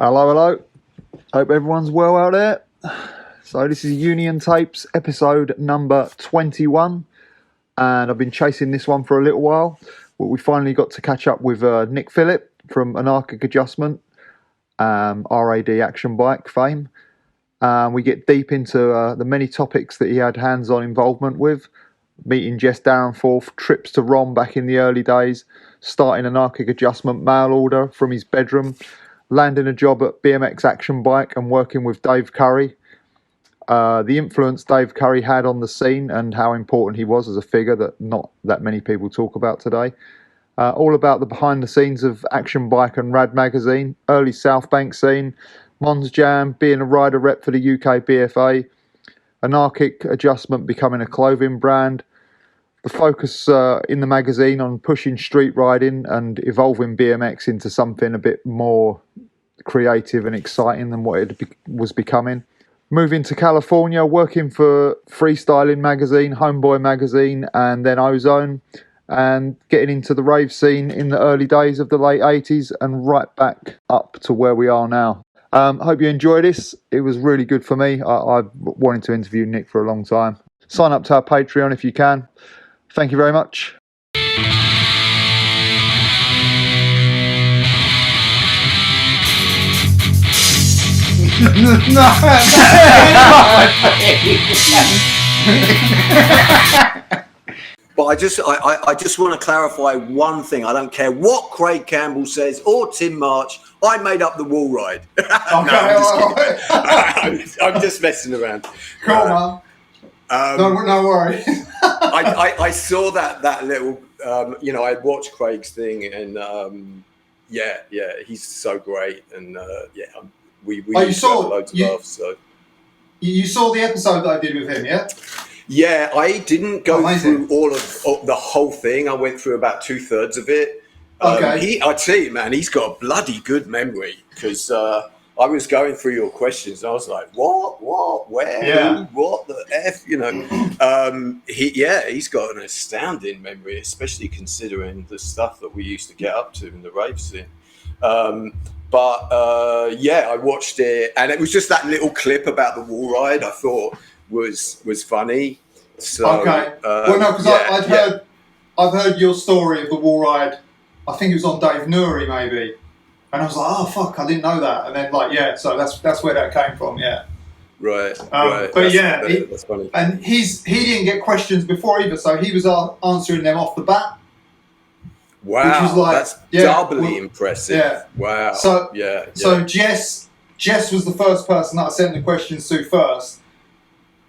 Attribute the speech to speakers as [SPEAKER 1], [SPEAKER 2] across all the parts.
[SPEAKER 1] Hello, hello. Hope everyone's well out there. So this is Union Tapes episode number 21, and I've been chasing this one for a little while. But we finally got to catch up with Nick Phillip from Anarchic Adjustment, RAD Action Bike fame. We get deep into the many topics that he had hands-on involvement with, meeting Jess Dyrenforth, trips to Rom back in the early days, starting Anarchic Adjustment mail order from his bedroom, landing a job at BMX Action Bike and working with Dave Curry, the influence Dave Curry had on the scene and how important he was as a figure that not that many people talk about today. All about the behind the scenes of Action Bike and Rad magazine, early Southbank scene, Mons Jam, being a rider rep for the ukbfa, Anarchic Adjustment becoming a clothing brand, the focus in the magazine on pushing street riding and evolving BMX into something a bit more creative and exciting than what it was becoming. Moving to California, working for Freestylin magazine, Homeboy magazine, and then Ozone, and getting into the rave scene in the early days of the late 80s and right back up to where we are now. Hope you enjoy this. It was really good for me. I've wanted to interview Nick for a long time. Sign up to our Patreon if you can. Thank you very much.
[SPEAKER 2] But I just want to clarify one thing. I don't care what Craig Campbell says or Tim March. I made up the wall ride. No, I'm just messing around.
[SPEAKER 3] Cool, man. No worries.
[SPEAKER 2] I saw that little. I watched Craig's thing, and he's so great, and we
[SPEAKER 3] saw
[SPEAKER 2] loads of love. So
[SPEAKER 3] you saw the episode that I did with him, yeah?
[SPEAKER 2] Yeah, I didn't go through all of the whole thing. I went through about 2/3 of it.
[SPEAKER 3] Okay.
[SPEAKER 2] I tell you, man, he's got a bloody good memory, because I was going through your questions and I was like, what, where,
[SPEAKER 3] yeah.
[SPEAKER 2] What the F, he's got an astounding memory, especially considering the stuff that we used to get up to in the rave scene. I watched it, and it was just that little clip about the wall ride I thought was funny. So,
[SPEAKER 3] okay. Because I've heard your story of the wall ride. I think it was on Dave Nuri maybe, and I was like, oh fuck, I didn't know that. And then so that's where that came from. Yeah.
[SPEAKER 2] Right.
[SPEAKER 3] But
[SPEAKER 2] that's funny.
[SPEAKER 3] And he didn't get questions before either, so he was answering them off the bat.
[SPEAKER 2] Wow,
[SPEAKER 3] which was like,
[SPEAKER 2] that's doubly impressive. Yeah. Wow.
[SPEAKER 3] So Jess was the first person that I sent the questions to first.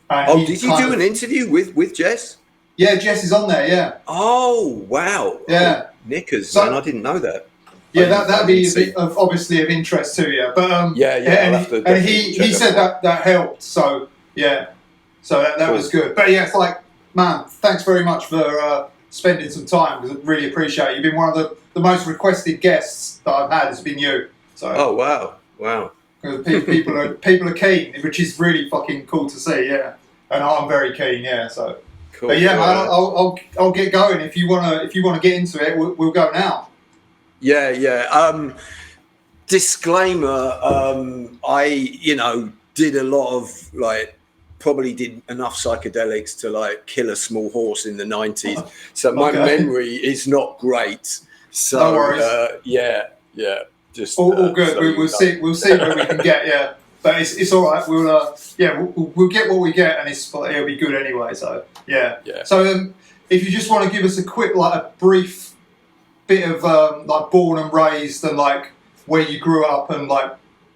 [SPEAKER 2] And did you do an interview with Jess?
[SPEAKER 3] Yeah, Jess is on there. Yeah.
[SPEAKER 2] Oh wow.
[SPEAKER 3] Yeah.
[SPEAKER 2] Knickers, man, I didn't know that.
[SPEAKER 3] Yeah, that'd be obviously of interest to you. But
[SPEAKER 2] and
[SPEAKER 3] he said that helped. So yeah, so that cool. Was good. But yeah, it's like, man, thanks very much for spending some time. Because I really appreciate it. You've been one of the most requested guests that I've had. Has been you. So.
[SPEAKER 2] Oh wow.
[SPEAKER 3] Because people are keen, which is really fucking cool to see. Yeah, and I'm very keen. Yeah, so.
[SPEAKER 2] Cool.
[SPEAKER 3] But yeah, man, I'll get going. If you wanna get into it, we'll go now.
[SPEAKER 2] Yeah. Disclaimer: I did a lot of probably did enough psychedelics to kill a small horse in the 90s. So my memory is not great. So
[SPEAKER 3] no worries.
[SPEAKER 2] Yeah. Just
[SPEAKER 3] all good. We'll see where we can get. Yeah. But it's all right. We'll get what we get, and it'll be good anyway. So yeah. So if you just want to give us a quick, a brief bit of born and raised, and where you grew up, and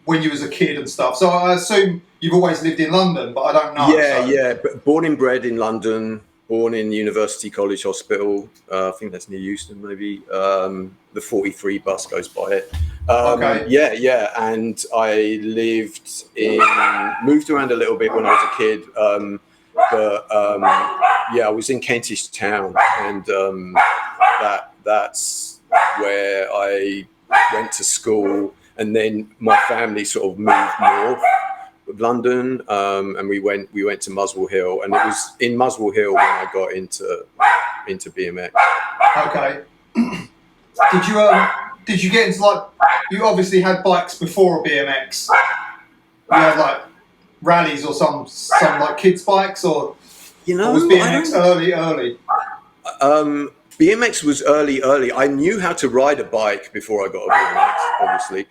[SPEAKER 3] when you was a kid and stuff. So I assume you've always lived in London, but I don't know.
[SPEAKER 2] Yeah. But born and bred in London. Born in University College Hospital. I think that's near Euston, maybe. The 43 bus goes by it.
[SPEAKER 3] Okay.
[SPEAKER 2] Yeah. And I moved around a little bit when I was a kid. I was in Kentish Town, and that's where I went to school. And then my family sort of moved north of London, and we went to Muswell Hill, and it was in Muswell Hill when I got into BMX.
[SPEAKER 3] Okay. did you get into like? You obviously had bikes before BMX. You had like rallies or some like kids bikes, or was BMX early?
[SPEAKER 2] BMX was early. I knew how to ride a bike before I got a BMX, obviously.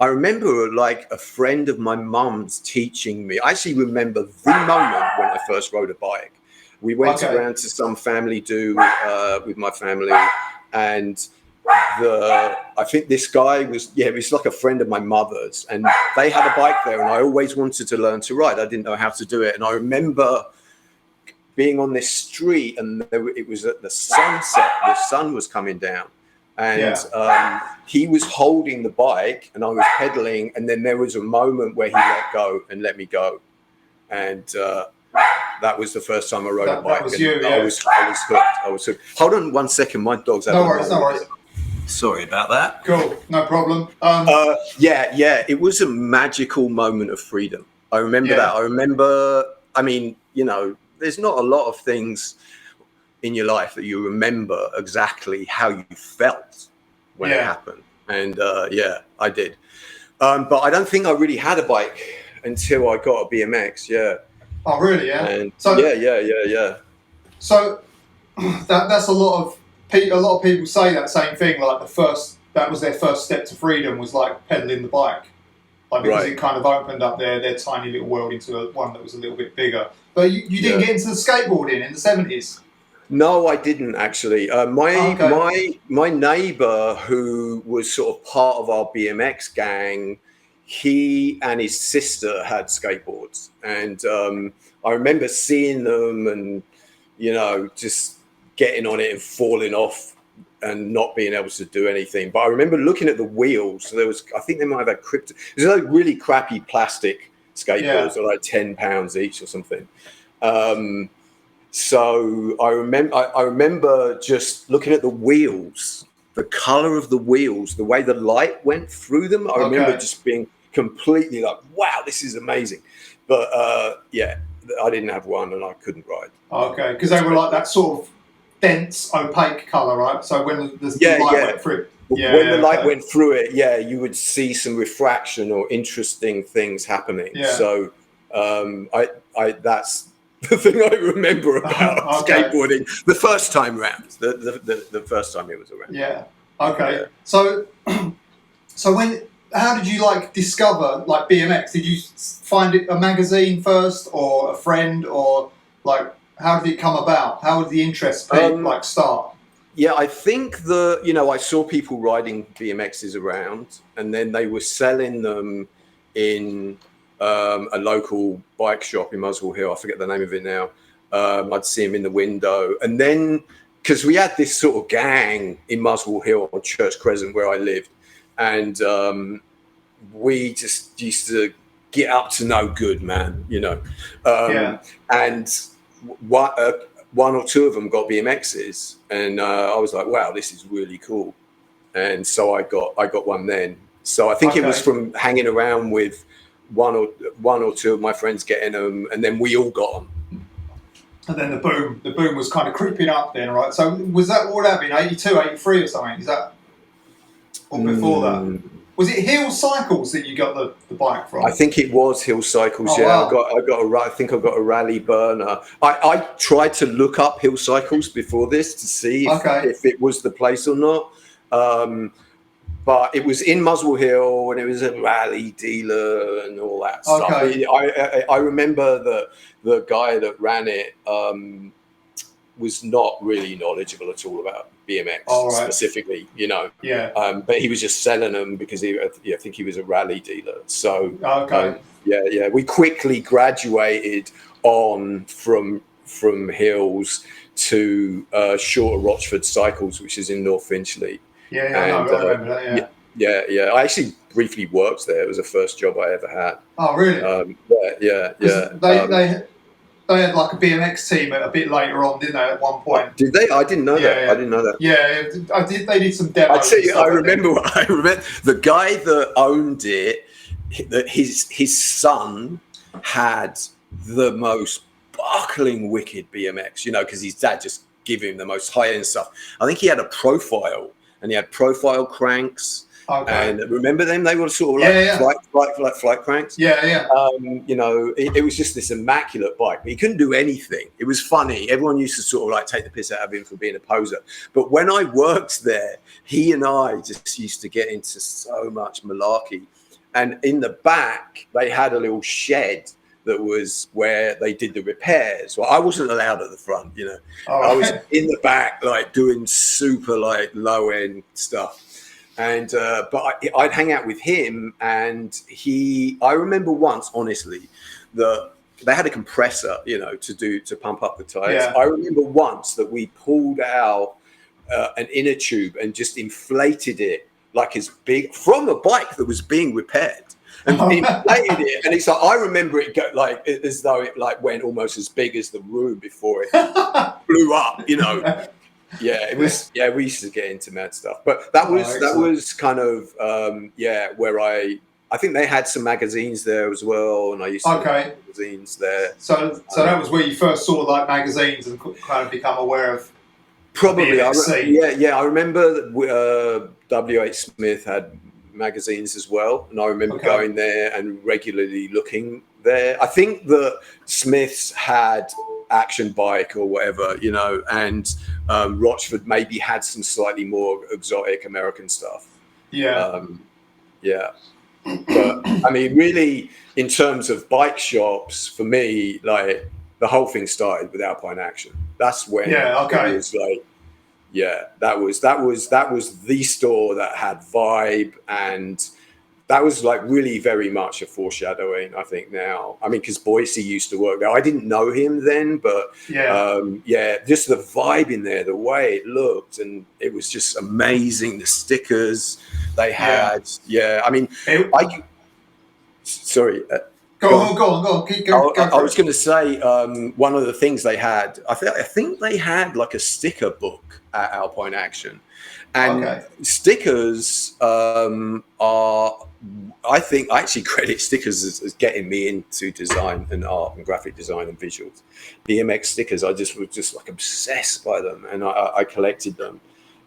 [SPEAKER 2] I remember like a friend of my mum's teaching me. I actually remember the moment when I first rode a bike. We went around to some family do with my family, and I think this guy was like a friend of my mother's, and they had a bike there, and I always wanted to learn to ride. I didn't know how to do it, and I remember being on this street, and it was at the sunset. The sun was coming down, and he was holding the bike, and I was pedaling, and then there was a moment where he let go and let me go, and that was the first time I rode a bike.
[SPEAKER 3] That was you,
[SPEAKER 2] I was hooked. I was hooked. Hold on 1 second. My dog's having
[SPEAKER 3] no worries.
[SPEAKER 2] Sorry about that.
[SPEAKER 3] Cool, no problem.
[SPEAKER 2] It was a magical moment of freedom. I remember that. I remember, I mean, you know, there's not a lot of things in your life that you remember exactly how you felt when it happened. And I did. But I don't think I really had a bike until I got a BMX. Yeah.
[SPEAKER 3] Oh, really? Yeah.
[SPEAKER 2] And
[SPEAKER 3] so
[SPEAKER 2] So
[SPEAKER 3] that's a lot of people say that same thing. Like that was their first step to freedom, was like pedaling the bike, like because it kind of opened up their tiny little world into one that was a little bit bigger. But you didn't get into the skateboarding in the 70s.
[SPEAKER 2] No, I didn't actually. My neighbour, who was sort of part of our BMX gang, he and his sister had skateboards, and I remember seeing them, and you know, just getting on it and falling off and not being able to do anything. But I remember looking at the wheels. So I think they might have had there's like really crappy plastic skateboards that are like £10 each or something. So I remember just looking at the wheels, the color of the wheels, the way the light went through them. I remember just being completely like, wow, this is amazing. But I didn't have one, and I couldn't ride.
[SPEAKER 3] Okay, because they were like that sort of dense, opaque color, right? So when the light went through it.
[SPEAKER 2] When the light went through it, you would see some refraction or interesting things happening.
[SPEAKER 3] Yeah.
[SPEAKER 2] So I that's the thing I remember about skateboarding the first time round. The first time it was around.
[SPEAKER 3] Yeah. Okay. Yeah. So how did you like discover like BMX? Did you find it a magazine first, or a friend, or like how did it come about? How did the interest start?
[SPEAKER 2] Yeah, I think I saw people riding BMXs around, and then they were selling them in a local bike shop in Muswell Hill. I forget the name of it now. I'd see them in the window. And then, because we had this sort of gang in Muswell Hill on Church Crescent where I lived, and we just used to get up to no good, man, you know. And one or two of them got BMXs, and I was like, wow, this is really cool. And so I got one then. So I think it was from hanging around with one or two of my friends getting them, and then we all got them.
[SPEAKER 3] And then the boom was kind of creeping up then, right? So was that all that been 82, 83 or something? Is that or before that? Was it Hill Cycles that you got the bike from?
[SPEAKER 2] I think it was Hill Cycles.
[SPEAKER 3] Oh, wow.
[SPEAKER 2] I think I got a Rally Burner. I tried to look up Hill Cycles before this to see if it was the place or not. But it was in Muswell Hill, and it was a rally dealer and all that stuff. I remember that the guy that ran it was not really knowledgeable at all about BMX specifically, you know.
[SPEAKER 3] Yeah.
[SPEAKER 2] But he was just selling them because I think he was a rally dealer. So we quickly graduated on from Hills to Shorter Rochford Cycles, which is in North Finchley.
[SPEAKER 3] I remember that.
[SPEAKER 2] Yeah. I actually briefly worked there. It was the first job I ever had.
[SPEAKER 3] Oh, really? They had like a BMX team a bit later on, didn't they? At one point.
[SPEAKER 2] Did they? I didn't know that. I didn't know that.
[SPEAKER 3] Yeah, They did some demos.
[SPEAKER 2] I tell you, I remember the guy that owned it. His son had the most sparkling, wicked BMX. You know, because his dad just gave him the most high end stuff. I think he had a profile. and he had profile cranks.
[SPEAKER 3] Okay.
[SPEAKER 2] And remember them? They were sort of like flight cranks.
[SPEAKER 3] Yeah, yeah.
[SPEAKER 2] You know, it was just this immaculate bike. He couldn't do anything. It was funny. Everyone used to sort of like take the piss out of him for being a poser. But when I worked there, he and I just used to get into so much malarkey. And in the back, they had a little shed that was where they did the repairs. Well, I wasn't allowed at the front, you know. I was in the back, like doing super like low end stuff. And but I'd hang out with him, and I remember once, honestly, that they had a compressor, you know, to pump up the tires.
[SPEAKER 3] Yeah.
[SPEAKER 2] I remember once that we pulled out an inner tube and just inflated it like as big from a bike that was being repaired, and inflated it. And it's like, I remember it go like as though it like went almost as big as the room before it blew up, you know. Yeah, it was. Yeah, we used to get into mad stuff, but that was kind of where I think they had some magazines there as well, and I used to have magazines there.
[SPEAKER 3] So that was where you first saw like magazines and kind of become aware of.
[SPEAKER 2] Probably, I remember that W.H. Smith had magazines as well, and I remember going there and regularly looking there. I think that Smith's had Action Bike or whatever, you know, and Rochford maybe had some slightly more exotic American stuff. Yeah. But I mean, really, in terms of bike shops, for me, like the whole thing started with Alpine Action. That's when it was like, that was the store that had vibe, and that was like really very much a foreshadowing, I think, now. I mean, because Boise used to work there. I didn't know him then, but just the vibe in there, the way it looked, and it was just amazing. The stickers they had. Yeah. I mean, sorry.
[SPEAKER 3] Go on.
[SPEAKER 2] I was going to say one of the things they had, I think they had like a sticker book at Alpine Action. And stickers I think I actually credit stickers as getting me into design and art and graphic design and visuals. BMX stickers, I was just like obsessed by them, and I collected them.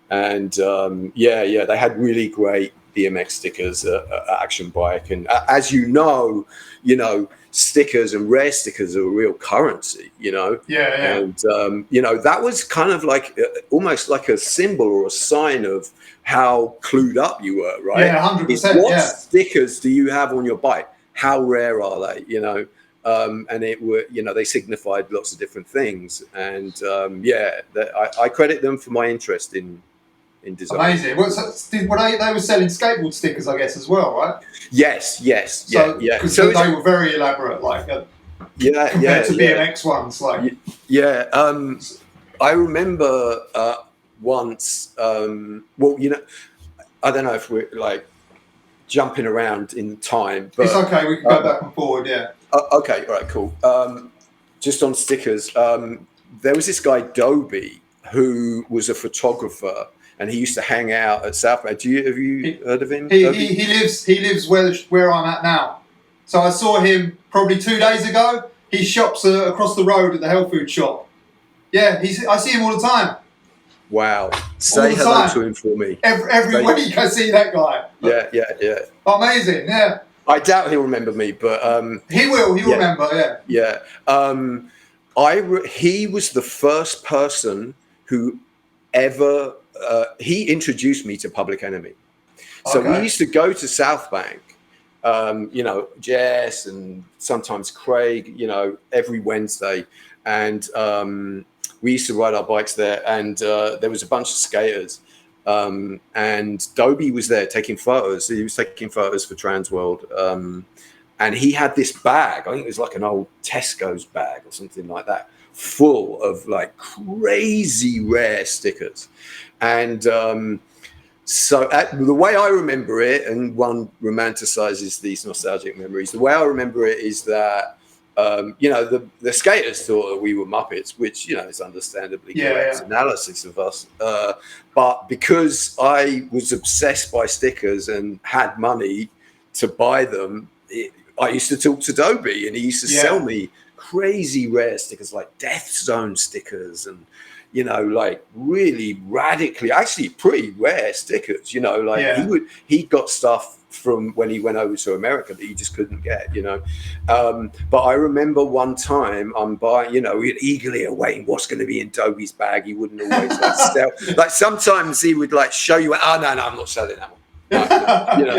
[SPEAKER 2] And they had really great BMX stickers at Action Bike. And as you know, stickers and rare stickers are a real currency, you know. And that was kind of like almost like a symbol or a sign of how clued up you were, right?
[SPEAKER 3] 100%.
[SPEAKER 2] What stickers do you have on your bike? How rare are they? You know, and it were, they signified lots of different things. And I credit them for my interest in design.
[SPEAKER 3] Amazing. Well, they were selling skateboard stickers, I guess, as well, right?
[SPEAKER 2] Yes.
[SPEAKER 3] Because they were very elaborate, like compared to BMX ones, like.
[SPEAKER 2] I remember once. I don't know if we're like jumping around in time, but
[SPEAKER 3] it's okay. We can go back and forward. Yeah.
[SPEAKER 2] Okay. All right. Cool. Just on stickers, there was this guy Dobie who was a photographer. And he used to hang out at Southbank. Have you heard of him?
[SPEAKER 3] He lives where I'm at now. So I saw him probably 2 days ago. He shops across the road at the health food shop. Yeah, I see him all the time.
[SPEAKER 2] Wow. Say hello to him for me.
[SPEAKER 3] Every week I see that guy.
[SPEAKER 2] Yeah.
[SPEAKER 3] Amazing, yeah.
[SPEAKER 2] I doubt he'll remember me, but...
[SPEAKER 3] he will remember, yeah.
[SPEAKER 2] He was the first person who ever... he introduced me to Public Enemy. So we used to go to Southbank, Jess and sometimes Craig, every Wednesday. And we used to ride our bikes there. And there was a bunch of skaters. And Dobie was there taking photos. He was taking photos for Transworld. And he had this bag. I think it was like an old Tesco's bag or something like that, full of like crazy rare stickers. And so the way I remember it, and one romanticizes these nostalgic memories, the way I remember it is that, the skaters thought that we were Muppets, which, is understandably correct analysis of us. But because I was obsessed by stickers and had money to buy them, I used to talk to Dobie, and he used to sell me crazy rare stickers like Death Zone stickers and you know, like really radically, actually pretty rare stickers, you know, like he got stuff from when he went over to America that he just couldn't get, you know. But I remember one time I'm buying, you know, we're eagerly awaiting what's going to be in Dobie's bag. He wouldn't always like sell. Like sometimes he would like show you, oh no, I'm not selling that one. You know,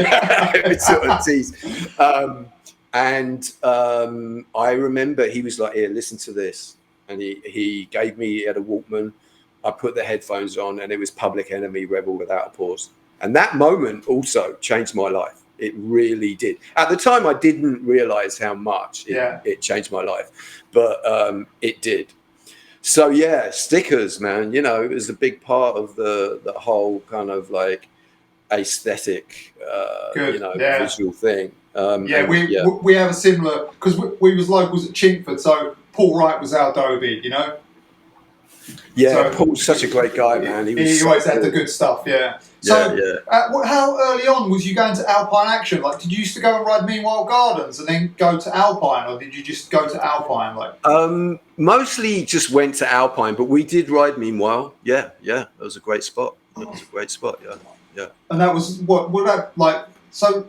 [SPEAKER 2] it would sort of tease. I remember he was like, here, listen to this. And he gave me, he had a Walkman. I put the headphones on and it was Public Enemy, Rebel Without a Pause. And that moment also changed my life. It really did. At the time, I didn't realize how much it changed my life, but it did. So yeah, stickers, man, you know, it was a big part of the whole kind of like aesthetic, you know, visual thing.
[SPEAKER 3] We have a similar, because we was locals at Chingford, so Paul Wright was our Dobie, you know.
[SPEAKER 2] Yeah,
[SPEAKER 3] so,
[SPEAKER 2] Paul's such a great guy, man.
[SPEAKER 3] He always had the good stuff, So, how early on was you going to Alpine Action? Like, did you used to go and ride Meanwhile Gardens and then go to Alpine, or did you just go to Alpine? Like,
[SPEAKER 2] mostly just went to Alpine, but we did ride Meanwhile. Yeah, that was a great spot. Yeah.
[SPEAKER 3] And that was what that like? So,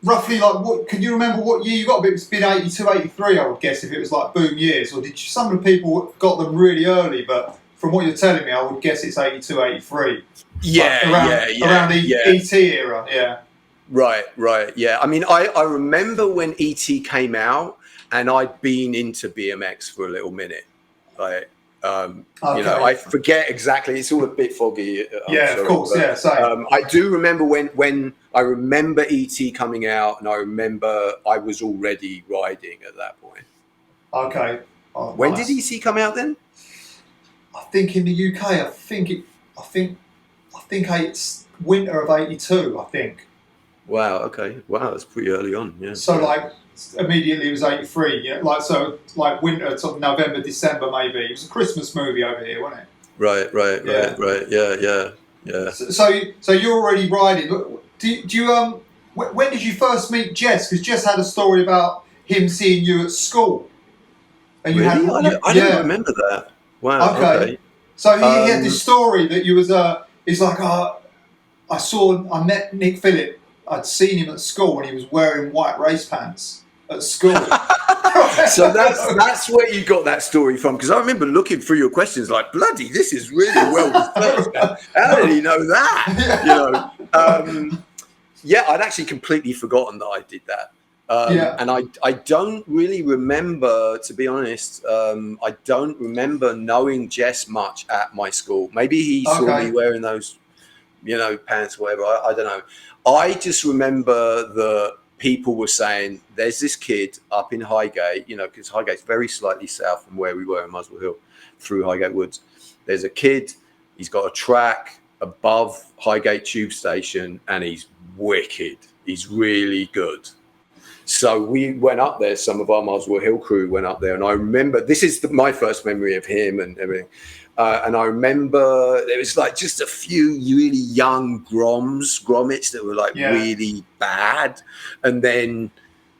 [SPEAKER 3] roughly, like, what can you remember? What year you got? It's been 82, 83, I would guess, if it was like boom years, or did you, some of the people got them really early? But from what you're telling me, I would guess it's 82, 83. Around the ET era,
[SPEAKER 2] Right, yeah. I mean, I remember when ET came out, and I'd been into BMX for a little minute. Like, you know, I forget exactly. It's all a bit foggy.
[SPEAKER 3] Of course, same.
[SPEAKER 2] I do remember when I remember ET coming out, and I remember I was already riding at that point.
[SPEAKER 3] Okay.
[SPEAKER 2] When did ET come out then?
[SPEAKER 3] I think in the UK, I think it's winter of 82, I think.
[SPEAKER 2] Wow, okay. Wow, that's pretty early on, yeah.
[SPEAKER 3] So, like, immediately it was 83, you know, like winter, sort of November, December maybe. It was a Christmas movie over here, wasn't it?
[SPEAKER 2] Right, yeah.
[SPEAKER 3] So you're already riding. Do you, when did you first meet Jess? Because Jess had a story about him seeing you at school. And you
[SPEAKER 2] really? I don't remember that. Wow, okay.
[SPEAKER 3] So he had this story that you was, he's like, I met Nick Phillip. I'd seen him at school and he was wearing white race pants at school.
[SPEAKER 2] So that's where you got that story from, because I remember looking through your questions like, bloody, this is really well researched. How did he know that? You know, I'd actually completely forgotten that I did that. And I don't really remember, to be honest, I don't remember knowing Jess much at my school. Maybe he saw me wearing those, you know, pants or whatever. I don't know. I just remember the people were saying, there's this kid up in Highgate, you know, because Highgate's very slightly south from where we were in Muswell Hill, through Highgate Woods. There's a kid, he's got a track above Highgate Tube Station, and he's wicked. He's really good. So we went up there, some of our Muswell Hill crew went up there, and I remember, this is my first memory of him and everything. And I remember there was like just a few really young grommets that were like really bad. And then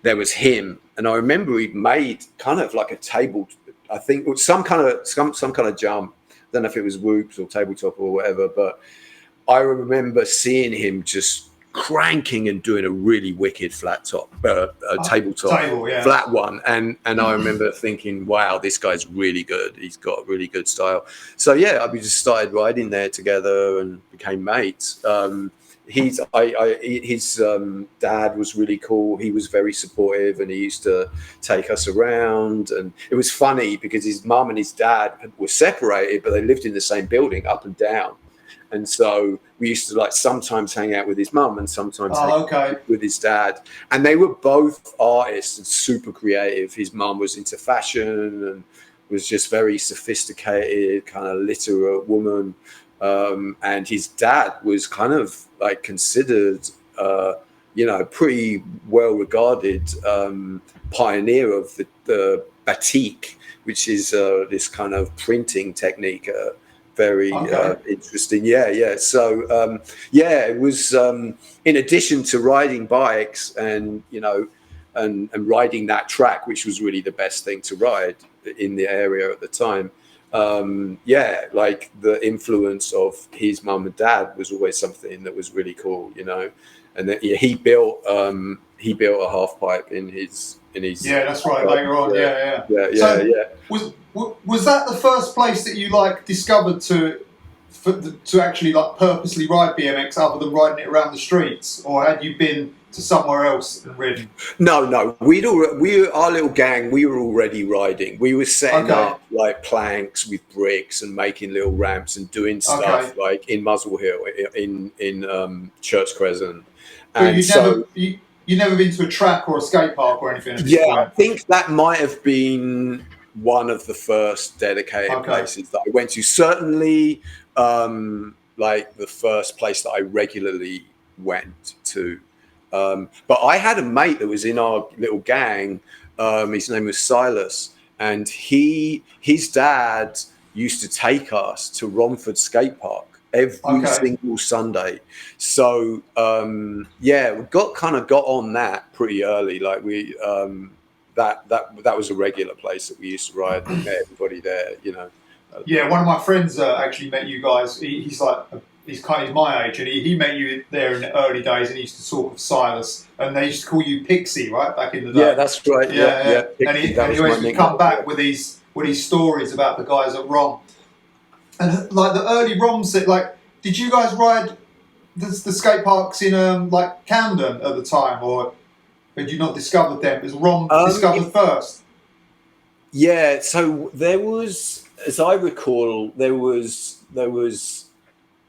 [SPEAKER 2] there was him. And I remember he made kind of like a table, I think some kind of jump. I don't know if it was whoops or tabletop or whatever, but I remember seeing him just cranking and doing a really wicked flat top, flat one, and I remember thinking, wow, this guy's really good. He's got really good style. So we just started riding there together and became mates. His dad was really cool. He was very supportive, and he used to take us around. And it was funny because his mum and his dad were separated, but they lived in the same building, up and down. And so we used to like sometimes hang out with his mum and sometimes hang out with his dad. And they were both artists and super creative. His mum was into fashion and was just very sophisticated, kind of literate woman. And his dad was kind of like considered, pretty well regarded pioneer of the batik, which is this kind of printing technique. Very interesting. So it was in addition to riding bikes and riding that track, which was really the best thing to ride in the area at the time. yeah, like the influence of his mum and dad was always something that was really cool, you know. And then he built a half pipe in his
[SPEAKER 3] Yeah, that's right. Later on, yeah.
[SPEAKER 2] So
[SPEAKER 3] was that the first place that you like discovered to actually like purposely ride BMX other than riding it around the streets, or had you been to somewhere else and ridden?
[SPEAKER 2] No, our little gang, we were already riding. We were setting up like planks with bricks and making little ramps and doing stuff like in Muswell Hill, in Church Crescent.
[SPEAKER 3] But you never been to a track or a skate park or anything at this point?
[SPEAKER 2] I think that might have been one of the first dedicated places that I went to. Certainly, like the first place that I regularly went to. But I had a mate that was in our little gang. His name was Silas, and his dad used to take us to Romford Skate Park every single Sunday. So we got on that pretty early. Like we that was a regular place that we used to ride and met everybody there, you know.
[SPEAKER 3] Yeah, one of my friends actually met you guys. He's my age, and he met you there in the early days, and he used to talk of Silas, and they used to call you Pixie, right, back in the day.
[SPEAKER 2] Yeah, that's right. Yeah.
[SPEAKER 3] And he always would come back with these stories about the guys at ROM. And like the early ROM set, like, did you guys ride the skate parks in like Camden at the time, or had you not discovered them? Was ROM discovered first?
[SPEAKER 2] Yeah, so there was, as I recall, there was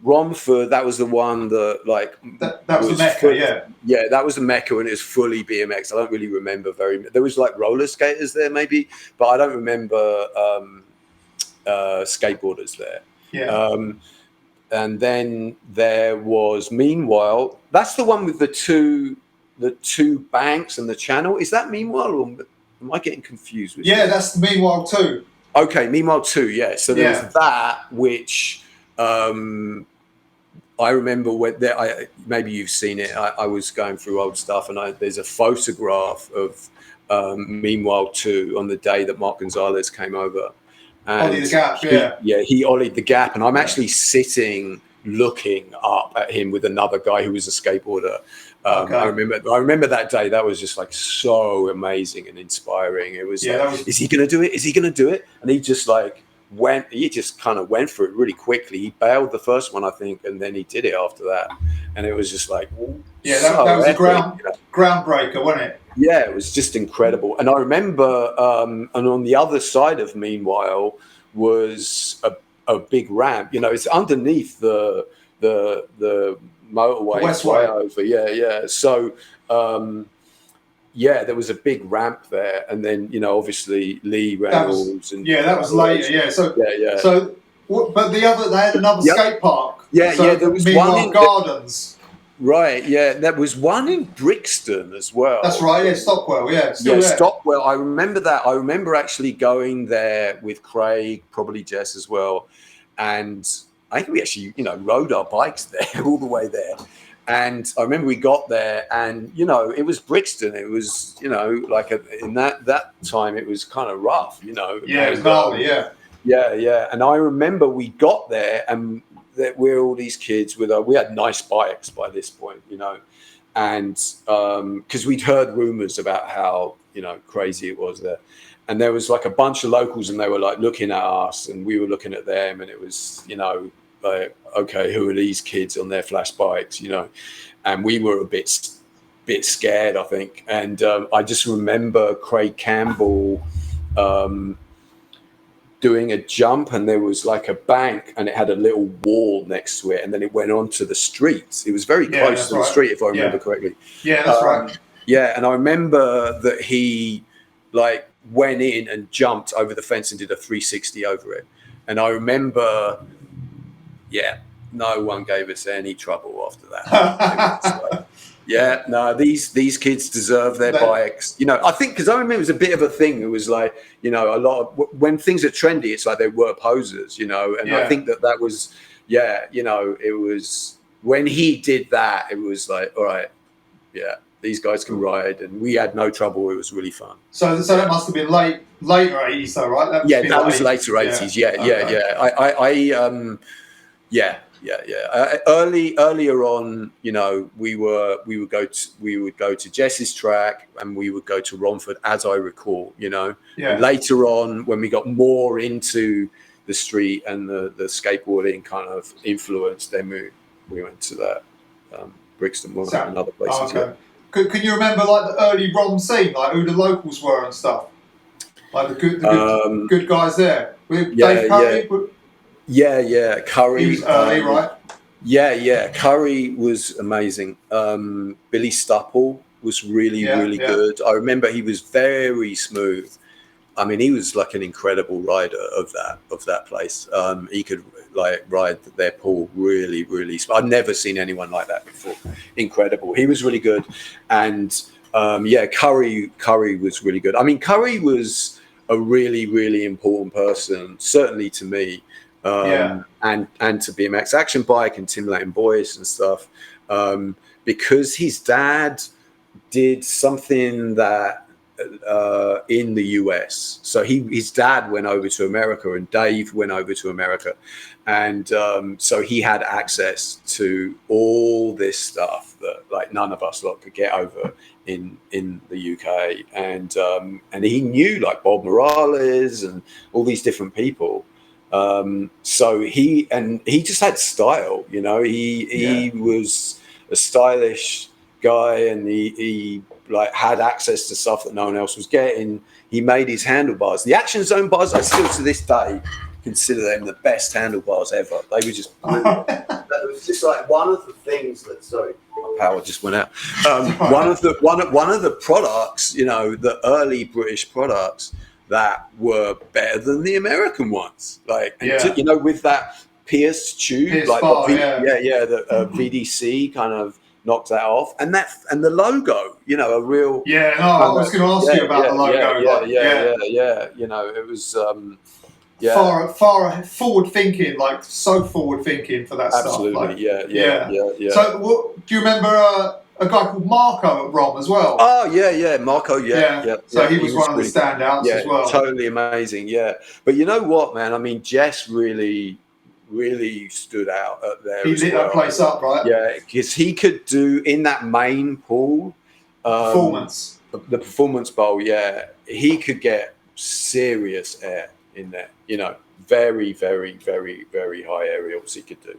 [SPEAKER 2] Romford. That was the one that like
[SPEAKER 3] that was the Mecca,
[SPEAKER 2] yeah, that was the Mecca, and it was fully BMX. I don't really remember there was like roller skaters there maybe, but I don't remember skateboarders there. And then there was Meanwhile. That's the one with the two banks and the channel. Is that Meanwhile, or am I getting confused with
[SPEAKER 3] that? That's Meanwhile 2.
[SPEAKER 2] Okay, Meanwhile 2, yeah. So there was that, which I remember when maybe you've seen it. I was going through old stuff, and there's a photograph of Meanwhile 2 on the day that Mark Gonzalez came over. And
[SPEAKER 3] ollied the gap,
[SPEAKER 2] he ollied the gap, and I'm actually sitting looking up at him with another guy who was a skateboarder. I remember that day. That was just like so amazing and inspiring. It was is he going to do it? Is he going to do it? And he just like kind of went for it really quickly. He bailed the first one, I think, and then he did it after that. And it was just like,
[SPEAKER 3] that was epic, a groundbreaker, wasn't it?
[SPEAKER 2] Yeah, it was just incredible. And I remember, and on the other side of Meanwhile was a big ramp. You know, it's underneath the motorway flyover. Yeah. So, there was a big ramp there, and then obviously Lee Reynolds
[SPEAKER 3] that was later. Yeah. So So, but they had another skate park.
[SPEAKER 2] There was one in
[SPEAKER 3] Gardens.
[SPEAKER 2] Right, yeah, there was one in Brixton as well.
[SPEAKER 3] That's right, Stockwell, still there.
[SPEAKER 2] Stockwell. I remember that. I remember actually going there with Craig, probably Jess as well, and I think we actually, rode our bikes there all the way there. And I remember we got there, and it was Brixton. It was, like in that time, it was kind of rough,
[SPEAKER 3] Yeah, it was gnarly,
[SPEAKER 2] Yeah. And I remember we got there, and that we're all these kids we had nice bikes by this point, and because we'd heard rumors about how crazy it was there, and there was like a bunch of locals, and they were like looking at us, and we were looking at them, and it was like, okay, who are these kids on their flash bikes, and we were a bit scared, I think. And I just remember Craig Campbell doing a jump, and there was like a bank, and it had a little wall next to it, and then it went onto the street. It was very close to the street, if I remember correctly.
[SPEAKER 3] Yeah, that's right.
[SPEAKER 2] Yeah, and I remember that he like went in and jumped over the fence and did a 360 over it. And I remember, no one gave us any trouble after that. These kids deserve their bikes. I think, because I remember it was a bit of a thing. It was like, a lot of, when things are trendy, it's like they were posers, and I think that was, it was, when he did that, it was like, all right, these guys can ride, and we had no trouble. It was really fun.
[SPEAKER 3] So that must have been later 80s, though, right?
[SPEAKER 2] That was later 80s. Earlier on, you know, we would go to Jess's track, and we would go to Romford, as I recall, you know.
[SPEAKER 3] Yeah.
[SPEAKER 2] And later on, when we got more into the street and the skateboarding kind of influence, then we wwent to that Brixton one and other places.
[SPEAKER 3] Okay. Can you remember like the early Rom scene, like who the locals were and stuff, like the good guys there? Dave Curry?
[SPEAKER 2] Curry.
[SPEAKER 3] He was early, right?
[SPEAKER 2] Curry was amazing. Billy Stupple was really good. I remember he was very smooth. I mean, he was like an incredible rider of that place. He could like ride their pool really, really. I'd never seen anyone like that before. Incredible. He was really good, and Curry was really good. I mean, Curry was a really, really important person, certainly to me, and to BMX Action Bike and Timberlake Boys and stuff, because his dad did something that. In the US, so his dad went over to America, and Dave went over to America, and so he had access to all this stuff that like none of us could get over in the UK, and he knew like Bob Morales and all these different people. So he just had style, you know. He was a stylish guy, and he like had access to stuff that no one else was getting. He made his handlebars, the Action Zone bars. I still to this day consider them the best handlebars ever. They were just that was just like one of the things that. Sorry, my power just went out. One of the products, you know, the early British products that were better than the American ones. Like, you know, with that pierced tube, like
[SPEAKER 3] bar,
[SPEAKER 2] the VDC kind of knocked that off, and the logo, you know, a real.
[SPEAKER 3] Yeah, no, I was going to ask you about the logo.
[SPEAKER 2] You know, it was.
[SPEAKER 3] Far forward thinking, like so forward thinking for that
[SPEAKER 2] Absolutely,
[SPEAKER 3] stuff.
[SPEAKER 2] Yeah.
[SPEAKER 3] So, do you remember a guy called Marco at Rom as well?
[SPEAKER 2] Oh yeah, Marco, yeah.
[SPEAKER 3] So he was one of the standouts as well.
[SPEAKER 2] Totally amazing, yeah. But you know what, man? I mean, Jess really stood out up there.
[SPEAKER 3] He lit that place up, right?
[SPEAKER 2] Yeah, because he could do in that main pool.
[SPEAKER 3] Performance.
[SPEAKER 2] The performance bowl, yeah. He could get serious air in there, you know, very, very, very, very high aerials he could do.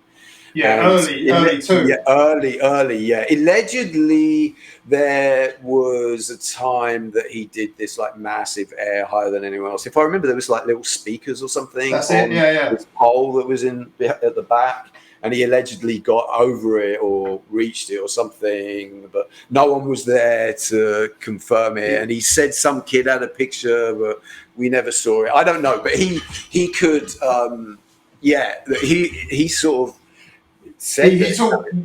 [SPEAKER 3] Yeah, early too.
[SPEAKER 2] Yeah, early, yeah. Allegedly, there was a time that he did this like massive air higher than anyone else. If I remember, there was like little speakers or something.
[SPEAKER 3] That's it,
[SPEAKER 2] this pole that was at the back, and he allegedly got over it or reached it or something, but no one was there to confirm it. And he said some kid had a picture, but we never saw it. I don't know, but he could, he sort of.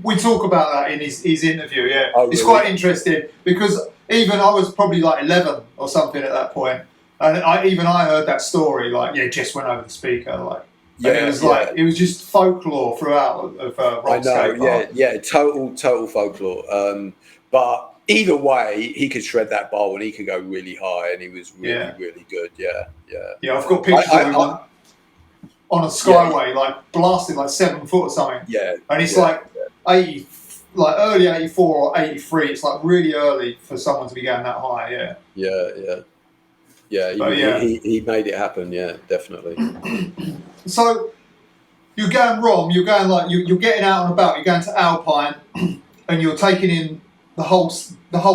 [SPEAKER 3] We talk about that in his interview. Yeah,
[SPEAKER 2] oh,
[SPEAKER 3] it's
[SPEAKER 2] really?
[SPEAKER 3] Quite interesting because even I was probably like 11 or something at that point, and I heard that story. Like, Jess went over the speaker. Like, it was just folklore throughout of rock skate park.
[SPEAKER 2] Total folklore. But either way, he could shred that bowl and he could go really high, and he was really good. Yeah.
[SPEAKER 3] I've got pictures of him on a skyway, like blasted like 7 foot or something.
[SPEAKER 2] Yeah.
[SPEAKER 3] And it's like 80, like early 84 or 83. It's like really early for someone to be going that high.
[SPEAKER 2] Yeah. He made it happen. Yeah, definitely.
[SPEAKER 3] So you're going Rom. You're going like you're getting out and about. You're going to Alpine, and you're taking in the whole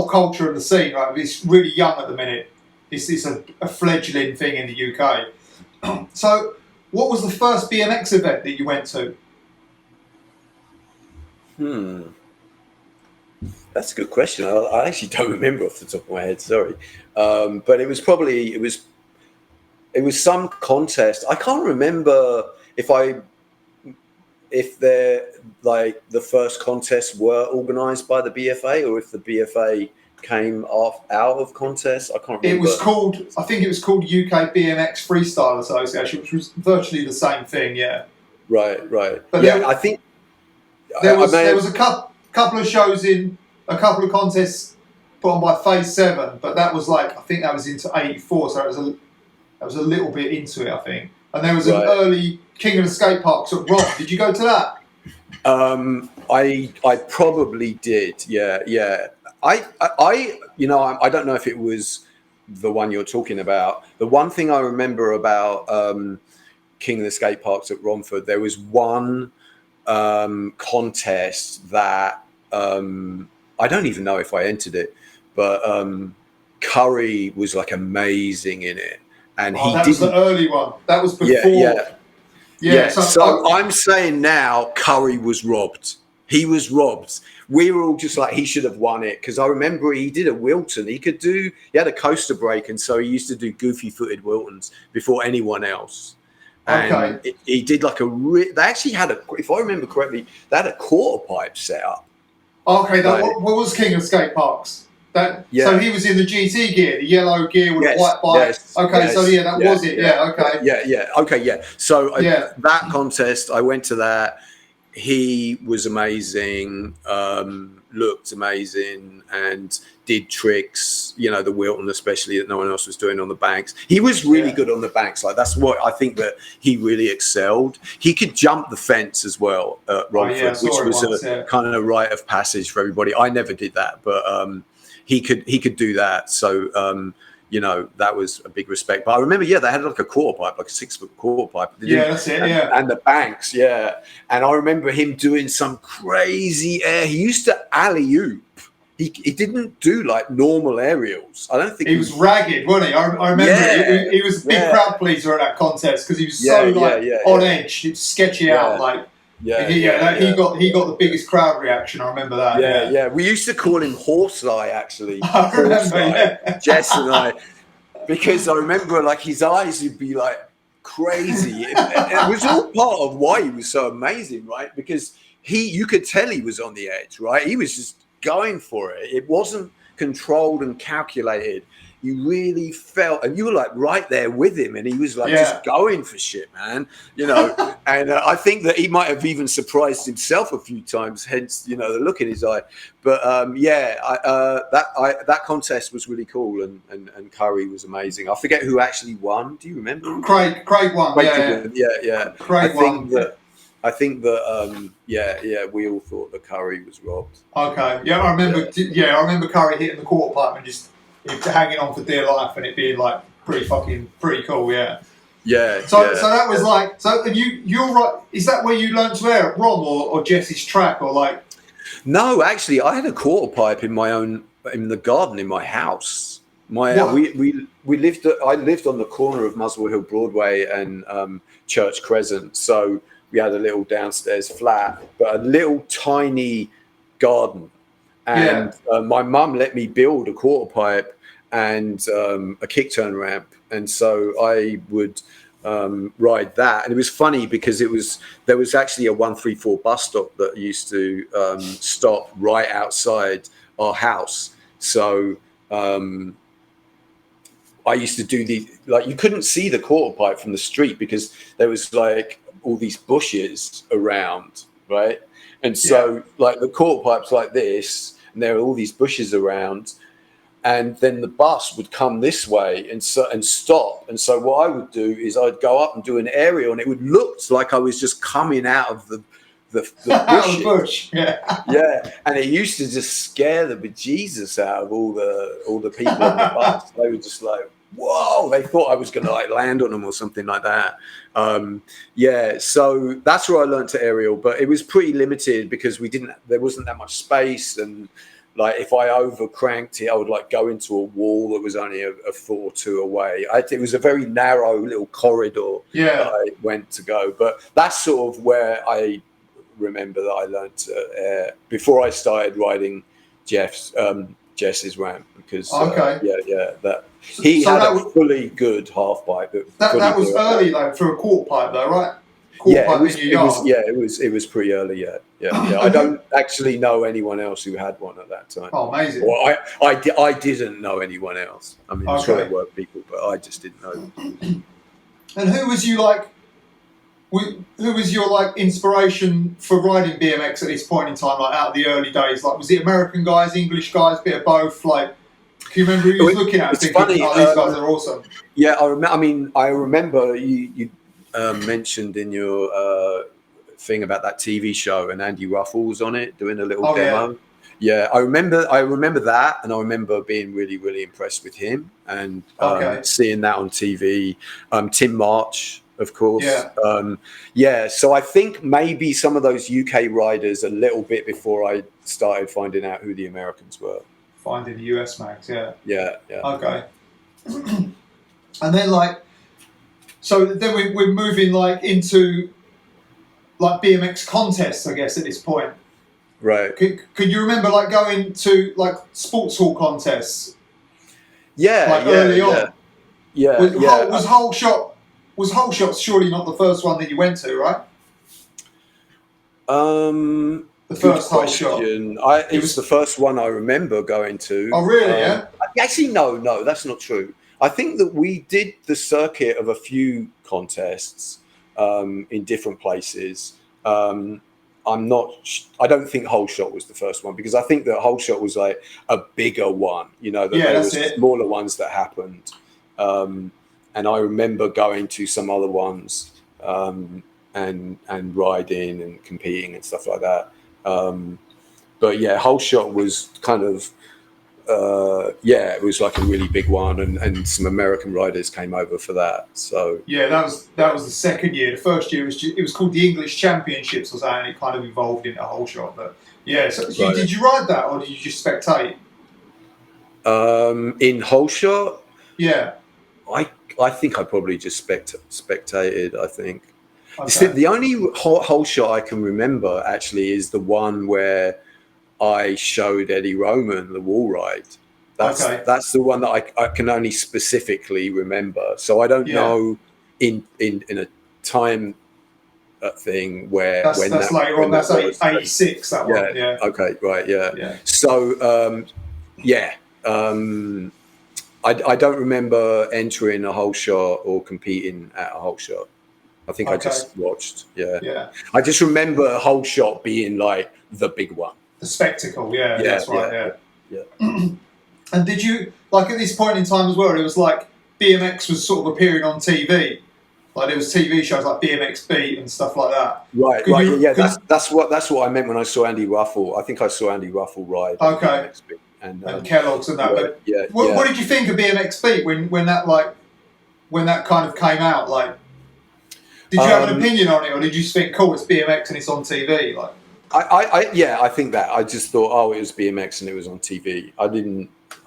[SPEAKER 3] culture of the scene. Right, it's really young at the minute. It's a fledgling thing in the UK. So. What was the first BMX event that you went to?
[SPEAKER 2] That's a good question. I actually don't remember off the top of my head. Sorry, but it was probably it was some contest. I can't remember if the first contests were organised by the BFA or if the BFA came out of contests. I can't remember.
[SPEAKER 3] I think it was called UK BMX Freestyle Association, which was virtually the same thing. Yeah.
[SPEAKER 2] Right. But I think
[SPEAKER 3] there was a couple of shows in a couple of contests put on by Phase 7, but that was like, I think that was into 84, so that was a little bit into it, I think. And there was an early King of the Skate Parks at Rom. Did you go to that?
[SPEAKER 2] I probably did. Yeah. I don't know if it was the one you're talking about. The one thing I remember about King of the Skate Parks at Romford, there was one contest that I don't even know if I entered it, but Curry was like amazing in it, and
[SPEAKER 3] that was the early one. That was before.
[SPEAKER 2] Yeah. So I'm saying now, Curry was robbed. He was robbed. We were all just like, he should have won it, because I remember he did a Wilton. He had a coaster break, and so he used to do goofy-footed Wiltons before anyone else. And he did like they actually had if I remember correctly, they had a quarter pipe set up.
[SPEAKER 3] Okay, what was King of Skate Parks? So he was in the GT gear, the yellow gear with a white bike. That was it.
[SPEAKER 2] Yeah. So that contest, I went to that. He was amazing, looked amazing, and did tricks, the Wilton especially, that no one else was doing on the banks. He was really good on the banks. Like, that's what I think that he really excelled. He could jump the fence as well at Romford, which was a kind of rite of passage for everybody. I never did that, but he could do that. So that was a big respect. But I remember, they had like a quarter pipe, like a 6-foot quarter pipe.
[SPEAKER 3] That's it.
[SPEAKER 2] And the banks, And I remember him doing some crazy air. He used to alley-oop. He didn't do like normal aerials. I don't think
[SPEAKER 3] he was ragged, wasn't he? I remember he was a big crowd pleaser at that contest, because he was so on edge. He'd sketch it out like. He got the biggest crowd reaction. I remember that.
[SPEAKER 2] We used to call him Horse-Eye, actually.
[SPEAKER 3] I remember,
[SPEAKER 2] Jess and I, because I remember like his eyes would be like crazy. It was all part of why he was so amazing, right? Because you could tell he was on the edge, right? He was just going for it. It wasn't controlled and calculated. You really felt, and you were like right there with him, and he was like just going for shit, man. And I think that he might have even surprised himself a few times, hence the look in his eye. But that contest was really cool, and Curry was amazing. I forget who actually won. Do you remember?
[SPEAKER 3] Craig won.
[SPEAKER 2] Yeah.
[SPEAKER 3] Craig won.
[SPEAKER 2] I think that we all thought that Curry was robbed.
[SPEAKER 3] Okay, I remember Curry hitting the quarter pipe and just hanging on for dear life, and it being like pretty cool. So that was like, so you're right. Is that where you learned to air at Rom or Jess's track, or like?
[SPEAKER 2] No, actually, I had a quarter pipe in the garden in my house. We lived. I lived on the corner of Muswell Hill Broadway and Church Crescent, so we had a little downstairs flat, but a little tiny garden. And my mum let me build a quarter pipe and a kick turn ramp, and so I would ride that. And it was funny because there was actually a 134 bus stop that used to stop right outside our house. So I used to do you couldn't see the quarter pipe from the street because there was like all these bushes around, right? And so like the quarter pipe's like this, and there are all these bushes around, and then the bus would come this way and stop. And so what I would do is I'd go up and do an aerial, and it would look like I was just coming out of the bush. And it used to just scare the bejesus out of all the people on the bus. They were just like, whoa, they thought I was going to like land on them or something like that. So that's where I learned to aerial, but it was pretty limited because there wasn't that much space, and like if I over cranked it, I would like go into a wall that was only a foot or two away. It was a very narrow little corridor that I went to go, but that's sort of where I remember that I learned to air before I started riding Jess's ramp, because he had a fully good half pipe.
[SPEAKER 3] That was early though for a quarter pipe though, right?
[SPEAKER 2] It was pretty early. I don't actually know anyone else who had one at that time.
[SPEAKER 3] Oh, amazing!
[SPEAKER 2] Well, I didn't know anyone else. I mean, I'm sure there were people, but I just didn't know.
[SPEAKER 3] And who was you like? Who was your like inspiration for riding BMX at this point in time? Like out of the early days, like was it American guys, English guys, bit of both? Like Can you remember who you was looking at?
[SPEAKER 2] It's
[SPEAKER 3] Thinking,
[SPEAKER 2] funny.
[SPEAKER 3] oh, these guys are awesome.
[SPEAKER 2] Yeah, I remember you mentioned in your thing about that TV show, and Andy Ruffle was on it doing a little demo. Yeah, I remember that, and I remember being really, really impressed with him and seeing that on TV. Tim March, of course. So I think maybe some of those UK riders a little bit before I started finding out who the Americans were.
[SPEAKER 3] Finding the US mags,
[SPEAKER 2] Yeah.
[SPEAKER 3] Okay. And then so then we're moving into BMX contests, I guess, at this point.
[SPEAKER 2] Right.
[SPEAKER 3] Could you remember going to sports hall contests?
[SPEAKER 2] Early
[SPEAKER 3] on. Was Whole Shot surely not the first one that you went to, right? The first Whole Shot.
[SPEAKER 2] It was the first one I remember going to.
[SPEAKER 3] Oh, really? Yeah.
[SPEAKER 2] Actually, no, that's not true. I think that we did the circuit of a few contests in different places. I don't think Whole Shot was the first one, because I think that Whole Shot was like a bigger one, there were smaller ones that happened. And I remember going to some other ones and riding and competing and stuff like that. But yeah, Whole Shot was kind of, it was like a really big one, and some American riders came over for that. So
[SPEAKER 3] yeah, that was the second year. The first year it was called the English Championships or something, and it kind of evolved into Whole Shot. But yeah, so did you ride that, or did you just spectate?
[SPEAKER 2] In Whole Shot,
[SPEAKER 3] yeah,
[SPEAKER 2] I think I probably just spectated. I think the only Whole Shot I can remember actually is the one where I showed Eddie Roman the wall ride. That's the one that I can only specifically remember. So I don't know in a time thing where
[SPEAKER 3] that's later on. That's 86. That one.
[SPEAKER 2] Yeah.
[SPEAKER 3] Yeah.
[SPEAKER 2] Okay. Right. Yeah. So I don't remember entering a Whole Shot or competing at a Whole Shot. I think I just watched. Yeah. I just remember a Whole Shot being like the big one.
[SPEAKER 3] The spectacle, that's right,
[SPEAKER 2] yeah.
[SPEAKER 3] And did you, at this point in time as well, it was BMX was sort of appearing on TV. There was TV shows like BMX Beat and stuff like that.
[SPEAKER 2] Right. That's what I meant when I saw Andy Ruffle. I think I saw Andy Ruffle ride.
[SPEAKER 3] Okay.
[SPEAKER 2] BMX Beat and
[SPEAKER 3] Kellogg's and that. But what did you think of BMX Beat when that kind of came out? Did you have an opinion on it, or did you just think, cool, it's BMX and it's on TV?
[SPEAKER 2] I think that. I just thought, it was BMX and it was on TV. I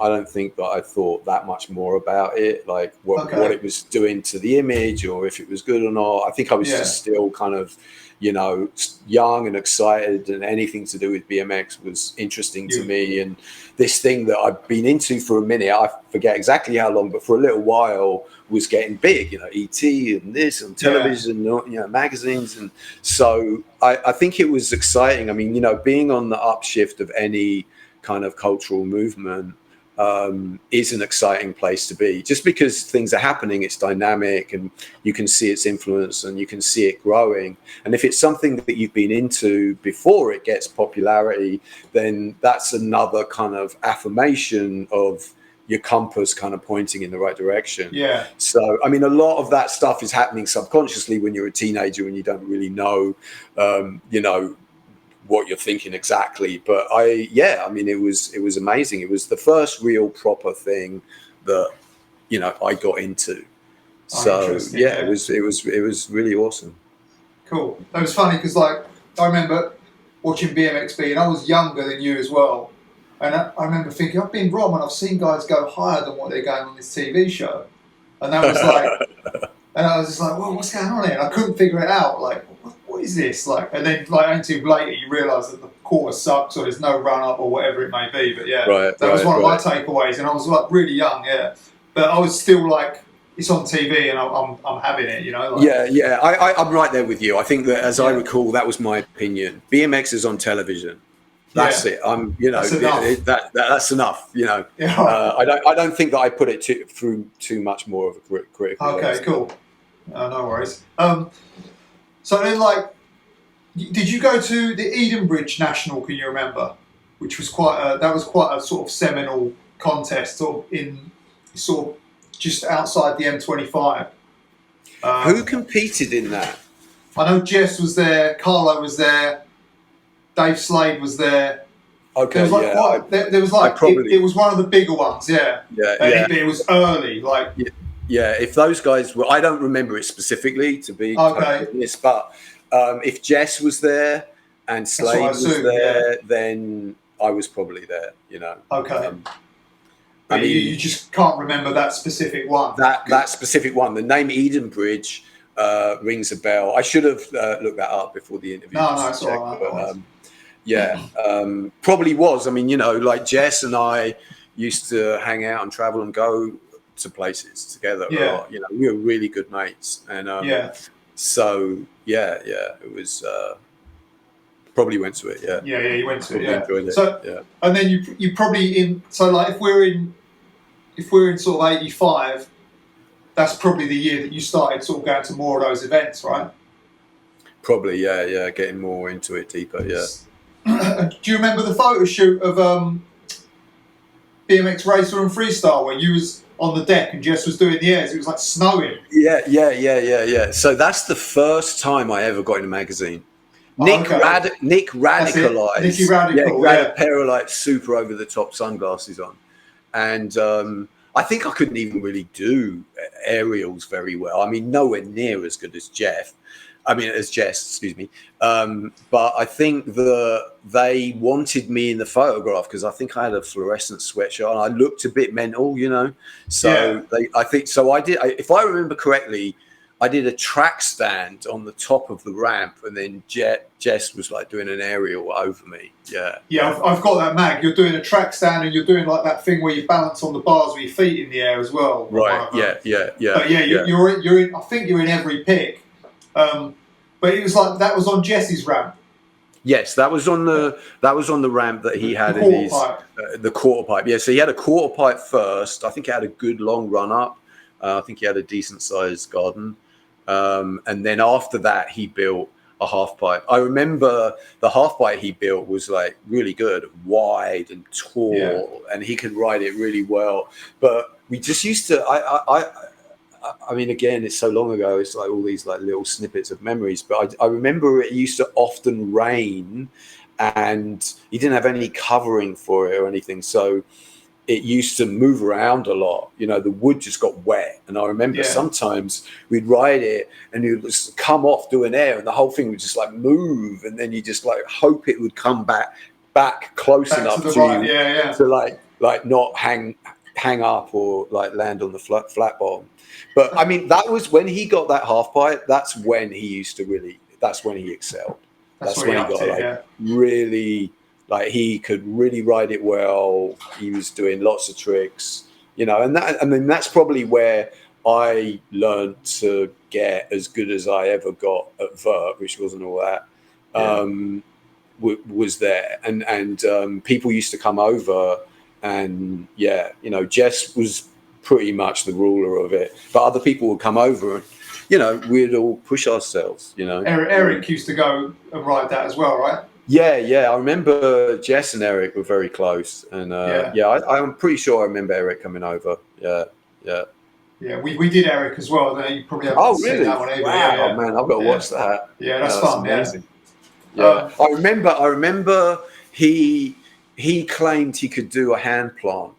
[SPEAKER 2] don't think that I thought that much more about it, what it was doing to the image, or if it was good or not. I think I was just still kind of, young and excited, and anything to do with BMX was interesting to me. And this thing that I've been into for a minute, I forget exactly how long, but for a little while, was getting big, ET and this and television, magazines. And so I think it was exciting. I mean, being on the upshift of any kind of cultural movement is an exciting place to be. Just because things are happening, it's dynamic, and you can see its influence and you can see it growing. And if it's something that you've been into before it gets popularity, then that's another kind of affirmation of your compass kind of pointing in the right direction.
[SPEAKER 3] Yeah.
[SPEAKER 2] So, I mean, a lot of that stuff is happening subconsciously when you're a teenager and you don't really know, what you're thinking exactly. But it was amazing. It was the first real proper thing that, I got into. So it was really awesome.
[SPEAKER 3] Cool. That was funny because I remember watching BMXB, and I was younger than you as well. And I remember thinking, I've been wrong, and I've seen guys go higher than what they're going on this TV show. And that was and I was just like, well, what's going on here? And I couldn't figure it out. What is this? And then until later you realise that the quarter sucks, or there's no run up, or whatever it may be. But that was one of my takeaways. And I was really young, but I was still it's on TV and I'm having it,
[SPEAKER 2] I'm right there with you. I think that, as I recall, that was my opinion. BMX is on television. That's it. That's enough. I don't think that I put it through too much more of a critical.
[SPEAKER 3] Okay, cool. No worries. So then, did you go to the Edenbridge National? Can you remember? Which was quite a sort of seminal contest sort of just outside the M25.
[SPEAKER 2] Who competed in that?
[SPEAKER 3] I know Jess was there, Carlo was there, Dave Slade was there.
[SPEAKER 2] Okay,
[SPEAKER 3] There was like it was one of the bigger ones, yeah. It was early, like.
[SPEAKER 2] Yeah, if those guys were, I don't remember it specifically, to be honest, but if Jess was there and Slade was there, then I was probably there, you know.
[SPEAKER 3] Okay. I mean, you just can't remember that specific one.
[SPEAKER 2] That specific one. The name Edenbridge rings a bell. I should have looked that up before the interview.
[SPEAKER 3] No, it's all right.
[SPEAKER 2] But, probably was. I mean, you know, like Jess and I used to hang out and travel and go to places together.
[SPEAKER 3] Yeah.
[SPEAKER 2] You know, we were really good mates, and so it was. Probably went to it.
[SPEAKER 3] Yeah, you went to it. Yeah.
[SPEAKER 2] Enjoyed it.
[SPEAKER 3] So, and then you probably like if we're in sort of 85, that's probably the year that you started sort of going to more of those events, right?
[SPEAKER 2] Probably, yeah, getting more into it deeper, yeah.
[SPEAKER 3] Do you remember the photo shoot of BMX Racer and Freestyle where you was on the deck and Jess was doing the airs? It was like snowing.
[SPEAKER 2] Yeah. So that's the first time I ever got in a magazine. Nick radicalized.
[SPEAKER 3] Nicky Radical.
[SPEAKER 2] Had a pair of like super over the top sunglasses on, and I think I couldn't even really do aerials very well. I mean, nowhere near as good as Jess. Excuse me. But I think they wanted me in the photograph because I think I had a fluorescent sweatshirt and I looked a bit mental, you know. So I did. If I remember correctly, I did a track stand on the top of the ramp, and then Jess was like doing an aerial over me. Yeah,
[SPEAKER 3] I've got that mag. You're doing a track stand, and you're doing like that thing where you balance on the bars with your feet in the air as well.
[SPEAKER 2] Right. Yeah.
[SPEAKER 3] But you're in. I think you're in every pick. But it was like that was on Jesse's ramp.
[SPEAKER 2] Yes, that was on the ramp that he had in his the quarter pipe. Yeah, so he had a quarter pipe first. I think he had a good long run up. I think he had a decent sized garden. And then after that, he built a half pipe. I remember the half pipe he built was like really good, wide and tall, and he could ride it really well. But we just used to. I mean, again, it's so long ago. It's like all these like little snippets of memories. But I remember it used to often rain, and he didn't have any covering for it or anything, so it used to move around a lot. You know, the wood just got wet. And I remember sometimes we'd ride it and it would just come off doing air and the whole thing would just like move. And then you just like hope it would come back close enough to like not hang up or like land on the flat bottom. But I mean, that was when he got that half pipe. That's when he that's when he excelled. That's when he got really, like he could really ride it well. He was doing lots of tricks, you know, and then that's probably where I learned to get as good as I ever got at vert, which wasn't all that. Was there, and people used to come over, and you know, Jess was pretty much the ruler of it, but other people would come over, and you know, we'd all push ourselves. You know,
[SPEAKER 3] Eric used to go and ride that as well, right?
[SPEAKER 2] Yeah. I remember Jess and Eric were very close, and I'm pretty sure I remember Eric coming over. Yeah,
[SPEAKER 3] we did Eric as well. You probably haven't seen that one either.
[SPEAKER 2] Wow, oh, man, I've got to watch that.
[SPEAKER 3] Yeah, that's fun.
[SPEAKER 2] Amazing. Yeah, I remember he claimed he could do a hand plant.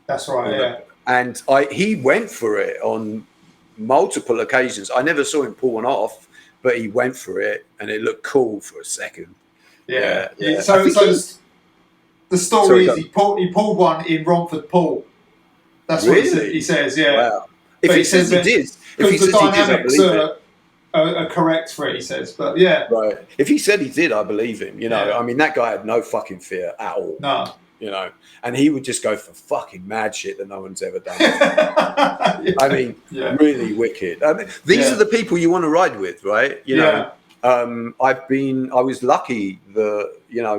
[SPEAKER 3] That's right.
[SPEAKER 2] And he went for it on multiple occasions. I never saw him pull one off, but he went for it, and it looked cool for a second. Yeah.
[SPEAKER 3] So the story is he pulled one in Romford Pool. That's what he says. Yeah.
[SPEAKER 2] Wow. If he says he did,
[SPEAKER 3] because the dynamics are correct for it, he says. But
[SPEAKER 2] right. If he said he did, I believe him. You know, I mean, that guy had no fucking fear at all.
[SPEAKER 3] No.
[SPEAKER 2] You know, and he would just go for fucking mad shit that no one's ever done. I mean, really wicked. I mean, these are the people you want to ride with, right? You know, I was lucky,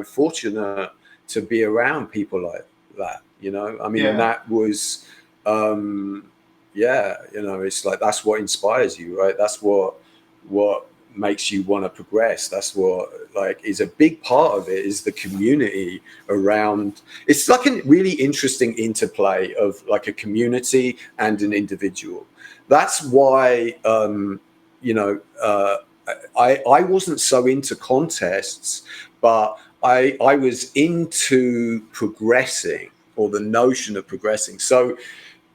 [SPEAKER 2] fortunate to be around people like that. You know, I mean, that was, you know, it's like that's what inspires you, right? That's what makes you want to progress. That's what like is a big part of it, is the community around. It's like a really interesting interplay of like a community and an individual. That's why I wasn't so into contests, but I was into progressing, or the notion of progressing. So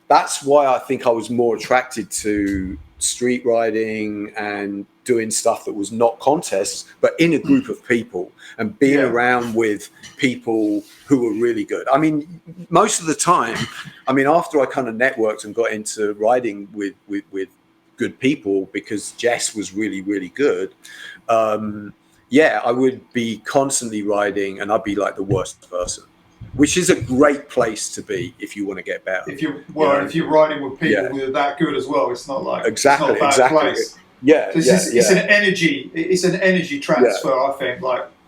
[SPEAKER 2] that's why I think I was more attracted to street riding and doing stuff that was not contests, but in a group of people and being around with people who were really good. I mean, most of the time, I mean, after I kind of networked and got into riding with good people, because Jess was really, really good. I would be constantly riding and I'd be like the worst person, which is a great place to be if you want to get better.
[SPEAKER 3] If you're riding with people who are that good as well, it's not like
[SPEAKER 2] exactly,
[SPEAKER 3] it's not a bad place.
[SPEAKER 2] Yeah,
[SPEAKER 3] it's an energy transfer. I think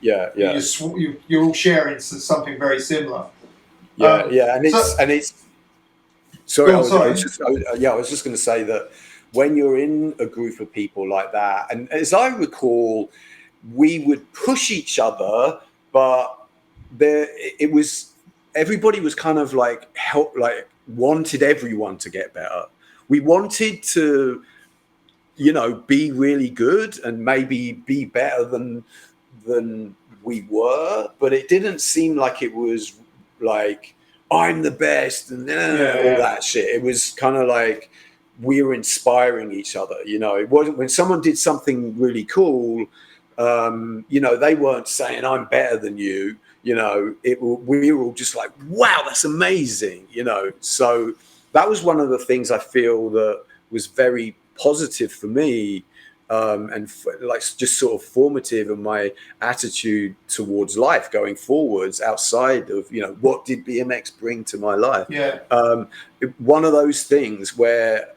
[SPEAKER 3] you're all sharing something very similar.
[SPEAKER 2] And it's. Sorry, I was just going to say that when you're in a group of people like that, and as I recall, we would push each other, but everybody was kind of like wanted everyone to get better. We wanted to, be really good and maybe be better than we were, but it didn't seem like it was like I'm the best and all that shit. It was kind of like we were inspiring each other. It wasn't when someone did something really cool. They weren't saying I'm better than you. We were all just like, wow, that's amazing. So that was one of the things I feel that was very positive for me, and just sort of formative in my attitude towards life going forwards, outside of what did BMX bring to my life. One of those things where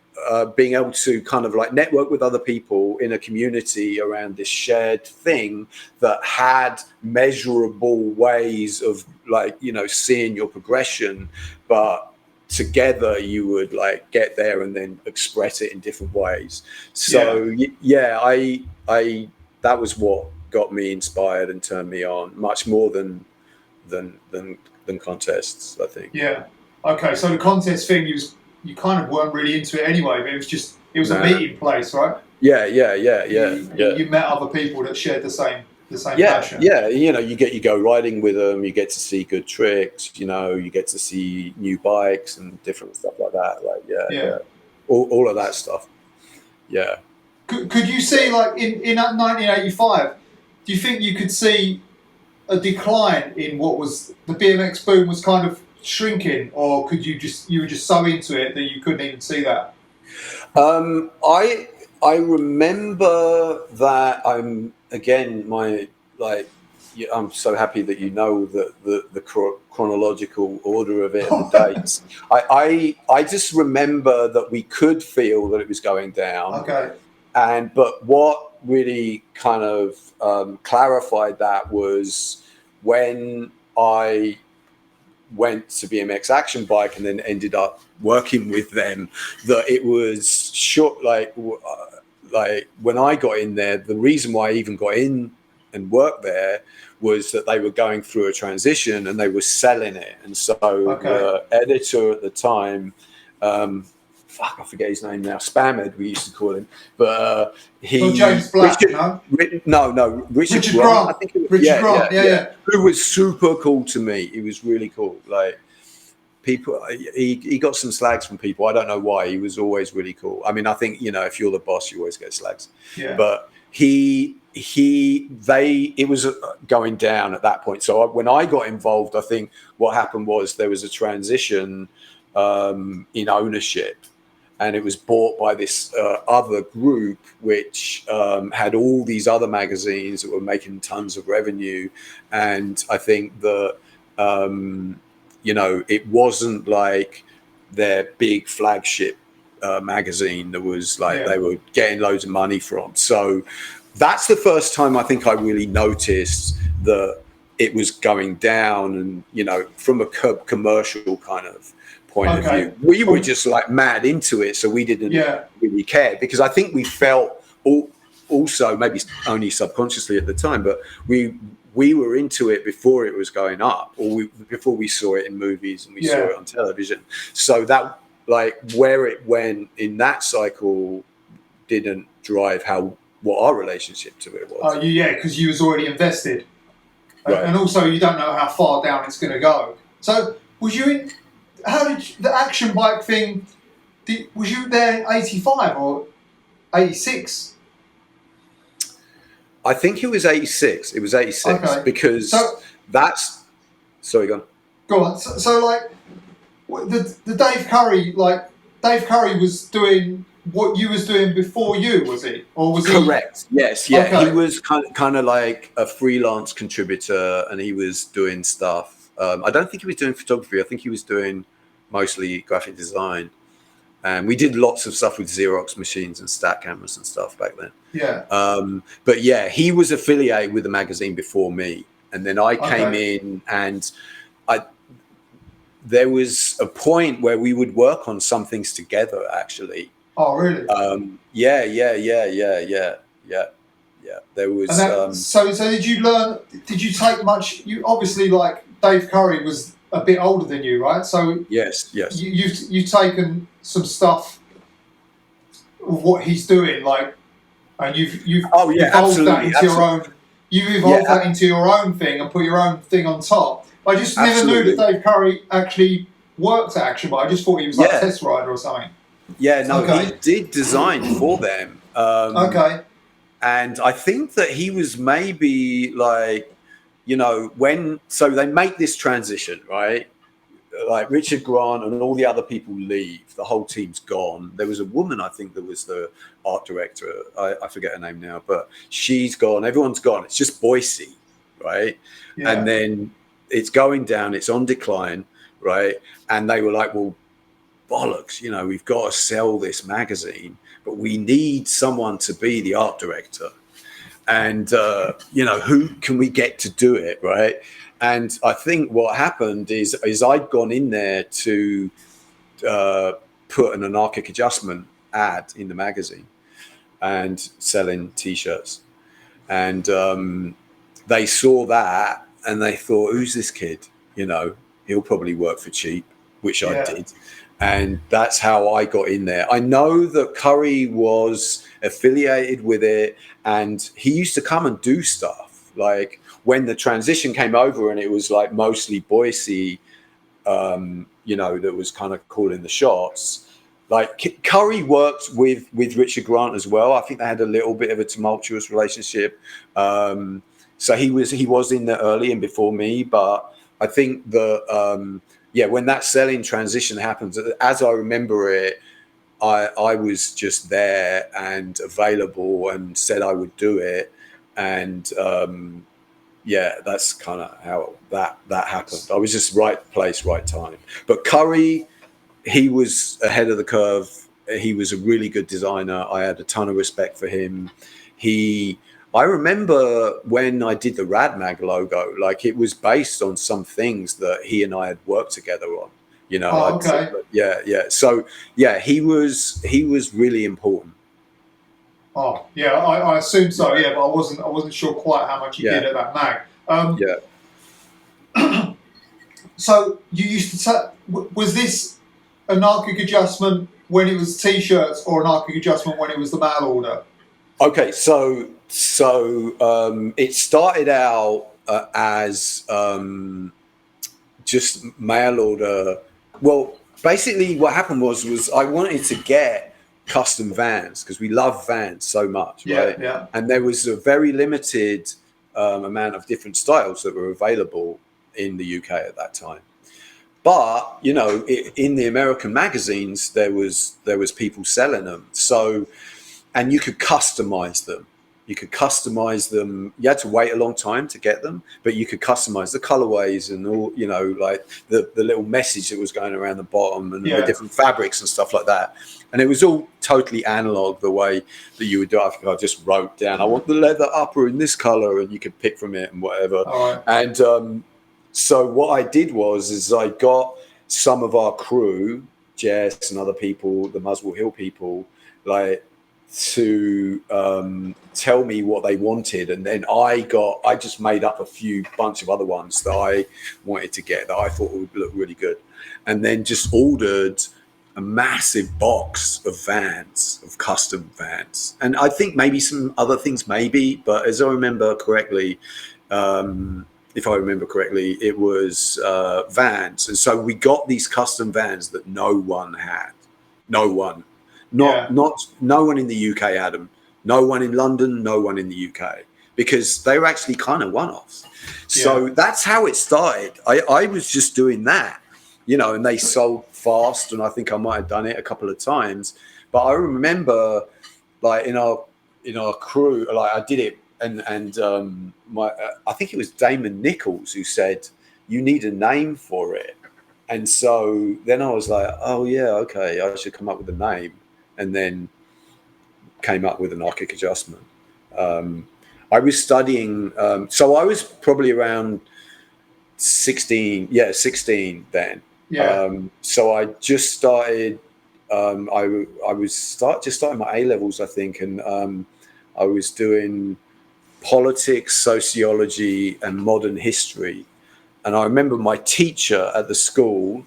[SPEAKER 2] being able to kind of like network with other people in a community around this shared thing that had measurable ways of seeing your progression, but together you would like get there and then express it in different ways. So I that was what got me inspired and turned me on much more than contests, I think.
[SPEAKER 3] Okay, so the contest thing, you kind of weren't really into it anyway, but it was a meeting place, right? You met other people that shared the same passion.
[SPEAKER 2] You go riding with them, you get to see good tricks, you get to see new bikes and different stuff like that. All of that stuff.
[SPEAKER 3] Could you see, like in 1985, do you think you could see a decline in what was the BMX boom was kind of shrinking, or could you were just so into it that you couldn't even see that?
[SPEAKER 2] I remember that I'm so happy that you know the chronological order of it and the dates. I just remember that we could feel that it was going down.
[SPEAKER 3] Okay.
[SPEAKER 2] But what really kind of clarified that was when I went to BMX Action Bike and then ended up working with them, that it was short. Like when I got in there, the reason why I even got in and worked there was that they were going through a transition and they were selling it. And so the editor at the time, I forget his name now, Spammed we used to call him, but
[SPEAKER 3] James Black,
[SPEAKER 2] Richard
[SPEAKER 3] Grant.
[SPEAKER 2] I think it was,
[SPEAKER 3] Richard Grant,
[SPEAKER 2] who was super cool to me. He was really cool. Like people, he got some slags from people. I don't know why. He was always really cool. I mean, I think if you're the boss, you always get slags. But it was going down at that point. So when I got involved, I think what happened was there was a transition in ownership. And it was bought by this other group, which had all these other magazines that were making tons of revenue. And I think that, it wasn't like their big flagship magazine that was like they were getting loads of money from. So that's the first time I think I really noticed that it was going down, and, from a commercial kind of point of view. We were just like mad into it, so we didn't really care, because I think we felt also maybe only subconsciously at the time, but we were into it before it was going up, or before we saw it in movies and we saw it on television. So that, like, where it went in that cycle didn't drive what our relationship to it was.
[SPEAKER 3] Oh, yeah, because you was already invested.
[SPEAKER 2] Right.
[SPEAKER 3] And also you don't know how far down it's going to go. So was you in, how did the action bike thing, was you there in 85 or 86?
[SPEAKER 2] I think it was 86. It was 86 because sorry, go on.
[SPEAKER 3] Go on. So like the Dave Curry, Dave Curry was doing what you was doing before you, was he? Or was
[SPEAKER 2] Correct.
[SPEAKER 3] he?
[SPEAKER 2] Yes. Yeah. Okay. He was kind of like a freelance contributor, and he was doing stuff. I don't think he was doing photography. I think he was doing mostly graphic design. And we did lots of stuff with Xerox machines and stat cameras and stuff back then.
[SPEAKER 3] Yeah.
[SPEAKER 2] But yeah, he was affiliated with the magazine before me, and then I came in, and there was a point where we would work on some things together, actually.
[SPEAKER 3] Oh, really?
[SPEAKER 2] Yeah. There was.
[SPEAKER 3] So did you learn? Did you take much? You obviously, like, Dave Curry was a bit older than you, right? So
[SPEAKER 2] yes.
[SPEAKER 3] You've taken some stuff of what he's doing, like, and you've evolved that into your own. You've evolved that into your own thing and put your own thing on top. I just never knew that Dave Curry actually worked at Action, but I just thought he was like a test rider or something.
[SPEAKER 2] Yeah, no, he did design for them. And I think that he was maybe like, so they make this transition, right? Like Richard Grant and all the other people leave, the whole team's gone. There was a woman, I think, that was the art director. I forget her name now, but she's gone. Everyone's gone. It's just Boise, right? Yeah. And then it's going down. It's on decline, right? And they were like, well, bollocks, we've got to sell this magazine, but we need someone to be the art director. And, who can we get to do it, right? And I think what happened is I'd gone in there to put an anarchic adjustment ad in the magazine and selling T-shirts. And they saw that and they thought, who's this kid? He'll probably work for cheap, which I did. And that's how I got in there. I know that Curry was affiliated with it, and he used to come and do stuff. Like when the transition came over and it was like mostly Boise, that was kind of calling the shots. Like Curry worked with Richard Grant as well. I think they had a little bit of a tumultuous relationship. So he was in there early and before me, but I think that, when that selling transition happens, as I remember it, I was just there and available and said I would do it. And that's kind of how that happened. I was just right place, right time. But Curry, he was ahead of the curve. He was a really good designer. I had a ton of respect for him. I remember when I did the Radmag logo, like it was based on some things that he and I had worked together on. So he was really important.
[SPEAKER 3] Oh yeah, I assume so. Yeah, but I wasn't sure quite how much he did at that mag. So you used to was this anarchic adjustment when it was T-shirts or anarchic adjustment when it was the mail order?
[SPEAKER 2] Okay, so it started out as just mail order. Well, basically what happened was I wanted to get custom vans because we love vans so much, right? Yeah. And there was a very limited amount of different styles that were available in the UK at that time. But, in the American magazines, there was people selling them. So, and you could customize them. You had to wait a long time to get them, but you could customize the colorways and all, like the little message that was going around the bottom and the different fabrics and stuff like that. And it was all totally analog the way that you would do it. I think I just wrote down, I want the leather upper in this color, and you could pick from it and whatever. All right. And so what I did was I got some of our crew, Jess and other people, the Muswell Hill people, like to tell me what they wanted, and then I just made up a bunch of other ones that I wanted to get that I thought would look really good, and then just ordered a massive box of vans, of custom vans, and I think maybe some other things, but as I remember correctly, if I remember correctly, it was vans, and so we got these custom vans that no one had, no one in the UK had them. No one in London, no one in the UK, because they were actually kind of one-offs. So that's how it started. I was just doing that, and they sold fast, and I think I might have done it a couple of times. But I remember, like in our crew, like I did it, and I think it was Damon Nichols who said, "You need a name for it." And so then I was like, "Oh yeah, okay, I should come up with a name." And then came up with an archic adjustment. I was studying, so I was probably around 16 then. So I just started, I was just starting my A-levels, I think, and I was doing politics, sociology, and modern history. And I remember my teacher at the school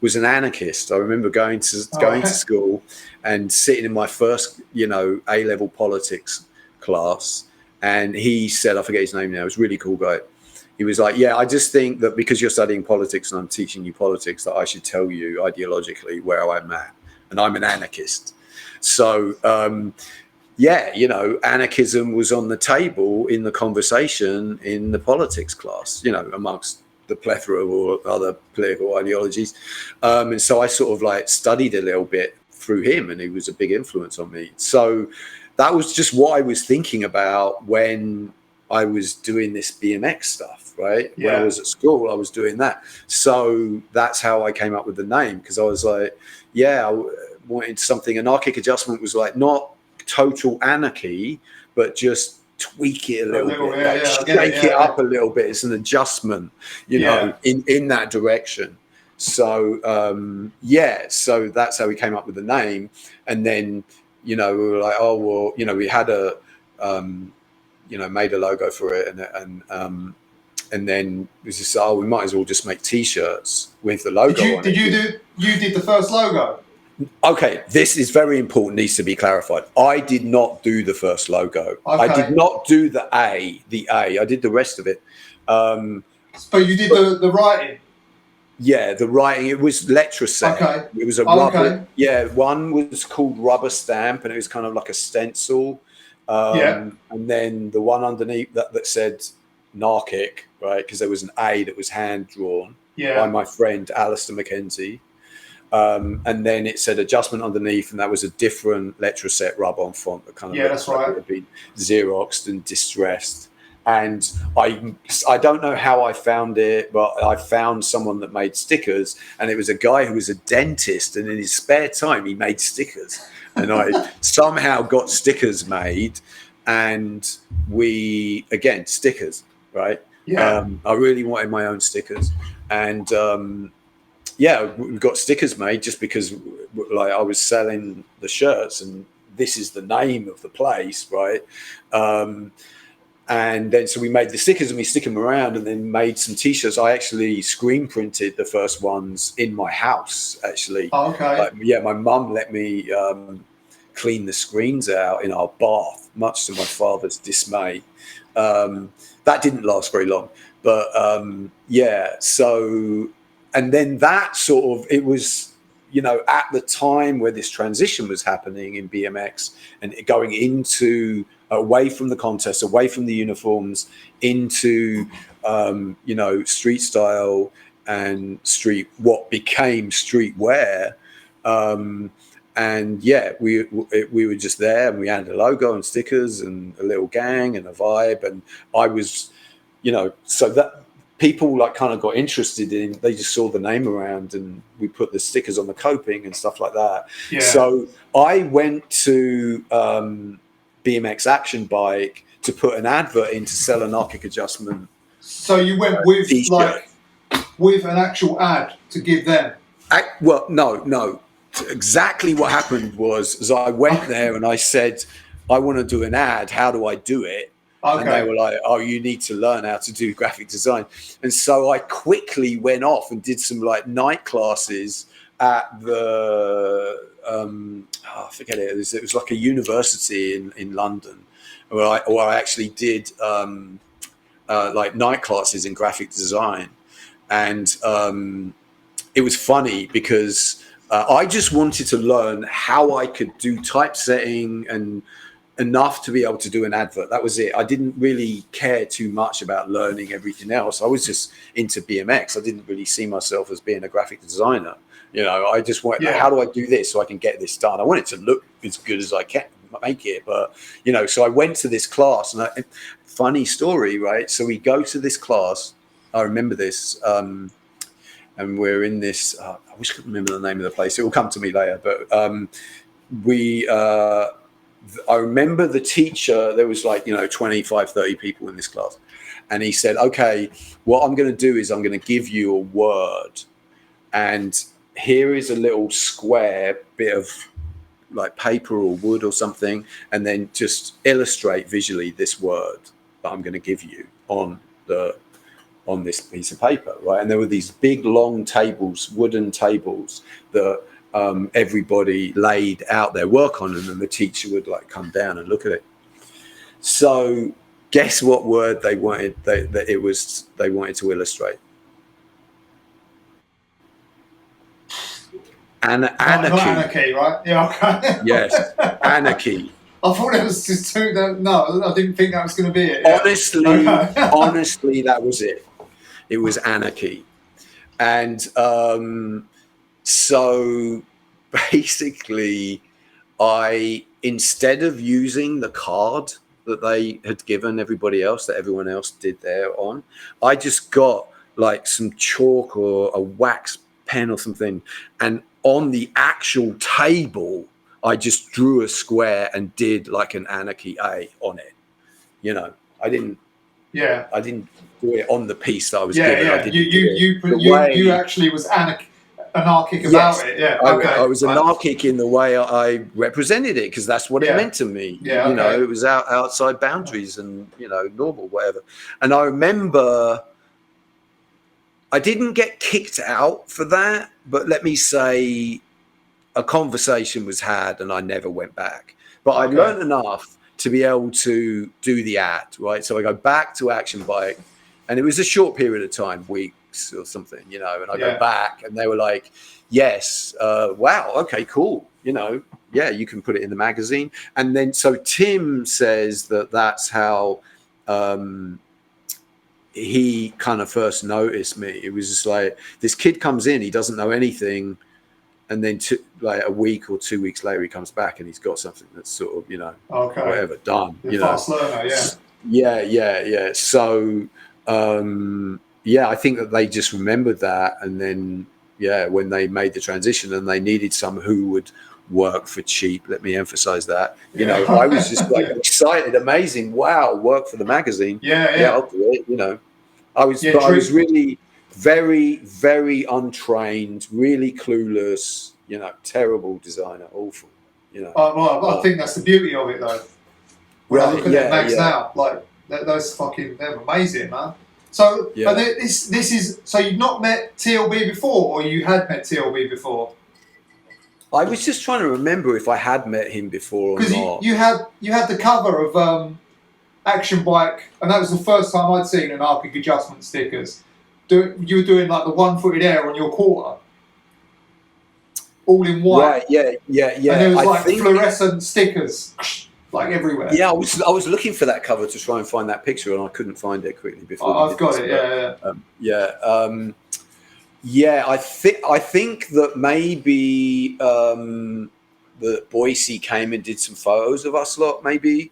[SPEAKER 2] was an anarchist. I remember going to school and sitting in my first, A-level politics class. And he said, I forget his name now, he was a really cool guy. He was like, yeah, I just think that because you're studying politics and I'm teaching you politics, that I should tell you ideologically where I'm at. And I'm an anarchist. So, anarchism was on the table in the conversation in the politics class, amongst the plethora of other political ideologies. And so I sort of like studied a little bit through him, and he was a big influence on me. So that was just what I was thinking about when I was doing this BMX stuff, right? When I was at school, I was doing that. So that's how I came up with the name, because I was like, I wanted something. Anarchic adjustment was like not total anarchy, but just tweak it a little bit, shake it up a little bit. It's an adjustment, in that direction. So so that's how we came up with the name. And then we were like, oh well, we had a made a logo for it, and then it was just, we might as well just make t-shirts with the logo on it.
[SPEAKER 3] You did the first logo?
[SPEAKER 2] Okay, this is very important, needs to be clarified. I did not do the first logo. Okay. I did not do the A. I did the rest of it.
[SPEAKER 3] But you did the writing?
[SPEAKER 2] Yeah, the writing. It was Letraset. Okay. It was a rubber. Okay. Yeah, one was called Rubber Stamp, and it was kind of like a stencil. And then the one underneath that said Narcic, right? Because there was an A that was hand drawn by my friend Alistair McKenzie. And then it said adjustment underneath, and that was a different Letraset rub-on font that kind of
[SPEAKER 3] that's right.
[SPEAKER 2] Would have been Xeroxed and distressed. And I don't know how I found it, but I found someone that made stickers, and it was a guy who was a dentist, and in his spare time he made stickers, and I somehow got stickers made, and stickers, right? I really wanted my own stickers, and we got stickers made just because like I was selling the shirts, and this is the name of the place, right? And then so we made the stickers and we stick them around, and then made some t-shirts. I actually screen printed the first ones in my house, actually.
[SPEAKER 3] Oh, okay.
[SPEAKER 2] My mum let me clean the screens out in our bath, much to my father's dismay. That didn't last very long, but so, and then that sort of, it was, at the time where this transition was happening in BMX and going into, away from the contests, away from the uniforms, into, street style and what became streetwear. We were just there, and we had a logo and stickers and a little gang and a vibe. And I was, so that people like kind of got interested in, they just saw the name around, and we put the stickers on the coping and stuff like that. Yeah. So I went to BMX Action bike to put an advert in to sell an archic adjustment.
[SPEAKER 3] So you went with with an actual ad to give them?
[SPEAKER 2] No. exactly what happened was I went there and I said, I want to do an ad. How do I do it?
[SPEAKER 3] Okay.
[SPEAKER 2] And they were like, oh, you need to learn how to do graphic design. And so I quickly went off and did some like night classes at the, I forget it. It was like a university in London where I actually did like night classes in graphic design. And it was funny because I just wanted to learn how I could do typesetting and enough to be able to do an advert. That was it. I didn't really care too much about learning everything else. I was just into BMX. I didn't really see myself as being a graphic designer. You know, I just wanted, how do I do this so I can get this done? I want it to look as good as I can make it. But, you know, so I went to this class and funny story, right? So we go to this class. I remember this. And we're in this, I wish I could remember the name of the place. It will come to me later. But I remember the teacher, there was like, 25, 30 people in this class. And he said, okay, what I'm going to do is I'm going to give you a word. And here is a little square bit of like paper or wood or something. And then just illustrate visually this word that I'm going to give you on this piece of paper, right? And there were these big, long tables, wooden tables that everybody laid out their work on, and then the teacher would like come down and look at it. So, guess what word they wanted? They wanted to illustrate. Anarchy,
[SPEAKER 3] right? Yeah, okay.
[SPEAKER 2] Yes, anarchy.
[SPEAKER 3] I thought it was just too. No, I didn't think that was going to be it. Yeah.
[SPEAKER 2] Honestly, that was it. It was anarchy, and so basically, instead of using the card that they had given everybody else, that everyone else did there on, I just got like some chalk or a wax pen or something, and on the actual table, I just drew a square and did like an anarchy A on it. You know, I didn't do it on the piece that I was given.
[SPEAKER 3] You actually was anarchic about it. Yeah, okay.
[SPEAKER 2] I was anarchic in the way I represented it because that's what it meant to me.
[SPEAKER 3] Yeah,
[SPEAKER 2] you know, it was outside boundaries and normal, whatever. And I remember I didn't get kicked out for that, but let me say a conversation was had and I never went back. But I learned enough to be able to do the ad, right? So I go back to Action Bike, and it was a short period of time, weeks or something, and I go back and they were like, yes, wow, okay, cool. You can put it in the magazine. And then, so Tim says that's how he kind of first noticed me. It was just like, this kid comes in, he doesn't know anything. And then like a week or 2 weeks later, he comes back and he's got something that's sort of, whatever, done.
[SPEAKER 3] Fast learner,
[SPEAKER 2] Yeah. So, I think that they just remembered that. And then, when they made the transition and they needed someone who would work for cheap, let me emphasize that, I was just like excited, amazing. Wow. Work for the magazine. Yeah, I'll do it. I was really very, very untrained, really clueless, terrible designer, awful,
[SPEAKER 3] I think that's the beauty of it, though. When I look at the mags now, like those they're amazing, man. So, this is so you've not met TLB before, or you had met TLB before?
[SPEAKER 2] I was just trying to remember if I had met him before or not.
[SPEAKER 3] Because you had the cover of Action Bike, and that was the first time I'd seen anarchic adjustment stickers. You were doing like the one-footed air on your quarter, all in white.
[SPEAKER 2] Right, yeah.
[SPEAKER 3] And there was fluorescent stickers, like everywhere.
[SPEAKER 2] Yeah, I was looking for that cover to try and find that picture, and I couldn't find it quickly before.
[SPEAKER 3] I've got it.
[SPEAKER 2] I think that maybe that Boise came and did some photos of us lot, maybe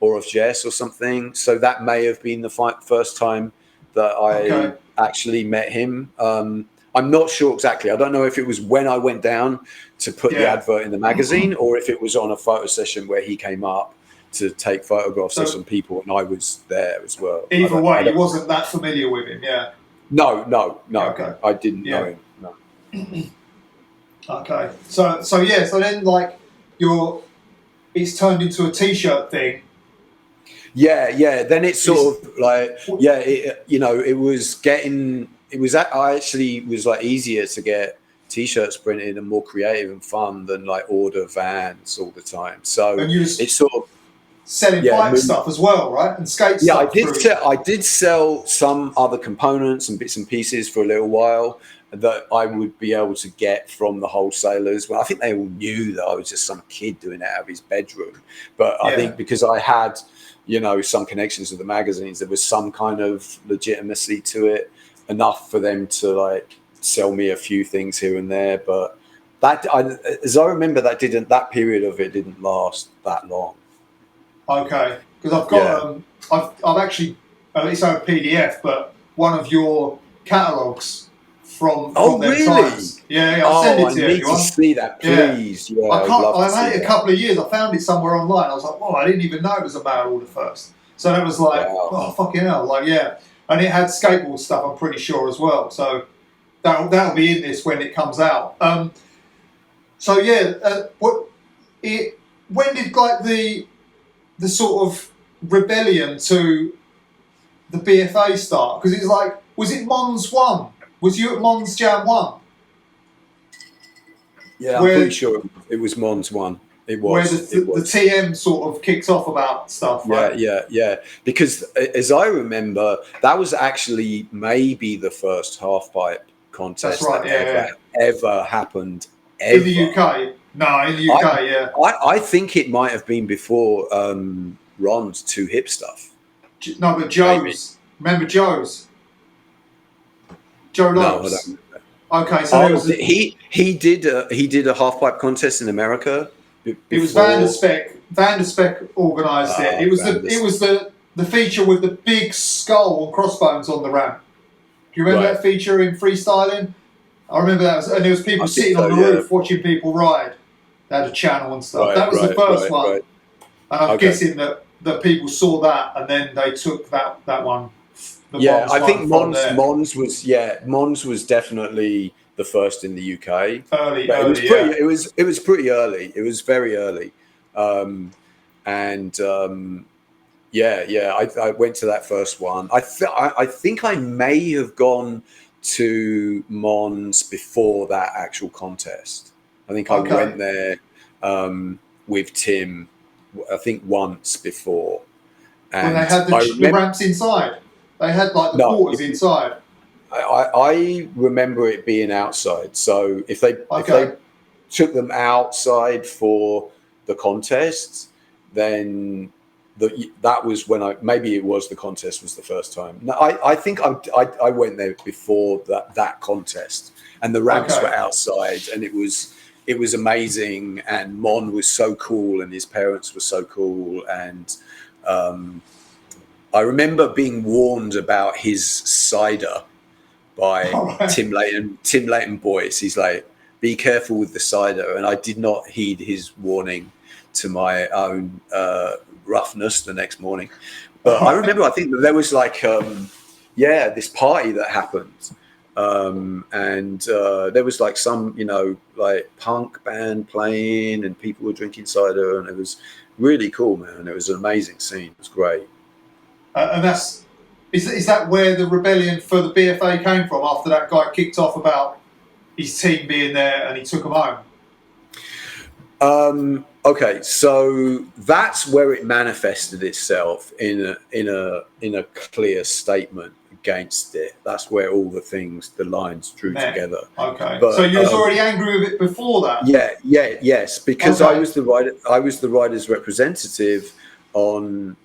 [SPEAKER 2] or of Jess or something. So that may have been the first time that I actually met him. I'm not sure exactly. I don't know if it was when I went down to put the advert in the magazine or if it was on a photo session where he came up to take photographs of some people and I was there as well.
[SPEAKER 3] Either way, you wasn't that familiar with him, yeah?
[SPEAKER 2] No. Okay. I didn't know him, no.
[SPEAKER 3] Okay. So then like it's turned into a t-shirt thing.
[SPEAKER 2] Yeah. Then it's sort of like, it was actually was like easier to get t-shirts printed and more creative and fun than like order vans all the time. So
[SPEAKER 3] And you was
[SPEAKER 2] it's sort of
[SPEAKER 3] selling bike stuff as well, right? And skate stuff.
[SPEAKER 2] I did sell some other components and bits and pieces for a little while that I would be able to get from the wholesalers. Well, I think they all knew that I was just some kid doing it out of his bedroom. But I think because I had, some connections with the magazines, there was some kind of legitimacy to it, enough for them to like sell me a few things here and there. But as I remember, that period of it didn't last that long.
[SPEAKER 3] Okay, because I've got I've actually it's on a PDF, but one of your catalogues from them
[SPEAKER 2] really?
[SPEAKER 3] times. Yeah, I'll send it to you.
[SPEAKER 2] I need to see that, please. Yeah,
[SPEAKER 3] I've had it a couple of years. I found it somewhere online. I was like, I didn't even know it was a mail order first. So that was like, oh fucking hell, like and it had skateboard stuff. I'm pretty sure as well. So that'll be in this when it comes out. When did like the sort of rebellion to the BFA start? Because it's like, was it Mons 1? Was you at Mons Jam 1?
[SPEAKER 2] Yeah, I'm pretty sure it was Mons 1. It was.
[SPEAKER 3] Where the TM sort of kicks off about stuff, right?
[SPEAKER 2] Yeah. Because as I remember, that was actually maybe the first half-pipe contest that ever happened. Ever.
[SPEAKER 3] In the UK? No, in the UK,
[SPEAKER 2] I think it might have been before Ron's Too Hip Stuff.
[SPEAKER 3] No, but Joe's. Maybe. Remember Joe's? Joe Lopes.
[SPEAKER 2] No,
[SPEAKER 3] I don't. Okay, so
[SPEAKER 2] he did a half pipe contest in America.
[SPEAKER 3] It was Van der Speck organised it. It was the feature with the big skull and crossbones on the ramp. Do you remember that feature in Freestylin? I remember that, and there was people sitting on the roof watching people ride. They had a channel and stuff. That was the first one. Right. And I'm guessing that people saw that and then they took that one.
[SPEAKER 2] I think Mons was definitely the first in the UK. It was pretty early. It was very early. I went to that first one. I think I may have gone to Mons before that actual contest. I think I went there with Tim, I think once before. And
[SPEAKER 3] when they had the ramps inside. They had like the quarters inside.
[SPEAKER 2] I remember it being outside. So if they took them outside for the contest, then that was when maybe it was the contest was the first time. No, I think I went there before that contest, and the ramps were outside, and it was amazing, and Mon was so cool, and his parents were so cool, and I remember being warned about his cider by Tim Leighton Boyce. He's like, be careful with the cider. And I did not heed his warning, to my own roughness the next morning. But I remember, I think that there was like, this party that happened. And there was like some, like punk band playing and people were drinking cider. And it was really cool, man. It was an amazing scene. It was great.
[SPEAKER 3] And is that where the rebellion for the BFA came from, after that guy kicked off about his team being there and he took them home?
[SPEAKER 2] Okay, so that's where it manifested itself in a clear statement against it. That's where all the lines drew together. Okay,
[SPEAKER 3] but, so you was already angry with it before that?
[SPEAKER 2] Yes, because I was the writer's representative on.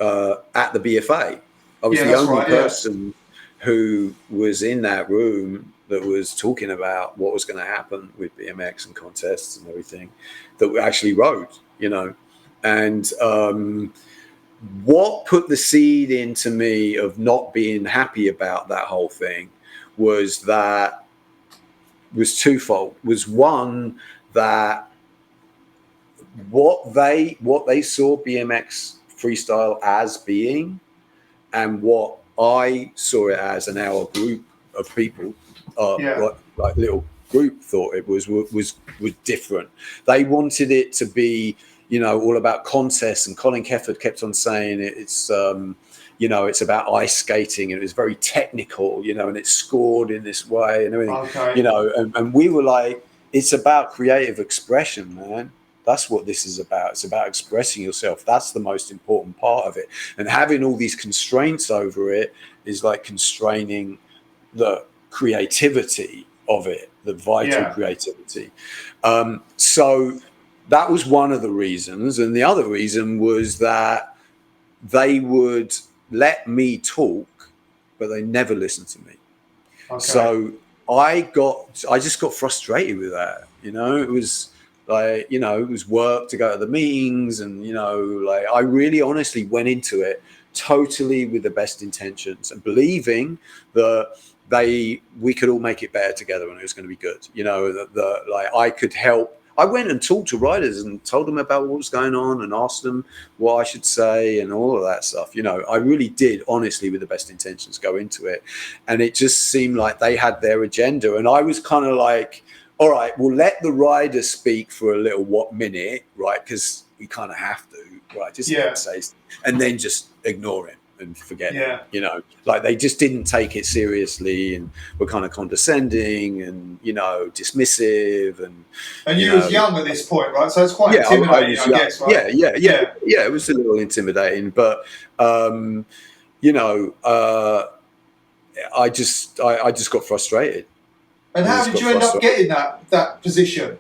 [SPEAKER 2] At the BFA. I was the only person who was in that room that was talking about what was going to happen with BMX and contests and everything, that we actually wrote, and what put the seed into me of not being happy about that whole thing was twofold. Was one, that what they saw BMX freestyle as being, and what I saw it as, and our group of people, like little group thought it was different. They wanted it to be, you know, all about contests, and Colin Kefford kept on saying it's you know, it's about ice skating, and it was very technical, you know, and it's scored in this way and everything.
[SPEAKER 3] Okay.
[SPEAKER 2] You know, and we were like, it's about creative expression, man. That's what this is about. It's about expressing yourself. That's the most important part of it. And having all these constraints over it is like constraining the creativity of it, the vital creativity. So that was one of the reasons. And the other reason was that they would let me talk, but they never listened to me. Okay. So I just got frustrated with that. You know, it was like, you know, it was work to go to the meetings, and, you know, like I really honestly went into it totally with the best intentions and believing that we could all make it better together and it was going to be good. You know, that like I could help. I went and talked to riders and told them about what was going on and asked them what I should say and all of that stuff. You know, I really did, honestly, with the best intentions, go into it. And it just seemed like they had their agenda. And I was kind of like, all right, we'll let the rider speak for a little minute, right? Because we kind of have to, right? Just say, and then just ignore him and forget it, you know, like they just didn't take it seriously and were kind of condescending and, you know, dismissive. And
[SPEAKER 3] you was young at this point, right? So it's quite intimidating, I guess, right?
[SPEAKER 2] Yeah, it was a little intimidating, but, you know, I just got frustrated.
[SPEAKER 3] And how did you end up getting that position?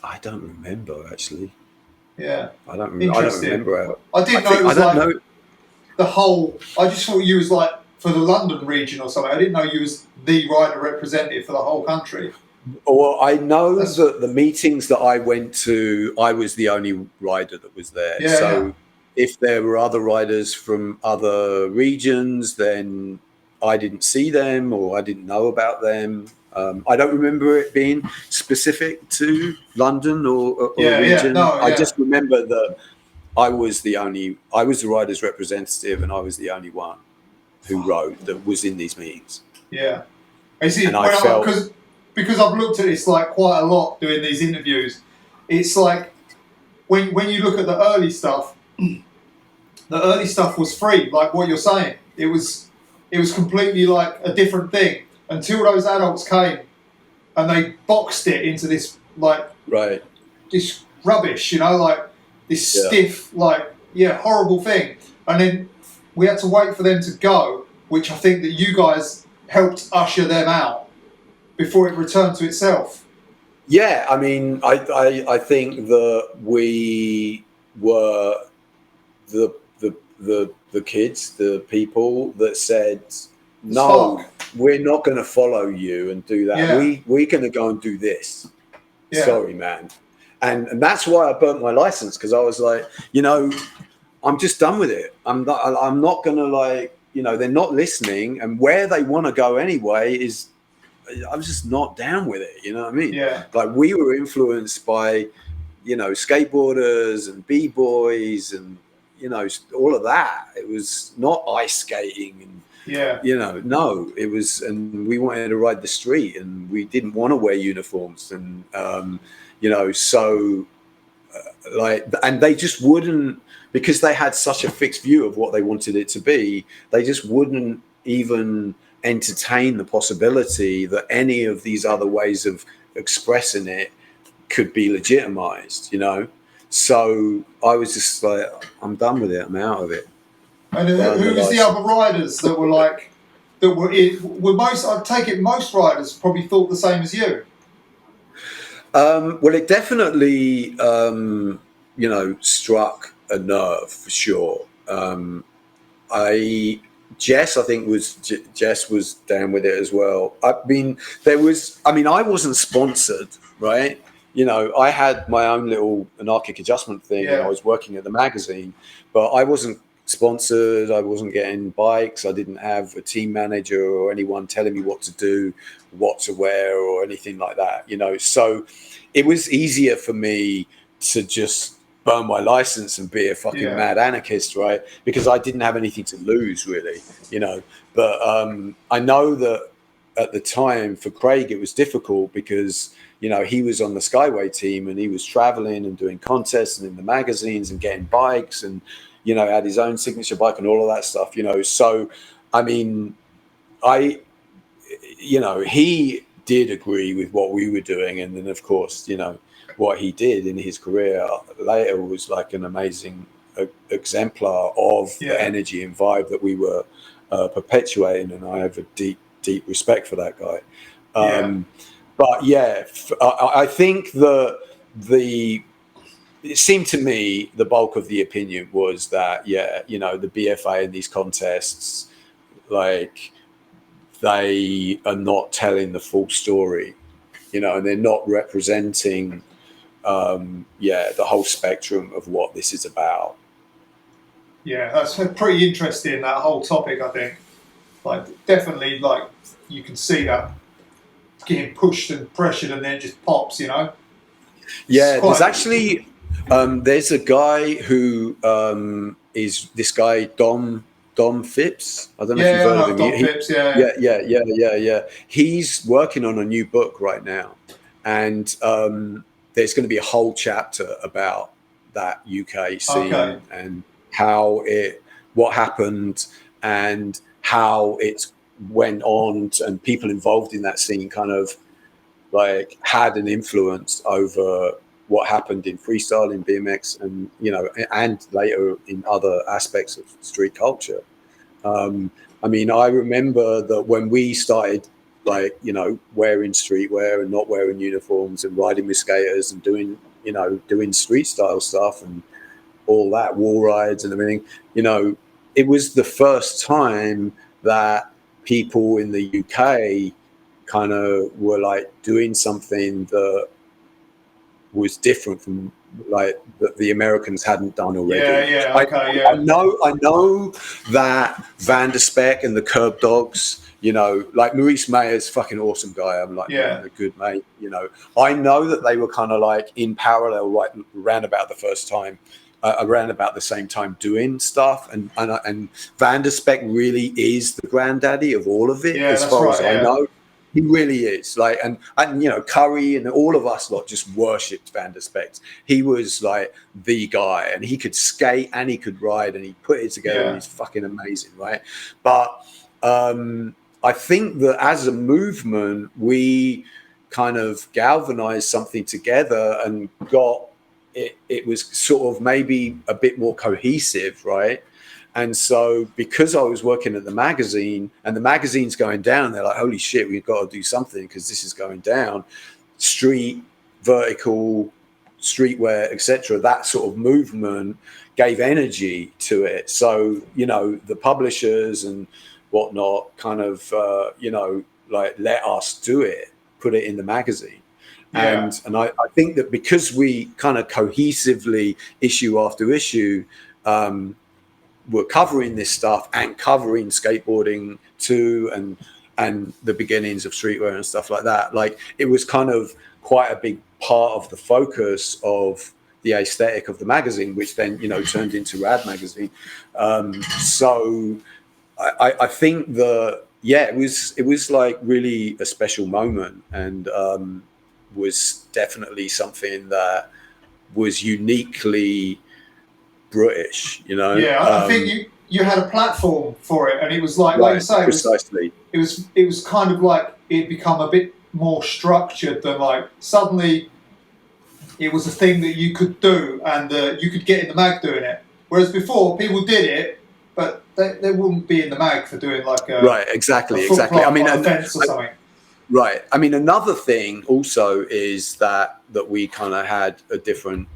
[SPEAKER 2] I don't remember, actually.
[SPEAKER 3] Yeah,
[SPEAKER 2] I don't remember how.
[SPEAKER 3] I didn't know it was like the whole. I just thought you was like for the London region or something. I didn't know you was the rider representative for the whole country.
[SPEAKER 2] Well, I know that the meetings that I went to, I was the only rider that was there.
[SPEAKER 3] Yeah,
[SPEAKER 2] so if there were other riders from other regions, then I didn't see them or I didn't know about them. I don't remember it being specific to London or region. I just remember that I was the rider's representative, and I was the only one who rode that was in these meetings.
[SPEAKER 3] Yeah, because I've looked at this like quite a lot doing these interviews. It's like when you look at the early stuff, the early stuff was free, like what you're saying. It was completely like a different thing. Until those adults came and they boxed it into this this rubbish, you know, like this stiff, horrible thing. And then we had to wait for them to go, which I think that you guys helped usher them out before it returned to itself.
[SPEAKER 2] Yeah, I mean, I think that we were the kids, the people that said, no, we're not going to follow you and do that. Yeah. We're going to go and do this. Yeah. Sorry, man. And that's why I burnt my license, because I was like, you know, I'm just done with it. I'm not going to, like, you know, they're not listening, and where they want to go anyway is, I was just not down with it. You know what I mean?
[SPEAKER 3] Yeah.
[SPEAKER 2] Like, we were influenced by, you know, skateboarders and b-boys and, you know, all of that. It was not ice skating and, you know, no, it was, and we wanted to ride the street, and we didn't want to wear uniforms, and you know, so and they just wouldn't, because they had such a fixed view of what they wanted it to be. They just wouldn't even entertain the possibility that any of these other ways of expressing it could be legitimized, you know. So I was just like, I'm done with it. I'm out of it.
[SPEAKER 3] And who was the other riders that were like, that were most, I take it most riders probably thought the same as you?
[SPEAKER 2] Well, it definitely, you know, struck a nerve for sure. Jess was down with it as well. I mean, I wasn't sponsored, right? You know, I had my own little anarchic adjustment thing, and I was working at the magazine, but I wasn't sponsored. I wasn't getting bikes. I didn't have a team manager or anyone telling me what to do, what to wear, or anything like that, you know. So it was easier for me to just burn my license and be a fucking mad anarchist, right? Because I didn't have anything to lose, really, you know. But I know that at the time for Craig, it was difficult because, you know, he was on the Skyway team and he was traveling and doing contests and in the magazines and getting bikes and, you know, had his own signature bike and all of that stuff, you know. So, I mean, you know, he did agree with what we were doing. And then, of course, you know, what he did in his career later was like an amazing exemplar of the energy and vibe that we were perpetuating. And I have a deep respect for that guy. But yeah, I think it seemed to me the bulk of the opinion was that, yeah, you know, the BFA in these contests, like, they are not telling the full story, you know, and they're not representing, the whole spectrum of what this is about.
[SPEAKER 3] Yeah, that's pretty interesting, that whole topic, I think. Like, definitely, like, you can see that getting pushed and pressured and then it just pops, you know?
[SPEAKER 2] Yeah, there's actually, there's a guy who is this guy, Dom Phipps. I don't know if you've heard of him.
[SPEAKER 3] Dom Phipps, yeah.
[SPEAKER 2] He's working on a new book right now. And there's going to be a whole chapter about that UK scene and what happened and how it went on, and people involved in that scene kind of like had an influence over what happened in freestyle, in BMX, and, you know, and later in other aspects of street culture. I mean, I remember that when we started, like, you know, wearing streetwear and not wearing uniforms and riding with skaters and doing street style stuff and all that, wall rides and everything, you know, it was the first time that people in the UK kind of were like doing something that was different from like that the Americans hadn't done already. I know that Van der Speck and the Curb Dogs, you know, like Maurice Mayer's fucking awesome guy. I'm like, a good mate, you know. I know that they were kind of like in parallel, right around about the first time, around about the same time doing stuff, and Van der Speck really is the granddaddy of all of it, as far as I know. He really is. Like, and you know, Curry and all of us lot just worshipped Van der Speck. He was like the guy, and he could skate and he could ride and he put it together and he's fucking amazing, right? But I think that as a movement, we kind of galvanized something together and got it was sort of maybe a bit more cohesive, right? And so because I was working at the magazine and the magazine's going down, they're like, holy shit, we've got to do something because this is going down. Street, vertical, streetwear, etc. That sort of movement gave energy to it. So, you know, the publishers and whatnot kind of, you know, like let us do it, put it in the magazine. And I think that because we kind of cohesively issue after issue, we're covering this stuff and covering skateboarding too, and the beginnings of streetwear and stuff like that. Like, it was kind of quite a big part of the focus of the aesthetic of the magazine, which then, you know, turned into Rad magazine. So I think that, it was like really a special moment, and was definitely something that was uniquely British, you know.
[SPEAKER 3] I think you had a platform for it, and it was like you say,
[SPEAKER 2] precisely.
[SPEAKER 3] It was kind of like it become a bit more structured than like suddenly it was a thing that you could do and you could get in the mag doing it. Whereas before people did it, but they wouldn't be in the mag for doing like a
[SPEAKER 2] exactly.
[SPEAKER 3] I mean, a fence or something.
[SPEAKER 2] Right. I mean, another thing also is that we kind of had a different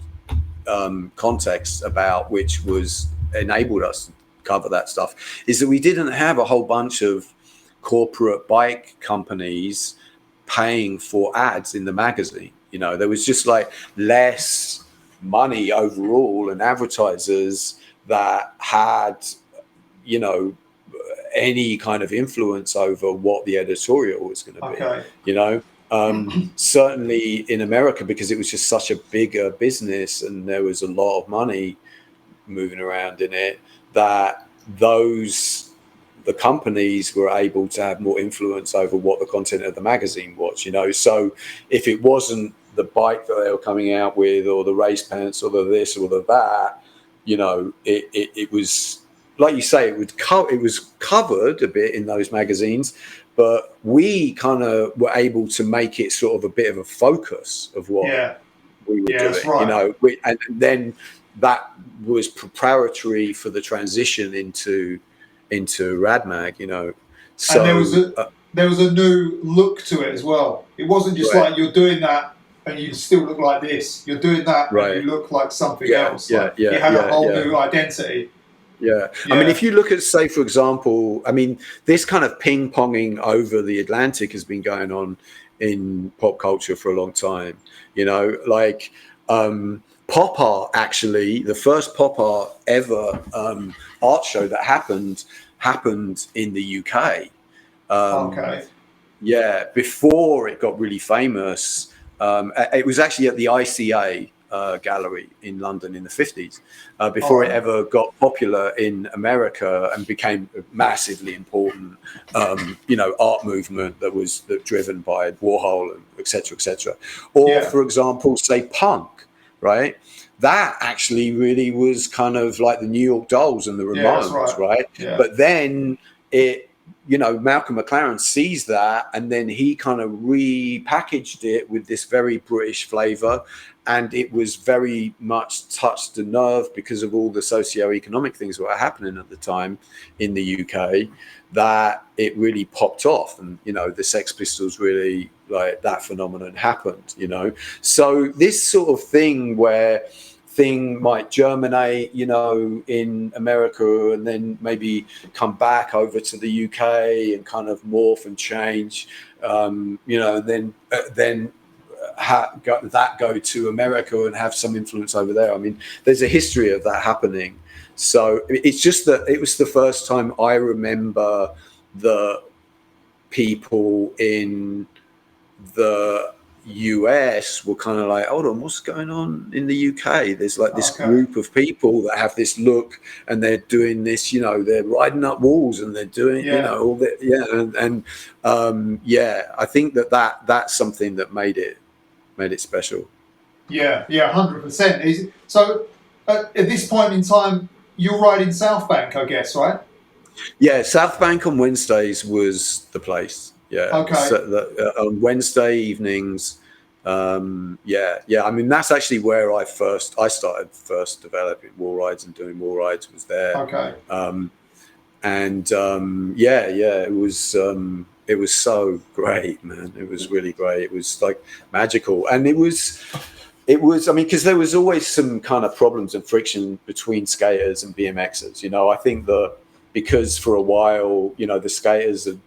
[SPEAKER 2] context about, which was enabled us to cover that stuff, is that we didn't have a whole bunch of corporate bike companies paying for ads in the magazine. You know, there was just like less money overall, and advertisers that had, you know, any kind of influence over what the editorial was going to be, you know. Certainly in America, because it was just such a bigger business and there was a lot of money moving around in it, that those the companies were able to have more influence over what the content of the magazine was, you know. So if it wasn't the bike that they were coming out with, or the race pants, or the this or the that, you know, it was, like you say, it was covered a bit in those magazines, but we kind of were able to make it sort of a bit of a focus of what we were doing,
[SPEAKER 3] that's right.
[SPEAKER 2] you know. And then that was preparatory for the transition into Radmag, you know. So
[SPEAKER 3] and there was a new look to it as well. It wasn't just like you're doing that and you still look like this. You're doing that and you look like something else. Like, you had a whole new identity.
[SPEAKER 2] Yeah. I mean, if you look at, say, for example, I mean, this kind of ping-ponging over the Atlantic has been going on in pop culture for a long time, you know, like pop art, actually, the first pop art ever art show that happened in the UK. Yeah, before it got really famous. It was actually at the ICA gallery in London in the 50s, before it ever got popular in America and became a massively important, you know, art movement that was driven by Warhol, and et cetera, et cetera. Or, for example, say punk, right? That actually really was kind of like the New York Dolls and the Ramones, right? But then you know, Malcolm McLaren sees that, and then he kind of repackaged it with this very British flavor, and it was very much touched the nerve because of all the socio-economic things that were happening at the time in the UK, that it really popped off. And, you know, the Sex Pistols really, like, that phenomenon happened, you know. So this sort of thing where thing might germinate, you know, in America, and then maybe come back over to the UK and kind of morph and change, you know, and then go to America and have some influence over there. I mean, there's a history of that happening. So it's just that it was the first time I remember the people in the US were kind of like, hold on, what's going on in the UK? There's like this group of people that have this look, and they're doing this, you know, they're riding up walls, and they're doing, you know, all that. I think that's something that made it special.
[SPEAKER 3] 100%. So at this point in time, you're riding Southbank, I guess, right?
[SPEAKER 2] Yeah, Southbank on Wednesdays was the place. Yeah.
[SPEAKER 3] Okay.
[SPEAKER 2] So on Wednesday evenings, I mean, that's actually where I started developing wall rides and doing wall rides, was there.
[SPEAKER 3] Okay.
[SPEAKER 2] It was so great, man. It was really great. It was like magical, and it was. I mean, because there was always some kind of problems and friction between skaters and BMXers. You know, I think that because for a while, you know, the skaters had,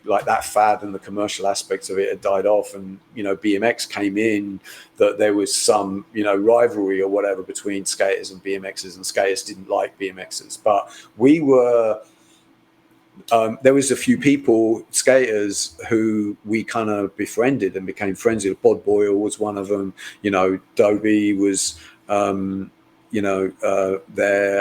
[SPEAKER 2] like, that fad and the commercial aspects of it had died off, and, you know, BMX came in, that there was some, you know, rivalry or whatever between skaters and BMXers, and skaters didn't like BMXers. But we were, there was a few people, skaters, who we kind of befriended and became friends with. Bod Boyle was one of them, you know, Dobie was, there,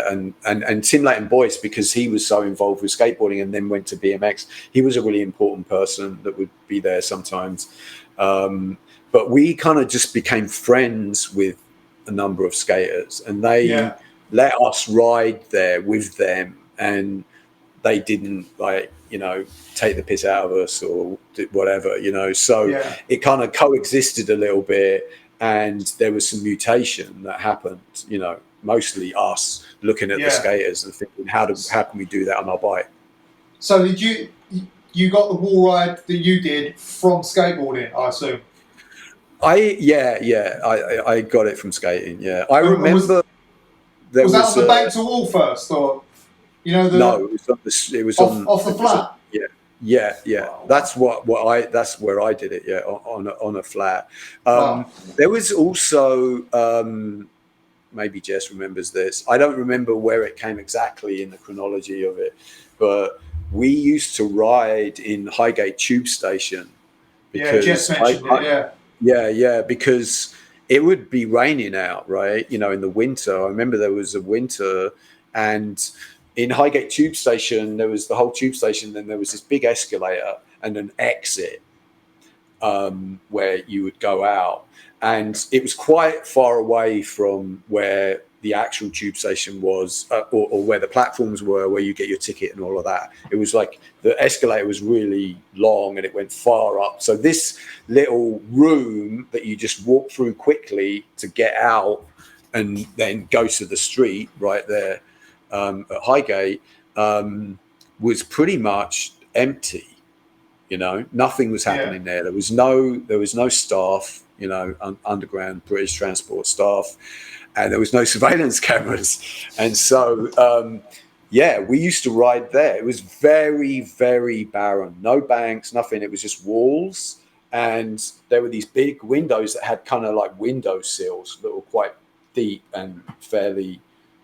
[SPEAKER 2] and Tim Leighton Boyce, because he was so involved with skateboarding and then went to BMX. He was a really important person that would be there sometimes. But we kind of just became friends with a number of skaters, and they let us ride there with them, and they didn't, like, you know, take the piss out of us or whatever, you know. So it kind of coexisted a little bit. And there was some mutation that happened, you know, mostly us looking at the skaters and thinking, how can we do that on our bike?
[SPEAKER 3] So did you got the wall ride that you did from skateboarding, I assume? I
[SPEAKER 2] got it from skating. Yeah, I remember.
[SPEAKER 3] Was that on the bank to wall first, or, you know,
[SPEAKER 2] no, it was
[SPEAKER 3] off the flat.
[SPEAKER 2] Yeah.
[SPEAKER 3] Wow.
[SPEAKER 2] That's that's where I did it. Yeah, on a flat. There was also, maybe Jess remembers this. I don't remember where it came exactly in the chronology of it, but we used to ride in Highgate Tube Station. Because
[SPEAKER 3] Jess mentioned it.
[SPEAKER 2] Because it would be raining out, right? You know, in the winter. I remember there was a winter, and in Highgate Tube Station, there was the whole tube station. Then there was this big escalator and an exit where you would go out. And it was quite far away from where the actual tube station was, or where the platforms were, where you get your ticket and all of that. It was like the escalator was really long and it went far up. So this little room that you just walk through quickly to get out and then go to the street right there at Highgate was pretty much empty. You know, nothing was happening there. There was no staff, you know, underground British transport staff, and there was no surveillance cameras. And so, we used to ride there. It was very, very barren. No banks, nothing. It was just walls. And there were these big windows that had kind of like window sills that were quite deep and fairly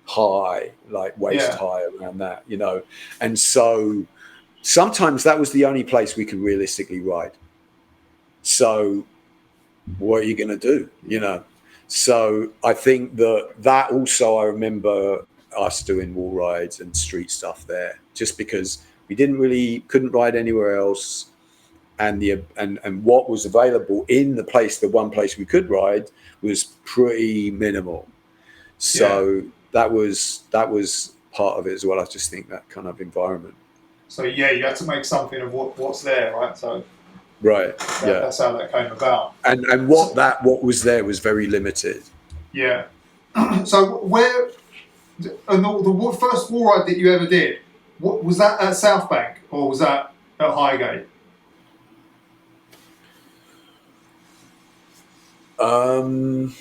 [SPEAKER 2] high, like waist high around that, you know. And so sometimes that was the only place we could realistically ride. So what are you going to do, you know? So I think that also, I remember us doing wall rides and street stuff there, just because we couldn't ride anywhere else. And what was available in the one place we could ride was pretty minimal. So that was part of it as well. I just think that kind of environment.
[SPEAKER 3] So you had to make something of what's there, right? So that's how that came about.
[SPEAKER 2] And what was there was very limited.
[SPEAKER 3] Yeah. So the first wall ride that you ever did, what was that at Southbank or was that at Highgate?
[SPEAKER 2] I'm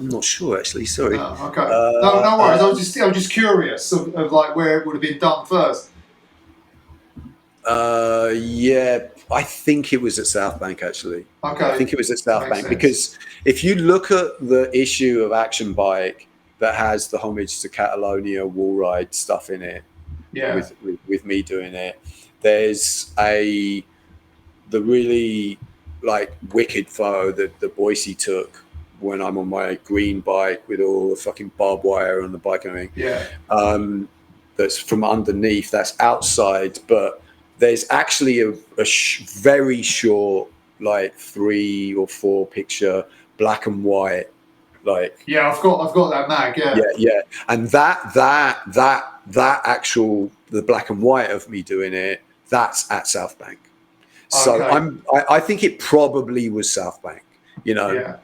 [SPEAKER 2] not sure actually. Sorry.
[SPEAKER 3] Oh, okay. No worries. I was just curious of like where it would have been done first.
[SPEAKER 2] I think it was at Southbank actually.
[SPEAKER 3] Okay.
[SPEAKER 2] I think it was at Southbank because if you look at the issue of Action Bike that has the Homage to Catalonia wall ride stuff in it, with me doing it, there's the really like wicked photo that Boise took when I'm on my green bike with all the fucking barbed wire on the bike and everything. That's from underneath. That's outside, but there's actually a very short, like 3 or 4 picture, black and white, like.
[SPEAKER 3] Yeah, I've got that mag.
[SPEAKER 2] Yeah. And that actual, the black and white of me doing it, that's at Southbank. So I think it probably was Southbank, you know,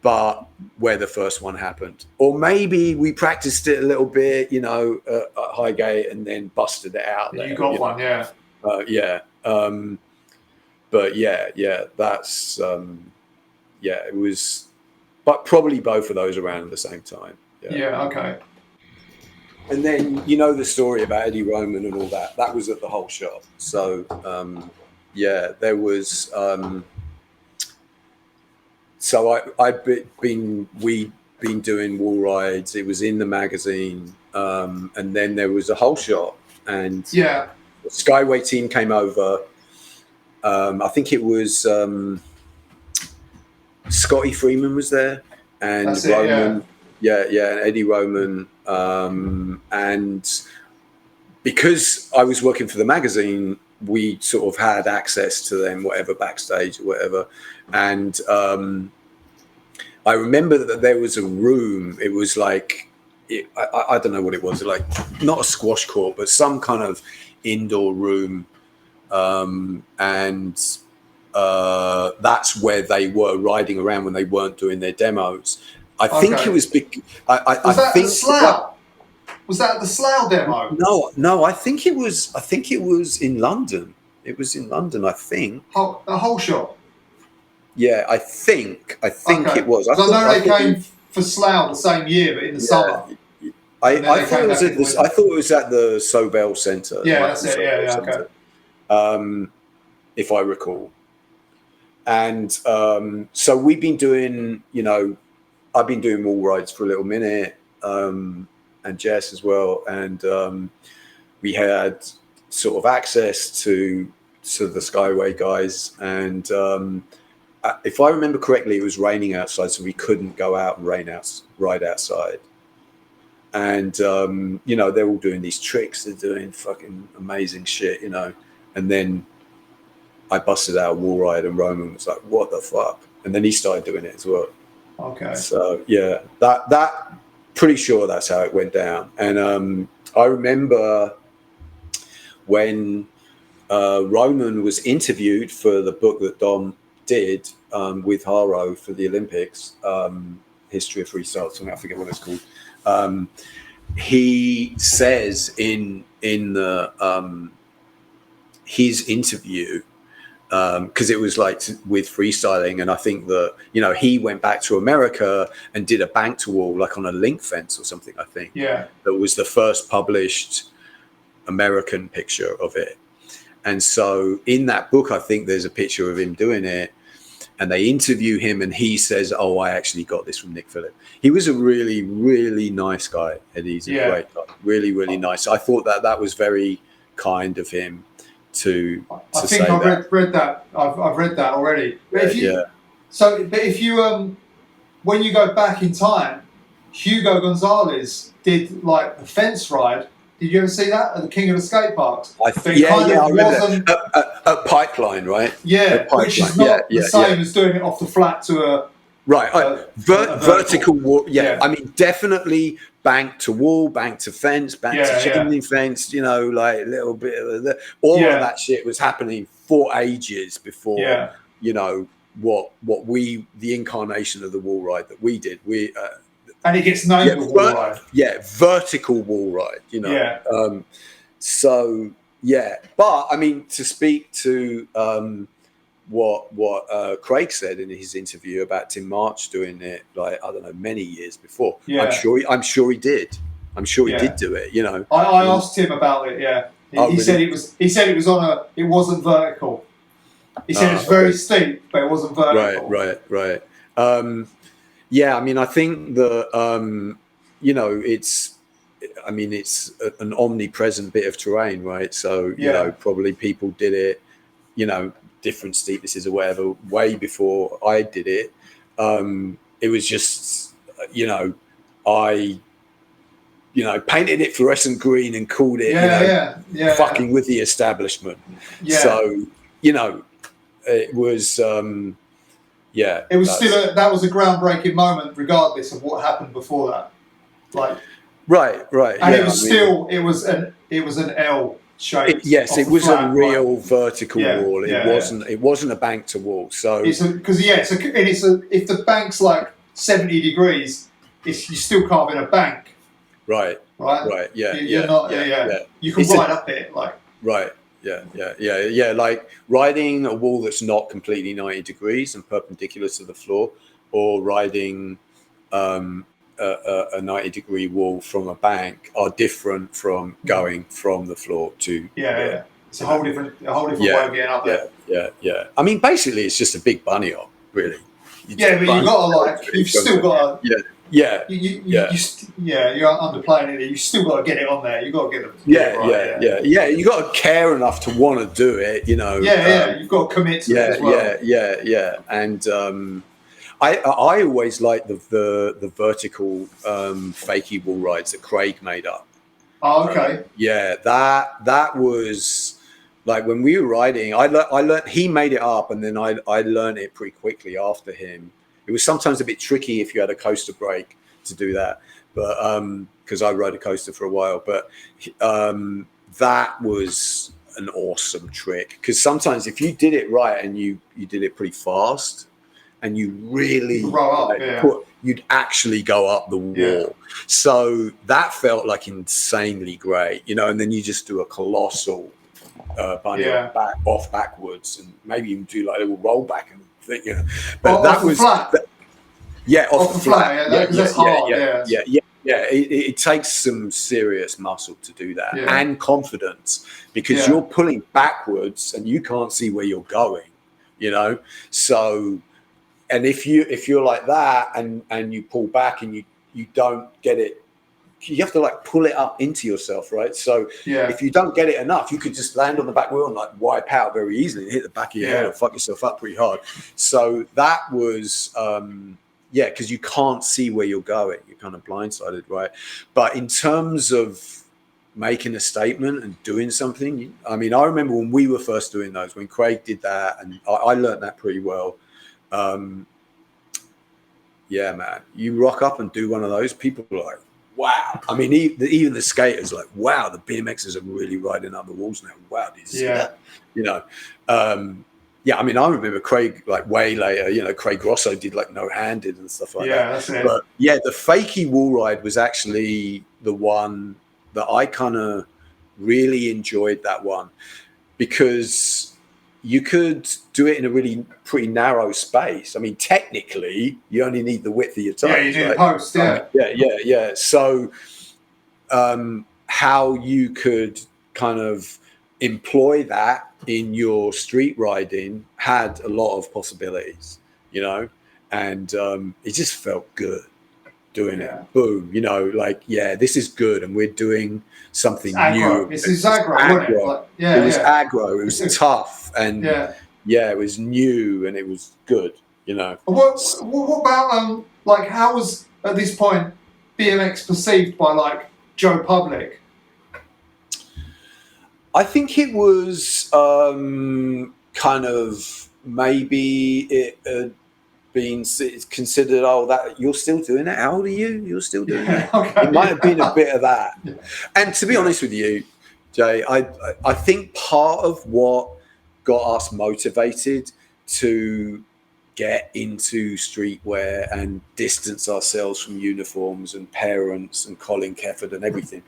[SPEAKER 2] but where the first one happened, or maybe we practiced it a little bit, you know, at Highgate and then busted it out.
[SPEAKER 3] You got one,
[SPEAKER 2] know? But that's it was, but probably both of those around at the same time.
[SPEAKER 3] Okay.
[SPEAKER 2] And then you know the story about Eddie Roman and all that. That was at the whole shop. So there was. We'd been doing wall rides. It was in the magazine, and then there was a whole shop, and the Skyway team came over. I think it was Scotty Freeman was there, and Roman. And Eddie Roman, and because I was working for the magazine, we sort of had access to them, whatever, backstage or whatever. And I remember that there was a room. It was like, I don't know what it was, like not a squash court, but some kind of indoor room. And that's where they were riding around when they weren't doing their demos. I think it was big.
[SPEAKER 3] Was that the Slough? Was that the Slough demo?
[SPEAKER 2] No. I think it was in London. It was in London, I think.
[SPEAKER 3] A whole shop.
[SPEAKER 2] Yeah, I think it was.
[SPEAKER 3] I know they came for Slough the same year, but in the summer.
[SPEAKER 2] I thought it was at the Sobel Centre.
[SPEAKER 3] Yeah, that's it. Yeah, okay.
[SPEAKER 2] If I recall. And so we've been doing, you know, I've been doing wall rides for a little minute, and Jess as well, and we had sort of access to the Skyway guys, and if I remember correctly, it was raining outside, so we couldn't go out and ride outside. and you know, they're all doing these tricks. They're doing fucking amazing shit, you know. And then I busted out a wall ride, and Roman was like, "What the fuck?" And then he started doing it as well.
[SPEAKER 3] Okay.
[SPEAKER 2] So yeah, that pretty sure that's how it went down. And I remember when Roman was interviewed for the book that Dom did with Haro for the Olympics, History of Freestyle, something, I forget what it's called. He says in the his interview, because it was like with freestyling, and I think that, you know, he went back to America and did a bank to wall, like on a link fence or something, I think.
[SPEAKER 3] Yeah.
[SPEAKER 2] That was the first published American picture of it. And so in that book, I think there's a picture of him doing it, and they interview him, and he says, "Oh, I actually got this from Nick Phillip." He was a really, really nice guy, Eddie. He's a great guy. Really, really nice. I thought that was very kind of him to
[SPEAKER 3] I think
[SPEAKER 2] say
[SPEAKER 3] I've
[SPEAKER 2] that.
[SPEAKER 3] read that. I've read that already. But if you,
[SPEAKER 2] Yeah.
[SPEAKER 3] So, but if you, when you go back in time, Hugo Gonzalez did like the fence ride. Did you ever see that at the King of the Skate Parks?
[SPEAKER 2] I remember at Pipeline, right?
[SPEAKER 3] Yeah, which is not the same as doing it off the flat to a
[SPEAKER 2] vertical wall. Yeah, I mean, definitely bank to wall, bank to fence, bank to chimney fence. You know, like a little bit of all of that shit was happening for ages before. You know what the incarnation of the wall ride that we did.
[SPEAKER 3] And it gets named the wall ride.
[SPEAKER 2] Yeah, vertical wall ride, you know.
[SPEAKER 3] Yeah.
[SPEAKER 2] So, yeah. But, I mean, to speak to what Craig said in his interview about Tim March doing it, like, I don't know, many years before.
[SPEAKER 3] Yeah.
[SPEAKER 2] I'm sure he did. I'm sure he did do it, you know.
[SPEAKER 3] I asked him about it, yeah. He said it was it wasn't vertical. He said it was very steep, but it wasn't vertical.
[SPEAKER 2] Right. Yeah, I mean, I think that, you know, it's an omnipresent bit of terrain, right? So, you know, probably people did it, you know, different steepnesses or whatever, way before I did it. It was just, you know, I painted it fluorescent green and called it, fucking with the establishment.
[SPEAKER 3] Yeah.
[SPEAKER 2] So, you know, it was...
[SPEAKER 3] it was that was a groundbreaking moment, regardless of what happened before that. Like,
[SPEAKER 2] right,
[SPEAKER 3] and it was it was an L shape.
[SPEAKER 2] It was a real vertical wall. It wasn't a bank to wall. So
[SPEAKER 3] if the bank's like 70 degrees, you still carving a bank.
[SPEAKER 2] Right. Yeah,
[SPEAKER 3] You can ride up it like.
[SPEAKER 2] Right. Yeah. Like riding a wall that's not completely 90 degrees and perpendicular to the floor, or riding a 90-degree wall from a bank are different from going from the floor to. Yeah.
[SPEAKER 3] It's a whole different way of getting up there.
[SPEAKER 2] Yeah. I mean, basically, it's just a big bunny hop, really.
[SPEAKER 3] But you've still got to.
[SPEAKER 2] You're
[SPEAKER 3] underplaying it. You still got to get it on there. You got to get it.
[SPEAKER 2] Yeah. You got to care enough to want to do it. You know.
[SPEAKER 3] You've got to commit to it as well.
[SPEAKER 2] Yeah. And I always liked the vertical fakie wall rides that Craig made up.
[SPEAKER 3] Oh, okay.
[SPEAKER 2] That was like when we were riding. I learned he made it up, and then I learned it pretty quickly after him. It was sometimes a bit tricky if you had a coaster brake to do that, but because I rode a coaster for a while. But that was an awesome trick, because sometimes if you did it right and you did it pretty fast and you really you'd actually go up the wall. Yeah. So that felt like insanely great, you know. And then you just do a colossal bunny off backwards, and maybe even do like a little roll back and. You know, but that was
[SPEAKER 3] flat.
[SPEAKER 2] Off the flat.
[SPEAKER 3] That's hard.
[SPEAKER 2] It takes some serious muscle to do that, and confidence, because you're pulling backwards and you can't see where you're going, you know. So, and if you're like that and you pull back and you don't get it, you have to like pull it up into yourself, right? So if you don't get it enough, you could just land on the back wheel and like wipe out very easily and hit the back of your head or fuck yourself up pretty hard. So that was yeah, because you can't see where you're going. You're kind of blindsided, right? But in terms of making a statement and doing something, I mean, I remember when we were first doing those, when Craig did that, and I learned that pretty well. Yeah, man, you rock up and do one of those, people are like, wow. I mean, even the skaters like, wow, the BMXers are really riding up the walls now. Wow, did you see that? You know, yeah, I mean, I remember Craig, like way later, you know, Craig Grosso did like no-handed and stuff like that.
[SPEAKER 3] Yeah, that's it.
[SPEAKER 2] But yeah, the fakie wall ride was actually the one that I kind of really enjoyed, that one, because you could do it in a really pretty narrow space. I mean, technically, you only need the width of your toes.
[SPEAKER 3] Yeah, you need a post, yeah.
[SPEAKER 2] Yeah. So how you could kind of employ that in your street riding had a lot of possibilities, you know, and it just felt good doing it. Boom, you know, like, yeah, this is good, and we're doing something new.
[SPEAKER 3] It's aggro, wasn't it? Like,
[SPEAKER 2] it was aggro, it was tough, and yeah, it was new, and it was good, you know.
[SPEAKER 3] What about like, how was at this point BMX perceived by like Joe Public?
[SPEAKER 2] I think it was kind of, maybe it had been considered, oh, that you're still doing it. How old are you? You're still doing it. Okay, it might have been a bit of that. And to be honest with you, Jay, I think part of what got us motivated to get into streetwear and distance ourselves from uniforms and parents and Colin Kefford and everything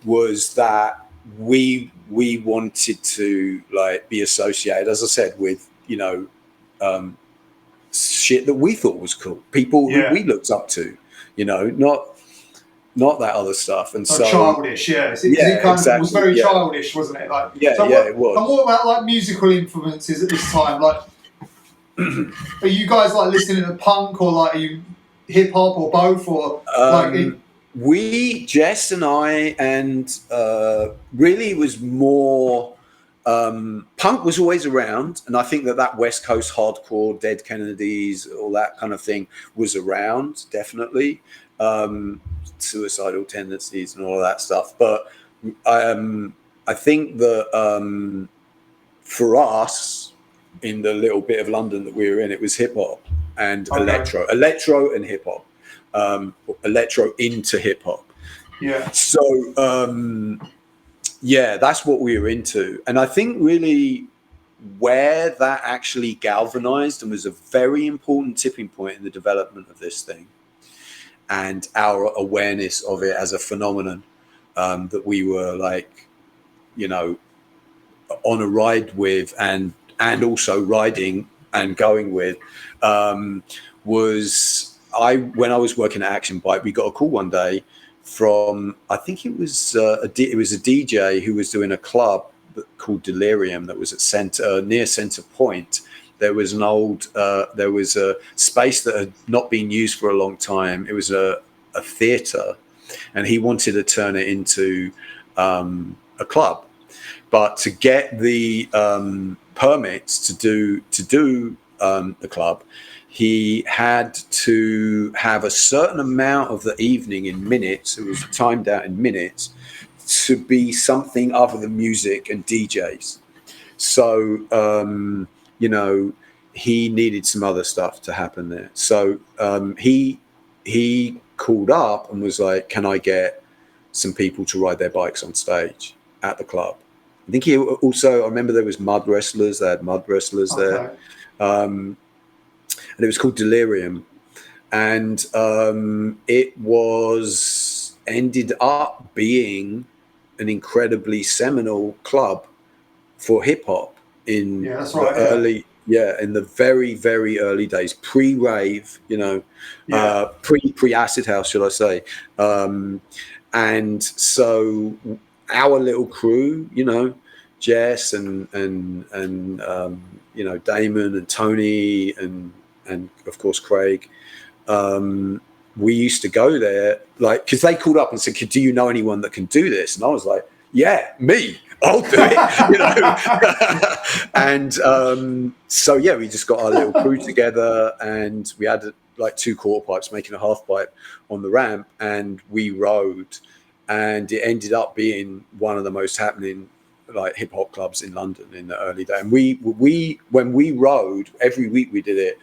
[SPEAKER 2] was that we wanted to like be associated, as I said, with, you know, shit that we thought was cool, people who we looked up to, you know, not that other stuff. And so
[SPEAKER 3] childish, it kind of was very childish, wasn't it? Like, it was. And what about like musical influences at this time? Like, are you guys like listening to punk, or like, are you hip hop, or both, or like?
[SPEAKER 2] Jess and I, and really it was more, punk was always around, and I think that West Coast hardcore, Dead Kennedys, all that kind of thing was around, definitely. Suicidal tendencies and all of that stuff. But I think that for us, in the little bit of London that we were in, it was hip hop and electro and hip hop. Electro into hip hop.
[SPEAKER 3] Yeah.
[SPEAKER 2] So yeah, that's what we were into. And I think really where that actually galvanized and was a very important tipping point in the development of this thing and our awareness of it as a phenomenon, that we were like, you know, on a ride with and also riding and going with, was when I was working at Action Bike, we got a call one day from, I think it was a DJ who was doing a club called Delirium that was at near Center Point. There was an old, there was a space that had not been used for a long time. It was a theater, and he wanted to turn it into a club. But to get the permits to do the club, he had to have a certain amount of the evening in minutes. It was timed out in minutes to be something other than music and DJs. So, you know, he needed some other stuff to happen there. So he called up and was like, can I get some people to ride their bikes on stage at the club? I think he also, I remember there was mud wrestlers. They had mud wrestlers there. And it was called Delirium. And it ended up being an incredibly seminal club for hip hop in in the very, very early days, pre-rave, you know, pre-acid house, should I say. And so our little crew, you know, Jess and you know, Damon and Tony and of course Craig, we used to go there, like, because they called up and said, do you know anyone that can do this? And I was like, yeah, me, I'll do it, you know. And so yeah, we just got our little crew together, and we had like 2 quarter pipes, making a half pipe on the ramp, and we rode, and it ended up being one of the most happening like hip hop clubs in London in the early day. And we when we rode every week, we did it.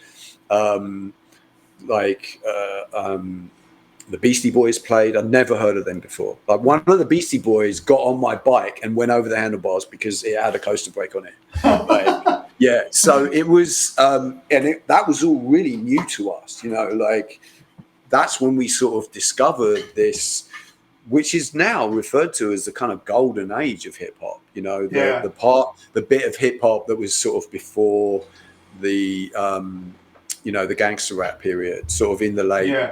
[SPEAKER 2] The Beastie Boys played. I'd never heard of them before. Like, one of the Beastie Boys got on my bike and went over the handlebars because it had a coaster brake on it. Like, yeah, so it was, that was all really new to us. You know, like, that's when we sort of discovered this, which is now referred to as the kind of golden age of hip hop. You know, the bit of hip hop that was sort of before the the gangster rap period, sort of in the late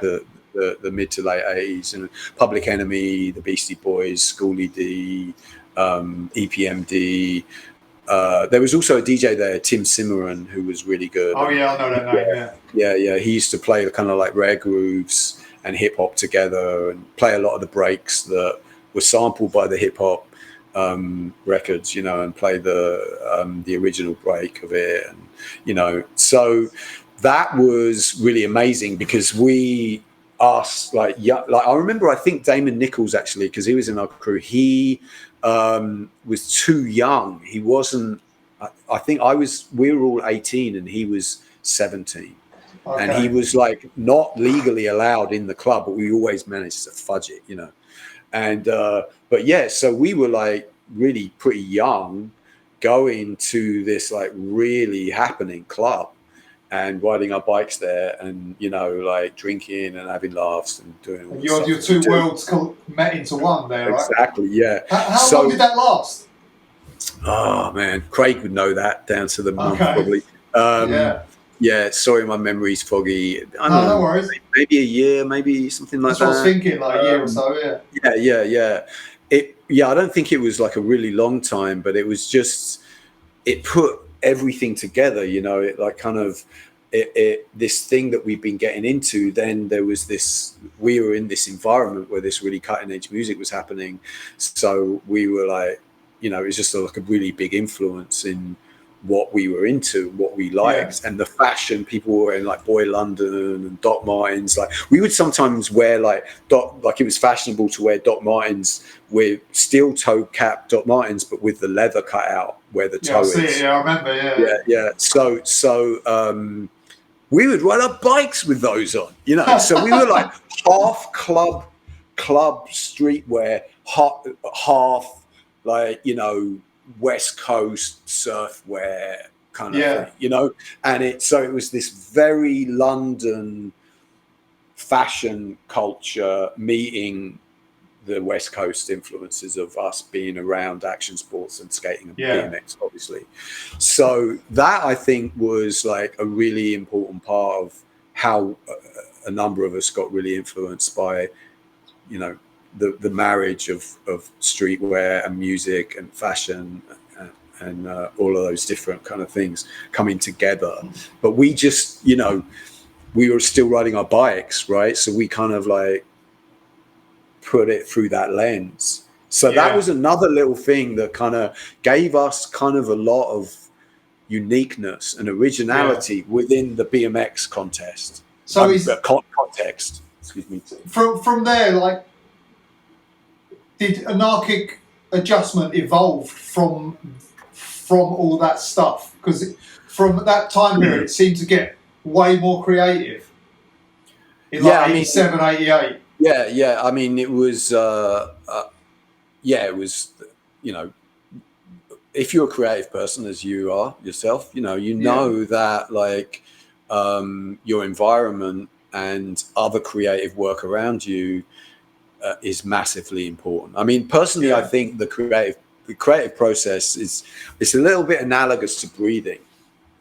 [SPEAKER 2] the mid to late 80s, and Public Enemy, the Beastie Boys, Schoolie D, EPMD. There was also a DJ there, Tim Cimarron, who was really good.
[SPEAKER 3] Oh yeah, I know that name.
[SPEAKER 2] Yeah. He used to play the kind of like rare grooves and hip hop together, and play a lot of the breaks that were sampled by the hip hop records, you know, and play the original break of it, and you know, so that was really amazing because we asked like I remember, I think Damon Nichols, actually, because he was in our crew, he was too young. He wasn't, I think we were all 18 and he was 17. Okay. And he was like not legally allowed in the club, but we always managed to fudge it, you know. And but yeah, so we were like really pretty young going to this like really happening club and riding our bikes there, and you know, like drinking and having laughs and doing all
[SPEAKER 3] your two worlds met into one there, right?
[SPEAKER 2] Exactly, yeah.
[SPEAKER 3] How long did that last?
[SPEAKER 2] Oh man, Craig would know that down to the month, probably. Yeah, sorry, my memory's foggy. I don't know,
[SPEAKER 3] no worries.
[SPEAKER 2] Maybe a year, maybe something like that.
[SPEAKER 3] That's what I was thinking, like a year or so,
[SPEAKER 2] Yeah. I don't think it was like a really long time, but it was just, it put everything together, you know, it like kind of, this thing that we've been getting into, then there was this, we were in this environment where this really cutting edge music was happening. So we were like, you know, it was just like a really big influence in what we were into, what we liked, and the fashion. People were wearing like Boy London and Doc Martens. Like, we would sometimes wear like it was fashionable to wear Doc Martens with steel toe cap Doc Martens, but with the leather cut out where the toe is.
[SPEAKER 3] I remember.
[SPEAKER 2] Yeah. So we would ride our bikes with those on, you know. So we were like half club streetwear, half like, you know, West Coast surf wear kind of thing, you know. And it was this very London fashion culture meeting the West Coast influences of us being around action sports and skating and BMX, obviously. So that, I think, was like a really important part of how a number of us got really influenced by, you know, the marriage of streetwear and music and fashion and all of those different kind of things coming together. But we just, you know, we were still riding our bikes, right? So we kind of like put it through that lens. So that was another little thing that kind of gave us kind of a lot of uniqueness and originality within the BMX contest. So context, excuse me.
[SPEAKER 3] From there, like, did anarchic adjustment evolve from all that stuff? Because from that time period, it seemed to get way more creative. In like 87, 88.
[SPEAKER 2] Yeah. I mean, it was, it was, you know, if you're a creative person, as you are yourself, you know that like your environment and other creative work around you is massively important. I mean, personally, I think the creative process it's a little bit analogous to breathing.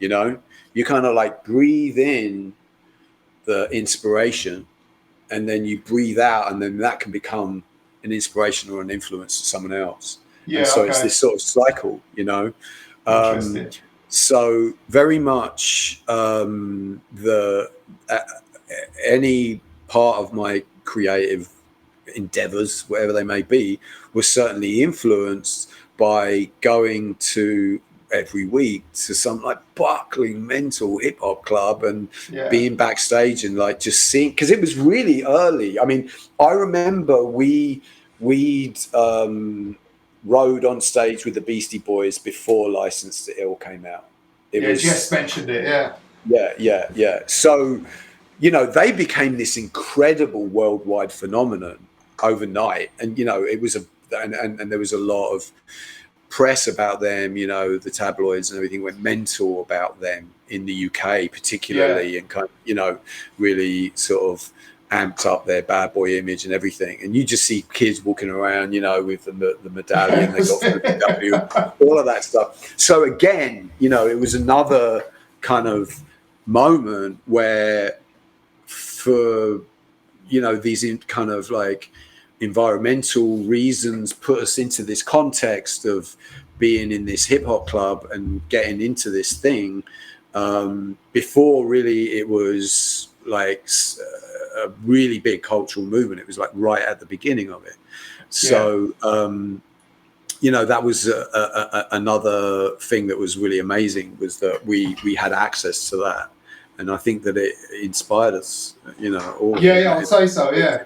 [SPEAKER 2] You know, you kind of like breathe in the inspiration, and then you breathe out, and then that can become an inspiration or an influence to someone else. Yeah. And so it's this sort of cycle, you know. So very much any part of my creative endeavors, whatever they may be, was certainly influenced by going to every week to some like buckling mental hip hop club and being backstage and like just seeing, because it was really early. I mean, I remember we'd rode on stage with the Beastie Boys before License to Ill came out.
[SPEAKER 3] Jess mentioned it.
[SPEAKER 2] Yeah. So, you know, they became this incredible worldwide phenomenon overnight, and you know, it was and there was a lot of press about them. You know, the tabloids and everything went mental about them in the UK, particularly, and kind of, you know, really sort of amped up their bad boy image and everything. And you just see kids walking around, you know, with the medallion they got from the BMW, all of that stuff. So again, you know, it was another kind of moment where, for, you know, these kind of like environmental reasons, put us into this context of being in this hip hop club and getting into this thing, before really it was like a really big cultural movement. It was like right at the beginning of it. So, you know, that was another thing that was really amazing, was that we had access to that. And I think that it inspired us, you know. All
[SPEAKER 3] I'd say so. Yeah,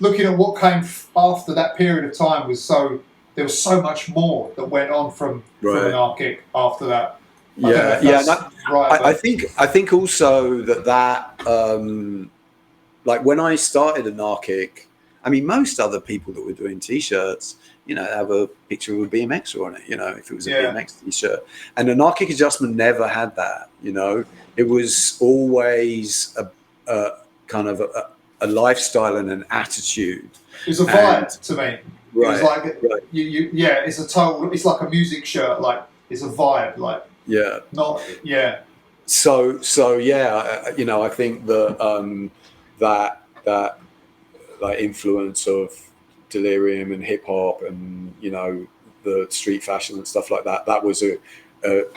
[SPEAKER 3] looking at what came after that period of time there was so much more that went on from Anarchic after that.
[SPEAKER 2] I think also that like when I started Anarchic, I mean, most other people that were doing t-shirts, you know, have a picture of a BMXer on it, you know, if it was a BMX t-shirt. And Anarchic Adjustment never had that, you know. It was always a kind of a lifestyle and an attitude.
[SPEAKER 3] It was a vibe to me. It was like, it's like a music shirt, like it's a vibe, like
[SPEAKER 2] So you know, I think that that like influence of Delirium and hip hop and, you know, the street fashion and stuff like that, that was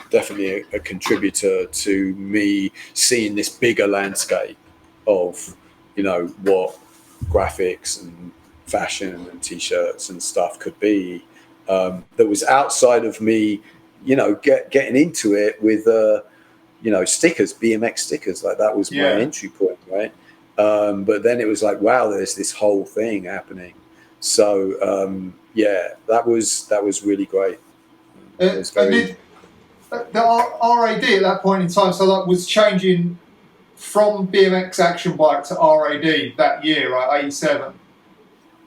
[SPEAKER 2] definitely a contributor to me seeing this bigger landscape of, you know, what graphics and fashion and t-shirts and stuff could be, that was outside of me, you know, getting into it with you know, stickers, BMX stickers, like that was my entry point, right? But then it was like, wow, there's this whole thing happening. So that was really great. It was very...
[SPEAKER 3] the RAD at that point in time, so that was changing from BMX Action bike to RAD that year, right? 87.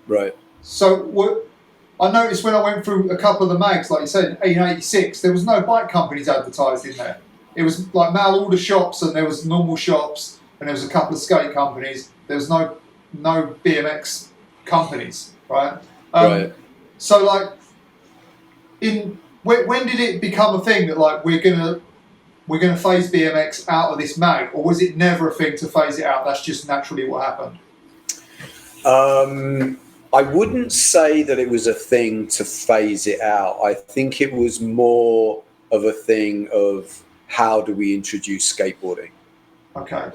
[SPEAKER 2] Right.
[SPEAKER 3] So I noticed when I went through a couple of the mags, like you said, in 86, there was no bike companies advertised in there. It was like mail order shops, and there was normal shops, and there was a couple of skate companies. There was no BMX companies, right? So like, when did it become a thing that like we're gonna phase BMX out of this mag, or was it never a thing to phase it out? That's just naturally what happened.
[SPEAKER 2] I wouldn't say that it was a thing to phase it out. I think it was more of a thing of how do we introduce skateboarding.
[SPEAKER 3] Okay.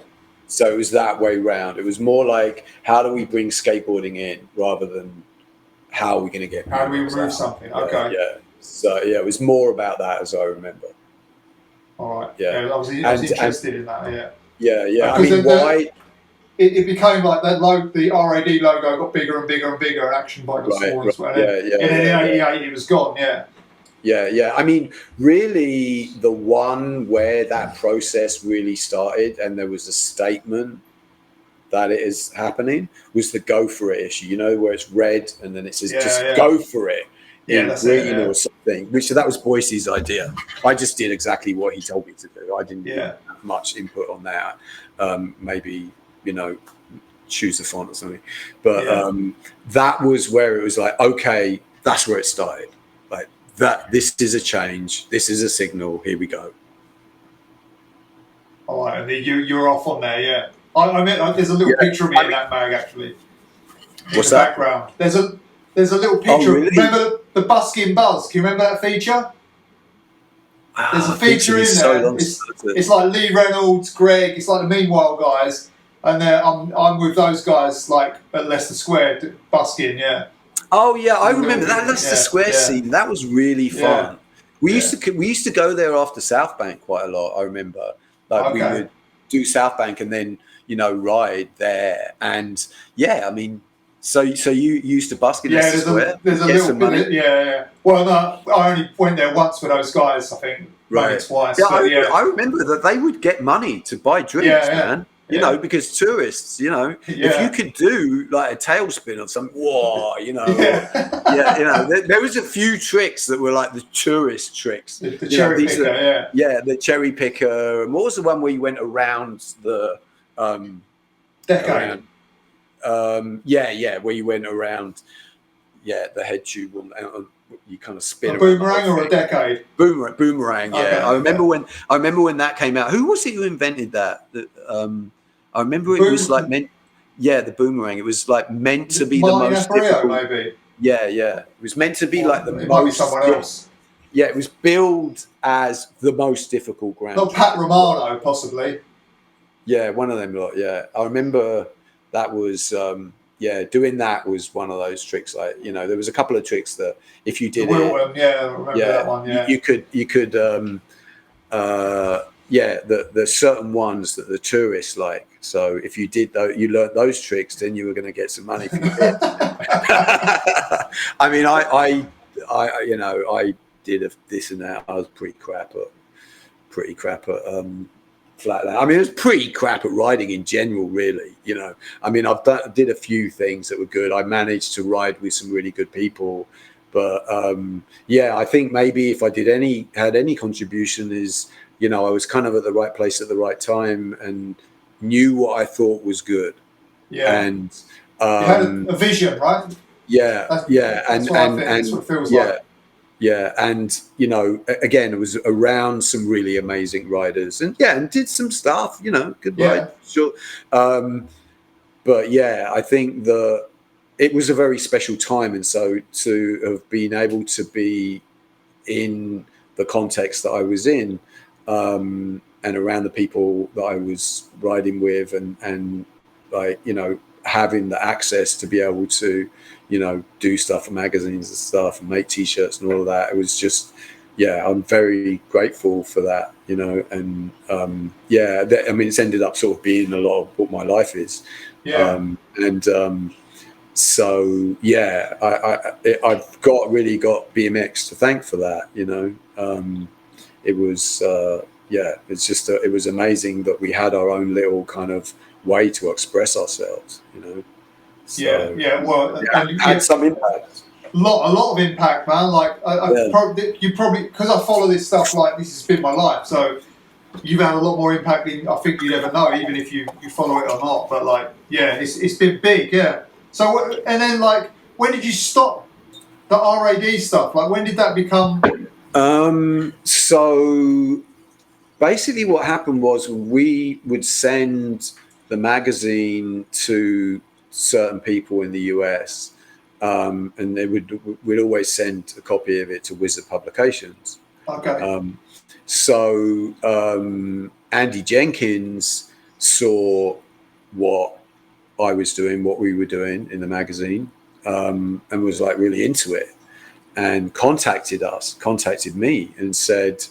[SPEAKER 2] So it was that way round. It was more like, how do we bring skateboarding in rather than how are we going to get...
[SPEAKER 3] How do we remove something? Okay.
[SPEAKER 2] Yeah. So yeah, it was more about that, as I remember.
[SPEAKER 3] All right.
[SPEAKER 2] Yeah.
[SPEAKER 3] I was interested in that.
[SPEAKER 2] Yeah. I mean, why...
[SPEAKER 3] It became like that. The RAD logo got bigger and bigger and bigger, and Action Bike got smaller as well. And then in '88 it was gone.
[SPEAKER 2] Yeah. I mean, really, the one where that process really started, and there was a statement that it is happening, was the "Go for it" issue. You know, where it's red and then it says "Go for it" in green or something. Which that was Boise's idea. I just did exactly what he told me to do. I didn't have much input on that. Maybe, you know, choose a font or something. But that was where it was like, okay, that's where it started. Like that, this is a change. This is a signal. Here we go.
[SPEAKER 3] All right, and you're off on there, yeah. I mean, there's a little picture of me in that mag actually.
[SPEAKER 2] What's that?
[SPEAKER 3] Background. There's a little picture.
[SPEAKER 2] Really?
[SPEAKER 3] Remember the Buskin Buzz? Can you remember that feature? There's a feature in there. It's like Lee Reynolds, Greg. It's like the Meanwhile guys. And I'm with those guys like at Leicester Square, busking,
[SPEAKER 2] Oh yeah, I remember that Leicester Square scene. That was really fun. We used to go there after Southbank quite a lot. I remember, like we would do Southbank and then ride there. And I mean, so you used to busk in Leicester Square?
[SPEAKER 3] There's a little bit. Yeah. Well, no, I only went there once with those guys. I think maybe twice.
[SPEAKER 2] Yeah, I remember that they would get money to buy drinks, man. You know, because tourists, if you could do like a tailspin or something, there was a few tricks that were like the tourist tricks.
[SPEAKER 3] The cherry picker,
[SPEAKER 2] the cherry picker. And what was the one where you went around the
[SPEAKER 3] decade?
[SPEAKER 2] Where you went around, the head tube and you kind of spin
[SPEAKER 3] a boomerang or a decade?
[SPEAKER 2] Boomerang. Yeah, okay, I remember when that came out. Who was it who invented that? I remember it was like meant. Yeah, the boomerang. It was like meant to be the most difficult. Maybe. Yeah. It was meant to be like the most.
[SPEAKER 3] Might be someone else.
[SPEAKER 2] Yeah, it was billed as the most difficult ground.
[SPEAKER 3] Not Pat Romano, possibly.
[SPEAKER 2] Yeah, one of them lot. Yeah, I remember that was. Doing that was one of those tricks. Like there was a couple of tricks that if you did
[SPEAKER 3] Wilton, I remember that one. Yeah,
[SPEAKER 2] you could. The certain ones that the tourists like. So if you did you learned those tricks, then you were going to get some money from it. I mean, I did this and that. I was pretty crap at flatland. I mean, it was pretty crap at riding in general, really. I mean, did a few things that were good. I managed to ride with some really good people, but I think maybe if I had any contribution is, I was kind of at the right place at the right time and knew what I thought was good.
[SPEAKER 3] Yeah,
[SPEAKER 2] and
[SPEAKER 3] you had a vision, right?
[SPEAKER 2] Yeah,
[SPEAKER 3] that's what it feels like.
[SPEAKER 2] Yeah, and again, it was around some really amazing riders, and did some stuff, good ride, sure. But I think that it was a very special time, and so to have been able to be in the context that I was in, and around the people that I was riding with, and like having the access to be able to do stuff for magazines and stuff and make t-shirts and all of that. It was just I'm very grateful for that, and I mean it's ended up sort of being a lot of what my life is. So I've really got BMX to thank for that. It was it was amazing that we had our own little kind of way to express ourselves. So,
[SPEAKER 3] and
[SPEAKER 2] had some impact.
[SPEAKER 3] A lot of impact, man. Like you probably because I follow this stuff. Like this has been my life, so you've had a lot more impact than I think you'd ever know, even if you follow it or not. But like, it's been big, So and then like, when did you stop the RAD stuff? Like, when did that become?
[SPEAKER 2] So basically, what happened was we would send the magazine to certain people in the US, and we'd always send a copy of it to Wizard Publications.
[SPEAKER 3] Okay.
[SPEAKER 2] So Andy Jenkins saw what I was doing, what we were doing in the magazine, and was like really into it, and contacted me and said,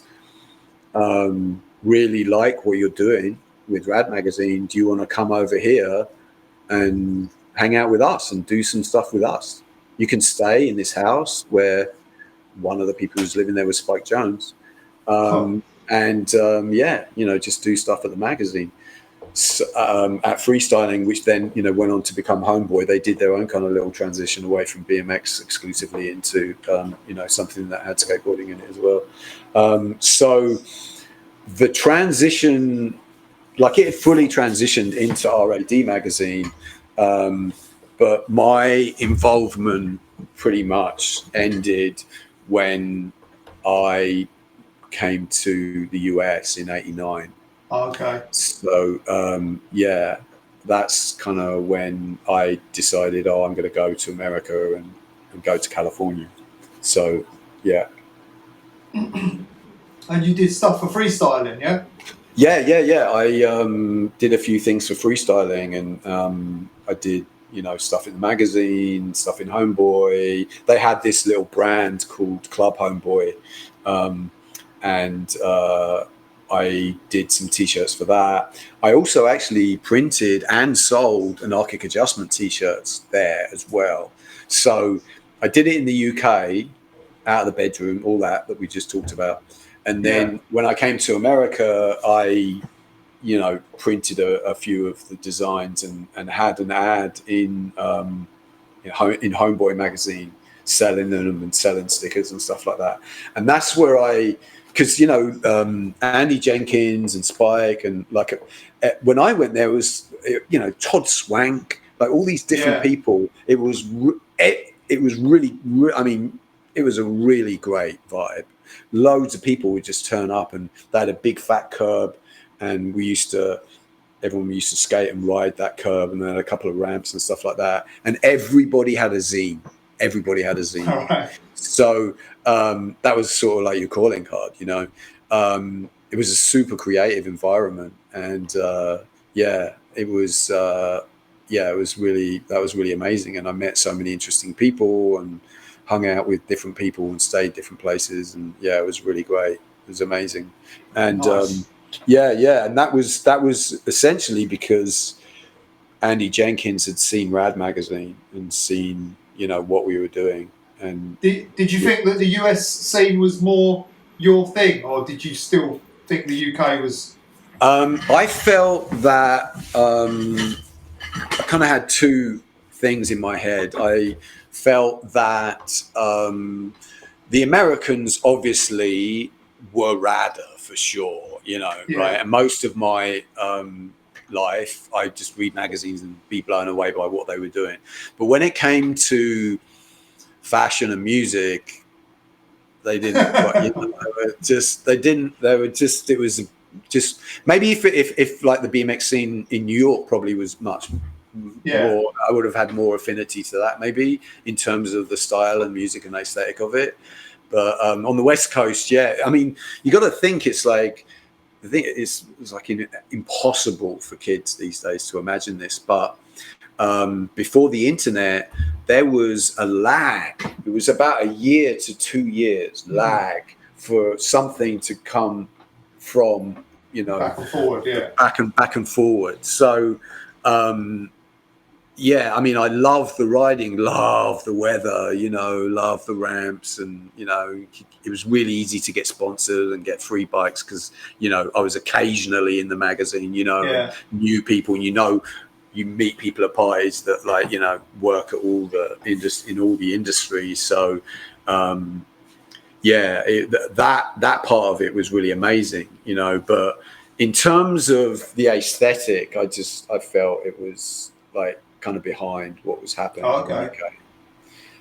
[SPEAKER 2] really like what you're doing with Rad Magazine. Do you want to come over here and hang out with us and do some stuff with us? You can stay in this house where one of the people who's living there was Spike Jones. And just do stuff at the magazine. So, at Freestylin, which then, went on to become Homeboy, they did their own kind of little transition away from BMX exclusively into, something that had skateboarding in it as well. So the transition, like it had fully transitioned into RAD magazine, but my involvement pretty much ended when I came to the US in '89.
[SPEAKER 3] Okay.
[SPEAKER 2] So that's kind of when I decided, I'm going to go to America and go to California. So
[SPEAKER 3] And you did stuff for Freestylin, yeah?
[SPEAKER 2] Yeah. I did a few things for Freestylin, and I did stuff in the magazine, stuff in Homeboy. They had this little brand called Club Homeboy, and I did some t-shirts for that. I also actually printed and sold anarchic adjustment t-shirts there as well. So I did it in the UK, out of the bedroom, all that we just talked about. And then when I came to America, I, printed a few of the designs and had an ad in Homeboy magazine, selling them and selling stickers and stuff like that. And that's where because Andy Jenkins and Spike and when I went there, it was Todd Swank, like all these different people. It was really, I mean, it was a really great vibe. Loads of people would just turn up, and they had a big fat curb, and everyone used to skate and ride that curb, and then a couple of ramps and stuff like that. And everybody had a zine. All right. So that was sort of like your calling card, It was a super creative environment, and it was really amazing. And I met so many interesting people and hung out with different people and stayed different places, and it was really great. It was amazing. And
[SPEAKER 3] nice.
[SPEAKER 2] And that was essentially because Andy Jenkins had seen Rad magazine and seen what we were doing. And
[SPEAKER 3] did you think that the US scene was more your thing, or did you still think the UK was?
[SPEAKER 2] I felt that I kind of had two things in my head. I felt that the Americans obviously were radder for sure, right? And most of my life, I just read magazines and be blown away by what they were doing. But when it came to fashion and music, they didn't. It was just maybe if like the BMX scene in New York probably was much more. I would have had more affinity to that maybe in terms of the style and music and aesthetic of it. But on the West Coast, I mean, you got to think it's like. I think it's like impossible for kids these days to imagine this, but before the internet, there was a lag. It was about a year to 2 years lag for something to come from,
[SPEAKER 3] back and forward,
[SPEAKER 2] back and forward. So, I mean, I love the riding, love the weather, love the ramps, and it was really easy to get sponsored and get free bikes because I was occasionally in the magazine, knew people, you meet people at parties that work at all the in all the industries. So that part of it was really amazing, but in terms of the aesthetic, I felt it was like kind of behind what was happening in the UK.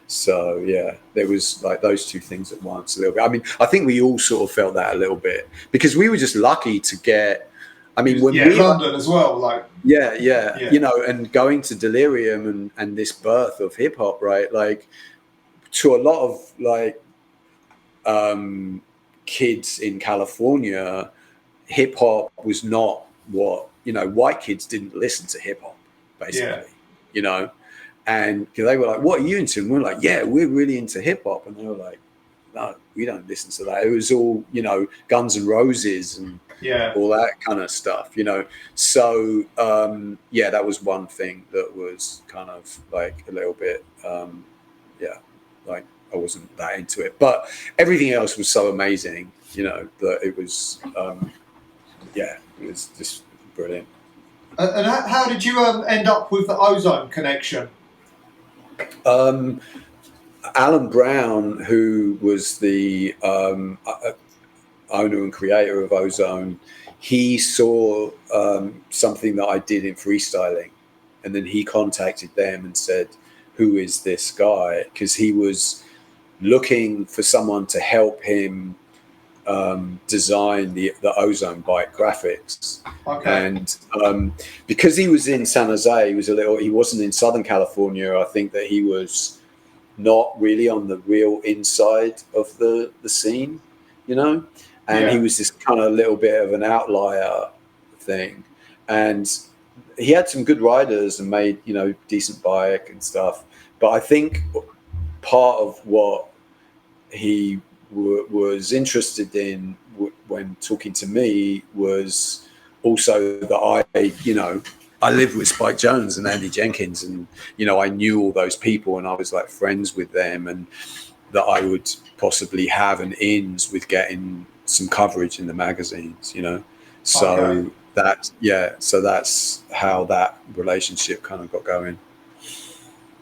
[SPEAKER 2] So there was like those two things at once a little bit. I mean, I think we all sort of felt that a little bit because we were just lucky to get. I mean, when we
[SPEAKER 3] London as well, like
[SPEAKER 2] and going to Delirium and this birth of hip hop, right? Like to a lot of like kids in California, hip hop was not what white kids didn't listen to hip hop basically. And they were like, what are you into? And we're like, we're really into hip hop. And they were like, no, we don't listen to that. It was all, Guns N' Roses and all that kind of stuff, So, that was one thing that was kind of like a little bit, like I wasn't that into it. But everything else was so amazing, that it was, it was just brilliant.
[SPEAKER 3] And how did you end up with the Ozone connection?
[SPEAKER 2] Alan Brown, who was the owner and creator of Ozone, he saw something that I did in freestyling, and then he contacted them and said, who is this guy? Because he was looking for someone to help him design the Ozone bike graphics. And because he was in San Jose, he wasn't in Southern California. I think that he was not really on the real inside of the scene, and he was this kind of little bit of an outlier thing. And he had some good riders and made, decent bike and stuff. But I think part of what he was interested in when talking to me was also that I lived with Spike Jones and Andy Jenkins, and I knew all those people, and I was like friends with them, and that I would possibly have an ins with getting some coverage in the magazines, So
[SPEAKER 3] Okay.
[SPEAKER 2] so that's how that relationship kind of got going.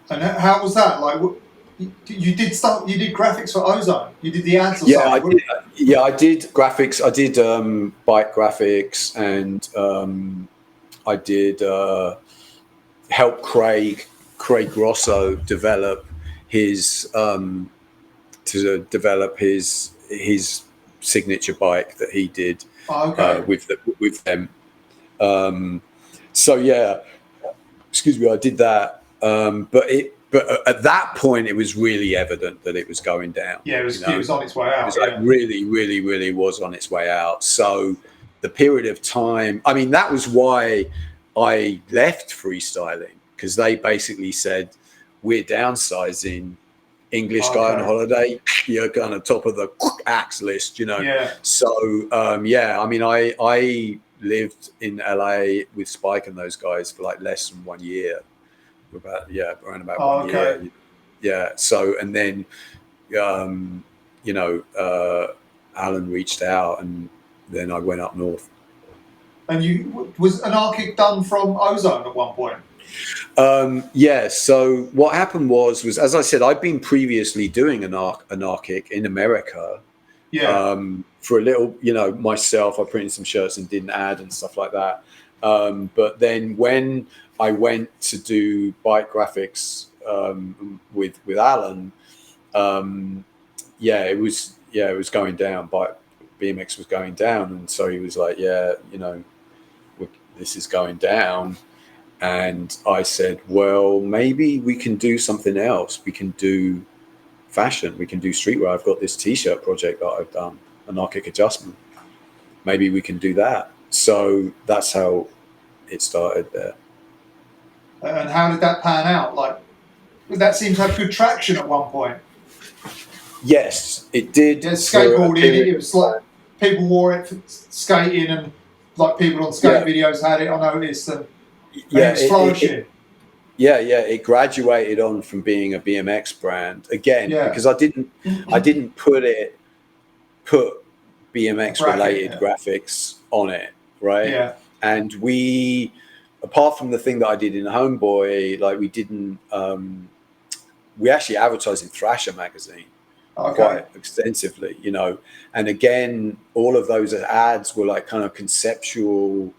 [SPEAKER 3] And how was that? Like, you did graphics for Ozone. You did the ads or something.
[SPEAKER 2] I did graphics. I did bike graphics, and I did help Craig Grosso develop his his signature bike that he did with them. Excuse me, I did that. But at that point, it was really evident that it was going down.
[SPEAKER 3] Yeah, it was on its way out.
[SPEAKER 2] It was really was on its way out. So the period of time, I mean, that was why I left Freestylin, because they basically said, we're downsizing. English guy on holiday, you're kind of top of the axe list,
[SPEAKER 3] Yeah.
[SPEAKER 2] So I mean, I lived in LA with Spike and those guys for like less than 1 year. Around about 1 year. Yeah. So, and then, Alan reached out, and then I went up north.
[SPEAKER 3] And was Anarchic done from Ozone at one point?
[SPEAKER 2] So what happened was, as I said, I'd been previously doing Anarchic in America.
[SPEAKER 3] Yeah.
[SPEAKER 2] For a little, myself, I printed some shirts and did an ad and stuff like that. But then when I went to do bike graphics with Alan, it was going down. BMX was going down, and so he was like, this is going down. And I said, well, maybe we can do something else. We can do fashion. We can do streetwear. I've got this T-shirt project that I've done, Anarchic Adjustment. Maybe we can do that. So that's how it started there.
[SPEAKER 3] And how did that pan out? Like, that seemed to have good traction at one point.
[SPEAKER 2] Yes, it did.
[SPEAKER 3] Yeah, skateboarding. It was like people wore it for skating, and like people on skate videos had it. I noticed, and it was flourishing.
[SPEAKER 2] It graduated on from being a BMX brand again, because I didn't put BMX related graphics on it, right?
[SPEAKER 3] Yeah.
[SPEAKER 2] And we, apart from the thing that I did in Homeboy, like we actually advertised in Thrasher magazine quite extensively, and again, all of those ads were like kind of conceptual,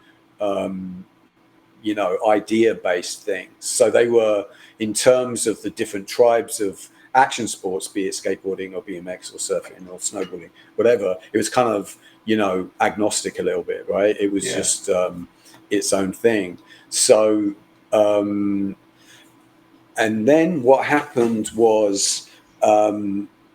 [SPEAKER 2] idea-based things. So they were, in terms of the different tribes of action sports, be it skateboarding or BMX or surfing or snowboarding, whatever, it was kind of, agnostic a little bit, right? It was just its own thing. So, and then what happened was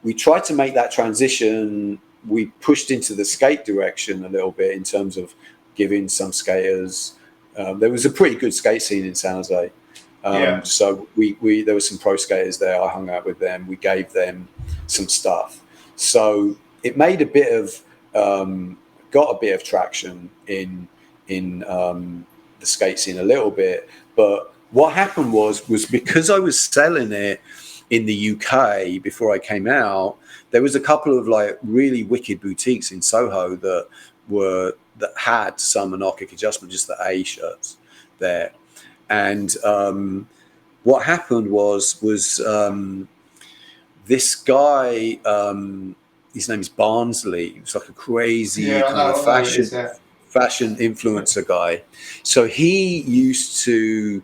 [SPEAKER 2] we tried to make that transition. We pushed into the skate direction a little bit in terms of giving some skaters. There was a pretty good skate scene in San Jose. So we there were some pro skaters there. I hung out with them. We gave them some stuff. So it made got a bit of traction in the skate scene a little bit. But what happened was because I was selling it in the UK before I came out, there was a couple of like really wicked boutiques in Soho that had some Anarchic Adjustment, just the A shirts there. And what happened was this guy, his name is Barnsley. He was like a crazy kind of fashion influencer guy. So he used to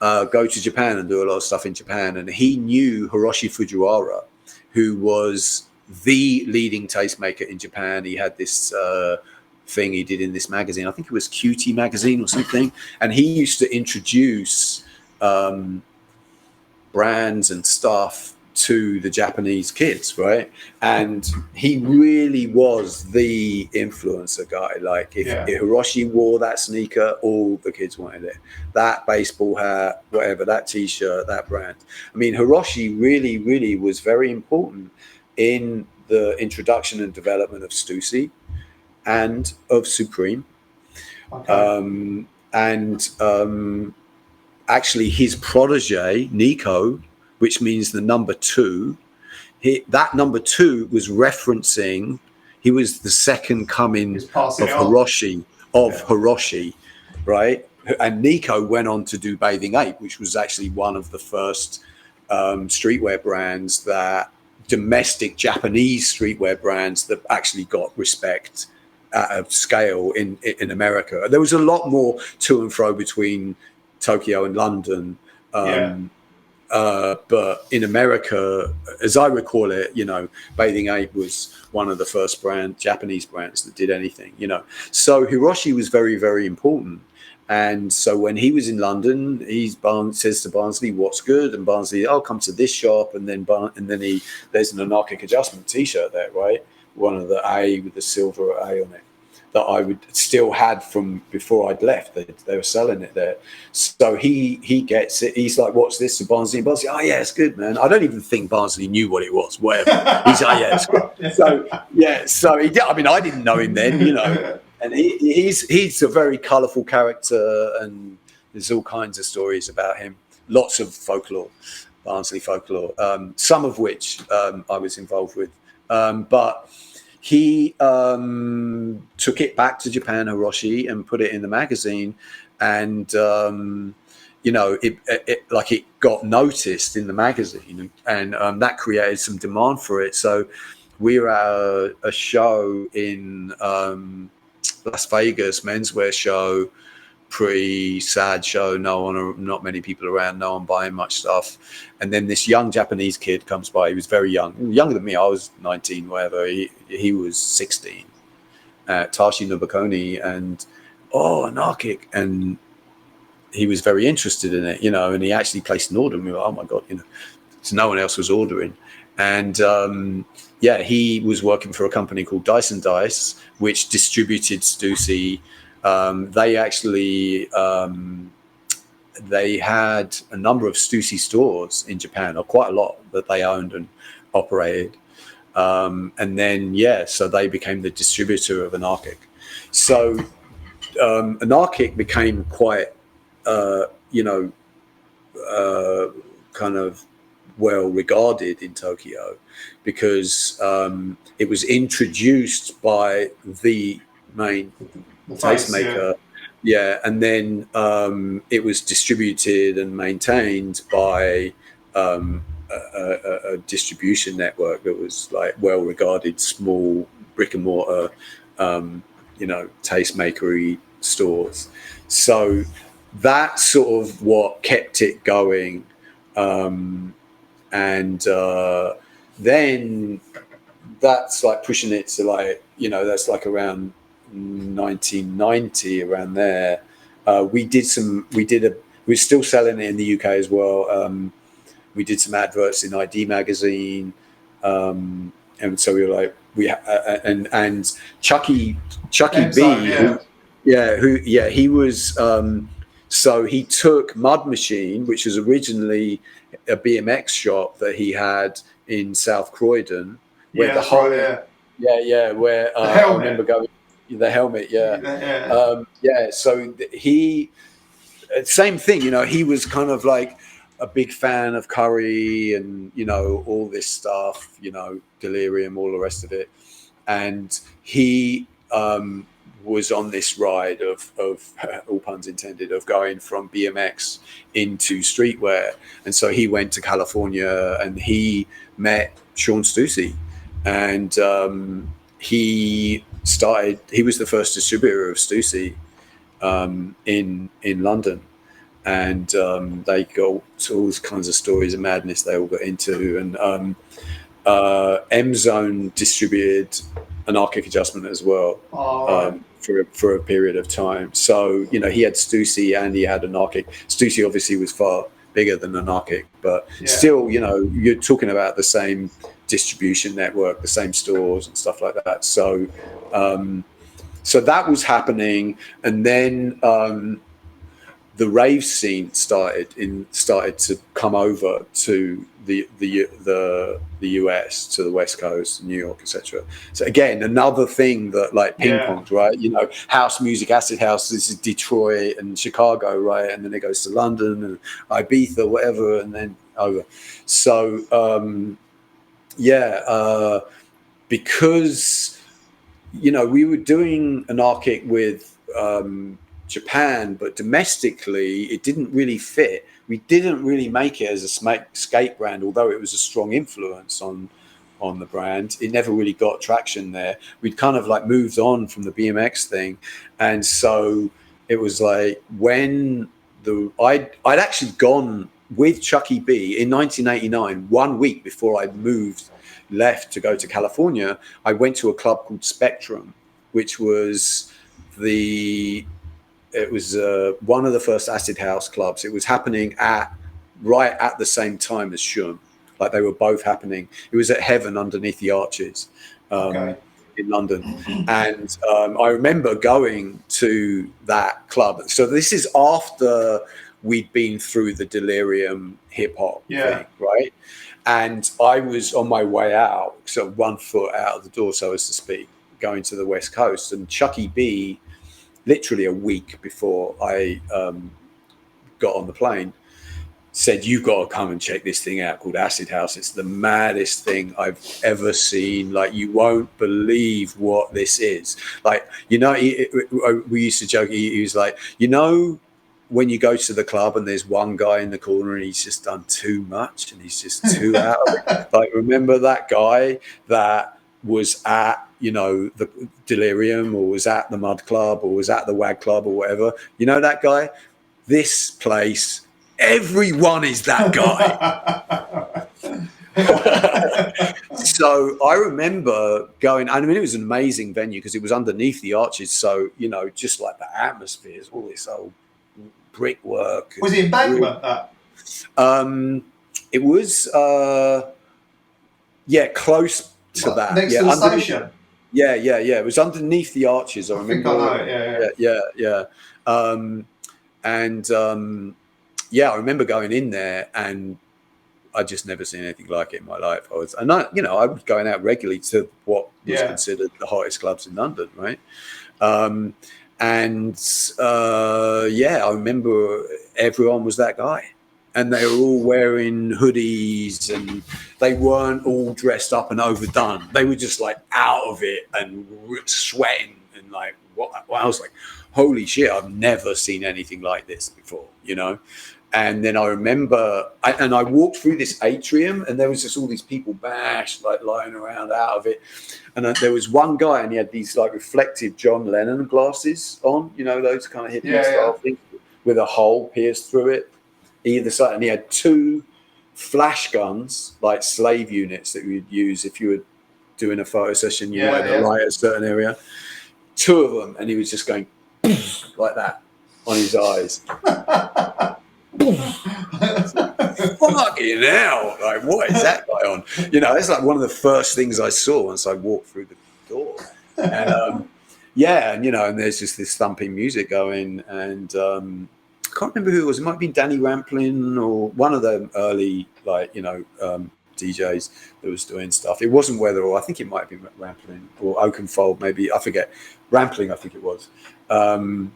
[SPEAKER 2] go to Japan and do a lot of stuff in Japan. And he knew Hiroshi Fujiwara, who was the leading tastemaker in Japan. He had this thing he did in this magazine. I think it was Cutie magazine or something. And he used to introduce brands and stuff to the Japanese kids, right? And he really was the influencer guy. Like if Hiroshi wore that sneaker, all the kids wanted it. That baseball hat, whatever, that T-shirt, that brand. I mean, Hiroshi really, really was very important in the introduction and development of Stussy and of Supreme.
[SPEAKER 3] Okay.
[SPEAKER 2] Actually his protege, Nico, which means the number 2, that number 2 was referencing, he was the second coming of Hiroshi, right? And Nico went on to do Bathing Ape, which was actually one of the first streetwear brands, that domestic Japanese streetwear brands that actually got respect at a scale in America. There was a lot more to and fro between Tokyo and London. But in America, as I recall it, you know, Bathing Ape was one of the first Japanese brands that did anything, you know. So Hiroshi was very, very important. And so when he was in London, says to Barnsley, "What's good?" And Barnsley, "I'll come to this shop." And then there's an anarchic adjustment T-shirt there, right? One of the A with the silver A on it, that I would still had from before I'd left. They were selling it there. So he gets it. He's like, "What's this?" to Barnsley. And Barnsley, "Oh yeah, it's good, man." I don't even think Barnsley knew what it was. Whatever. He's like, "Yeah, it's good." So he did. I mean, I didn't know him then, you know. And he's a very colourful character, and there's all kinds of stories about him. Lots of folklore, Barnsley folklore, some of which I was involved with. But he took it back to Japan, Hiroshi, and put it in the magazine, and you know, it got noticed in the magazine, and that created some demand for it. So we were at a show in Las Vegas, menswear show, pretty sad show. Not many people around, no one buying much stuff. And then this young Japanese kid comes by. He was very young, younger than me. I was 19, whatever. He was 16. Tashi Nobukoni, and anarchic, and he was very interested in it, you know. And he actually placed an order. And we were, oh my god, you know. So no one else was ordering, and he was working for a company called Dyson Dice, which distributed Stussy. They actually they had a number of Stussy stores in Japan, or quite a lot, that they owned and operated. And then, so they became the distributor of Anarchic. So Anarchic became quite, kind of well regarded in Tokyo, because it was introduced by the main tastemaker, and then it was distributed and maintained by a distribution network that was like well regarded, small brick and mortar, tastemakery stores. So that's sort of what kept it going. Then that's like pushing it to like, that's like around 1990, around there. We're still selling it in the UK as well. We did some adverts in ID magazine. And so we were like, and Chucky B, he was, so he took Mud Machine, which was originally a BMX shop that he had in South Croydon, where the whole, where I remember going, the helmet, so he, same thing, he was kind of like a big fan of Curry and all this stuff, Delirium, all the rest of it, and he was on this ride of all puns intended, of going from BMX into streetwear. And so he went to California and he met Sean Stussy, and he was the first distributor of Stussy in London. And they got all kinds of stories of madness they all got into. And M-Zone distributed Anarchic Adjustment as well. For a period of time. So, he had Stussy and he had Anarchic. Stussy obviously was far bigger than Anarchic, but still, you're talking about the same distribution network, the same stores and stuff like that. So, so that was happening. And then the rave scene started to come over to the US, to the West Coast, New York, etc. So again, another thing that like ping ponged, right? You know, house music, acid house. This is Detroit and Chicago, right? And then it goes to London and Ibiza, whatever, and then over. So because you know we were doing anarchic with Japan, but domestically it didn't really fit. We didn't really make it as a skate brand, although it was a strong influence on the brand. It never really got traction there. We'd kind of like moved on from the BMX thing, and so it was like when I'd actually gone with Chucky B in 1989, 1 week before I left to go to California. I went to a club called Spectrum, which was one of the first acid house clubs. It was happening right at the same time as Shum. Like they were both happening. It was at Heaven underneath the Arches in London. And I remember going to that club. So this is after we'd been through the Delirium hip hop thing, right? And I was on my way out, so 1 foot out of the door, so as to speak, going to the West Coast. And Chucky B, literally a week before I got on the plane, said, "You've got to come and check this thing out called Acid House. It's the maddest thing I've ever seen. Like, you won't believe what this is." Like, you know, we used to joke, he was like, you know, when you go to the club and there's one guy in the corner and he's just done too much and he's just too out of it. Like, remember that guy that was at, you know, the Delirium or was at the Mud Club or was at the Wag Club or whatever? You know that guy? This place, everyone is that guy. So I remember going, I mean, it was an amazing venue because it was underneath the Arches. So, you know, just like the atmosphere is all this old brickwork.
[SPEAKER 3] Was it Embankment?
[SPEAKER 2] It was, close to that.
[SPEAKER 3] Next to the station?
[SPEAKER 2] Yeah. It was underneath the Arches. I remember.
[SPEAKER 3] I think I know it,
[SPEAKER 2] yeah. I remember going in there and I just never seen anything like it in my life. I was going out regularly to what was considered the hottest clubs in London, right? I remember everyone was that guy. And they were all wearing hoodies and they weren't all dressed up and overdone. They were just like out of it and sweating and like, what? I was like, holy shit, I've never seen anything like this before, you know? And then I remember, I walked through this atrium and there was just all these people bashed, like lying around out of it. And there was one guy and he had these like reflective John Lennon glasses on, you know, those kind of hippie style things with a hole pierced through it either side. And he had 2 flash guns, like slave units that you'd use if you were doing a photo session, you had to light a certain area. 2 of them. And he was just going like that on his eyes. Fucking hell, like what is that guy on? You know, it's like one of the first things I saw once I walked through the door. And and you know, and there's just this thumping music going, and I can't remember who it was. It might have been Danny Ramplin or one of the early, like, you know, DJs that was doing stuff. It wasn't Weatherall. I think it might have been Ramplin or Oakenfold, maybe. I forget. Rampling, I think it was. So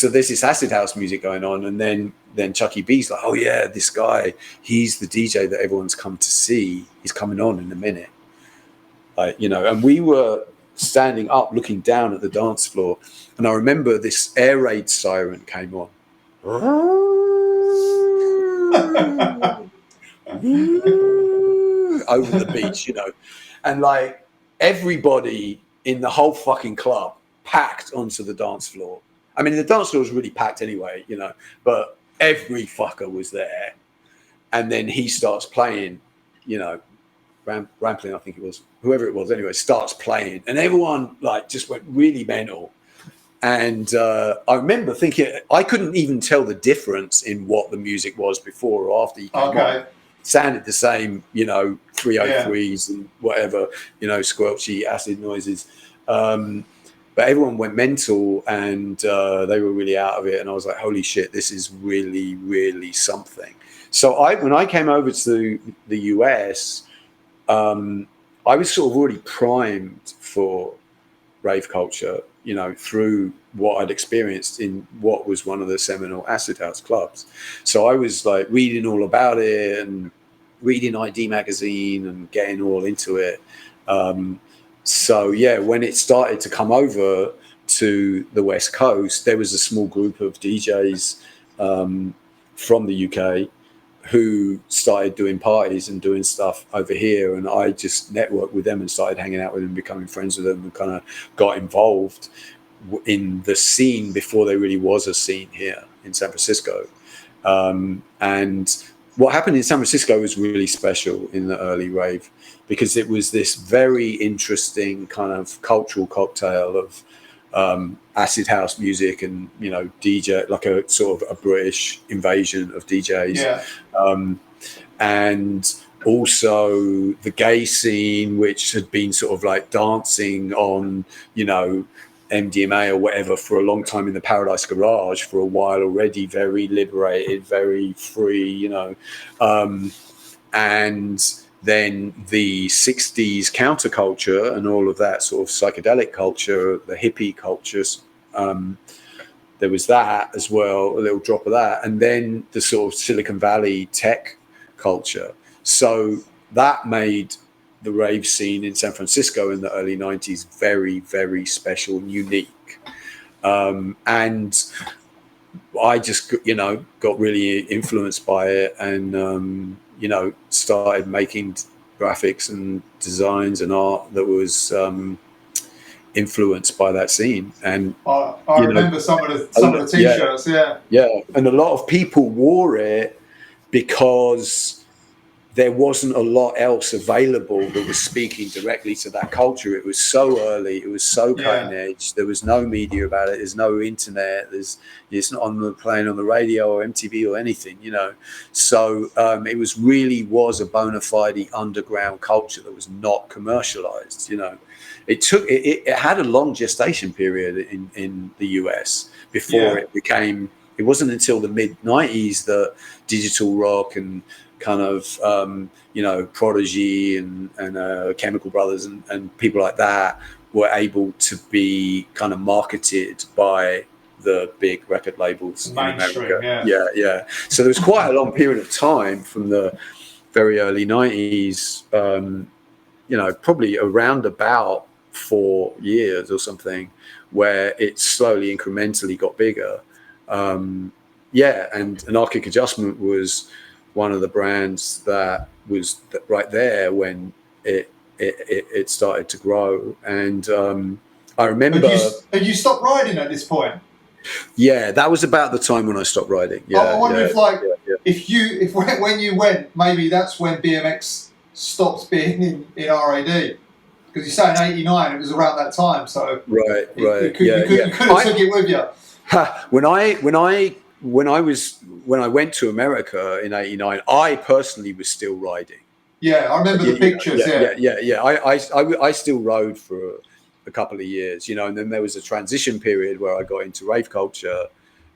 [SPEAKER 2] there's this acid house music going on, and then Chucky B's like, oh yeah, this guy, he's the DJ that everyone's come to see. He's coming on in a minute. Like, you know, and we were standing up looking down at the dance floor, and I remember this air raid siren came on. Over the beach, you know. And like everybody in the whole fucking club packed onto the dance floor. I mean, the dance floor was really packed anyway, you know, but every fucker was there. And then he starts playing, you know, Rampling, I think it was, whoever it was anyway, starts playing. And everyone like just went really mental. And I remember thinking, I couldn't even tell the difference in what the music was before or after he came on. It sounded the same, you know, 303s and whatever, you know, squelchy acid noises. but everyone went mental, and they were really out of it. And I was like, holy shit, this is really, really something. So when I came over to the US, I was sort of already primed for rave culture, you know, through what I'd experienced in what was one of the seminal acid house clubs. So I was like reading all about it and reading ID magazine and getting all into it. So yeah, when it started to come over to the West Coast, there was a small group of DJs from the UK who started doing parties and doing stuff over here, and I just networked with them and started hanging out with them, becoming friends with them, and kind of got involved in the scene before there really was a scene here in San Francisco. And what happened in San Francisco was really special in the early rave, because it was this very interesting kind of cultural cocktail of acid house music and, you know, DJ, like a sort of a British invasion of DJs.
[SPEAKER 3] Yeah.
[SPEAKER 2] And also the gay scene, which had been sort of like dancing on, you know, MDMA or whatever for a long time in the Paradise Garage for a while already, very liberated, very free, you know. And then the 60s counterculture and all of that sort of psychedelic culture, the hippie cultures, there was that as well, a little drop of that. And then the sort of Silicon Valley tech culture. So that made the rave scene in San Francisco in the early 90s very, very special and unique. And I just, you know, got really influenced by it, and, you know, started making graphics and designs and art that was influenced by that scene. And
[SPEAKER 3] I remember some of the t-shirts.
[SPEAKER 2] Yeah, and a lot of people wore it because there wasn't a lot else available that was speaking directly to that culture. It was so early, it was so cutting edge. There was no media about it. There's no internet. It's not playing on the radio or MTV or anything, you know. So it was a bona fide underground culture that was not commercialized. You know, it had a long gestation period in the US before it became. It wasn't until the mid '90s that digital rock and kind of you know, Prodigy and Chemical Brothers and people like that were able to be kind of marketed by the big record labels in America. Yeah. So there was quite a long period of time from the very early 90s, you know, probably around about 4 years or something, where it slowly incrementally got bigger. And Anarchic Adjustment was one of the brands that was right there when it started to grow. And I remember.
[SPEAKER 3] Had you stopped riding at this point?
[SPEAKER 2] Yeah, that was about the time when I stopped riding. Yeah,
[SPEAKER 3] I wonder if when you went, maybe that's when BMX stopped being in RAD. Because you say in '89, it was around that time. So
[SPEAKER 2] right.
[SPEAKER 3] You could have took it with you.
[SPEAKER 2] When I went to America in '89, I personally was still riding.
[SPEAKER 3] Yeah, I remember the pictures.
[SPEAKER 2] Yeah. I still rode for a couple of years, you know, and then there was a transition period where I got into rave culture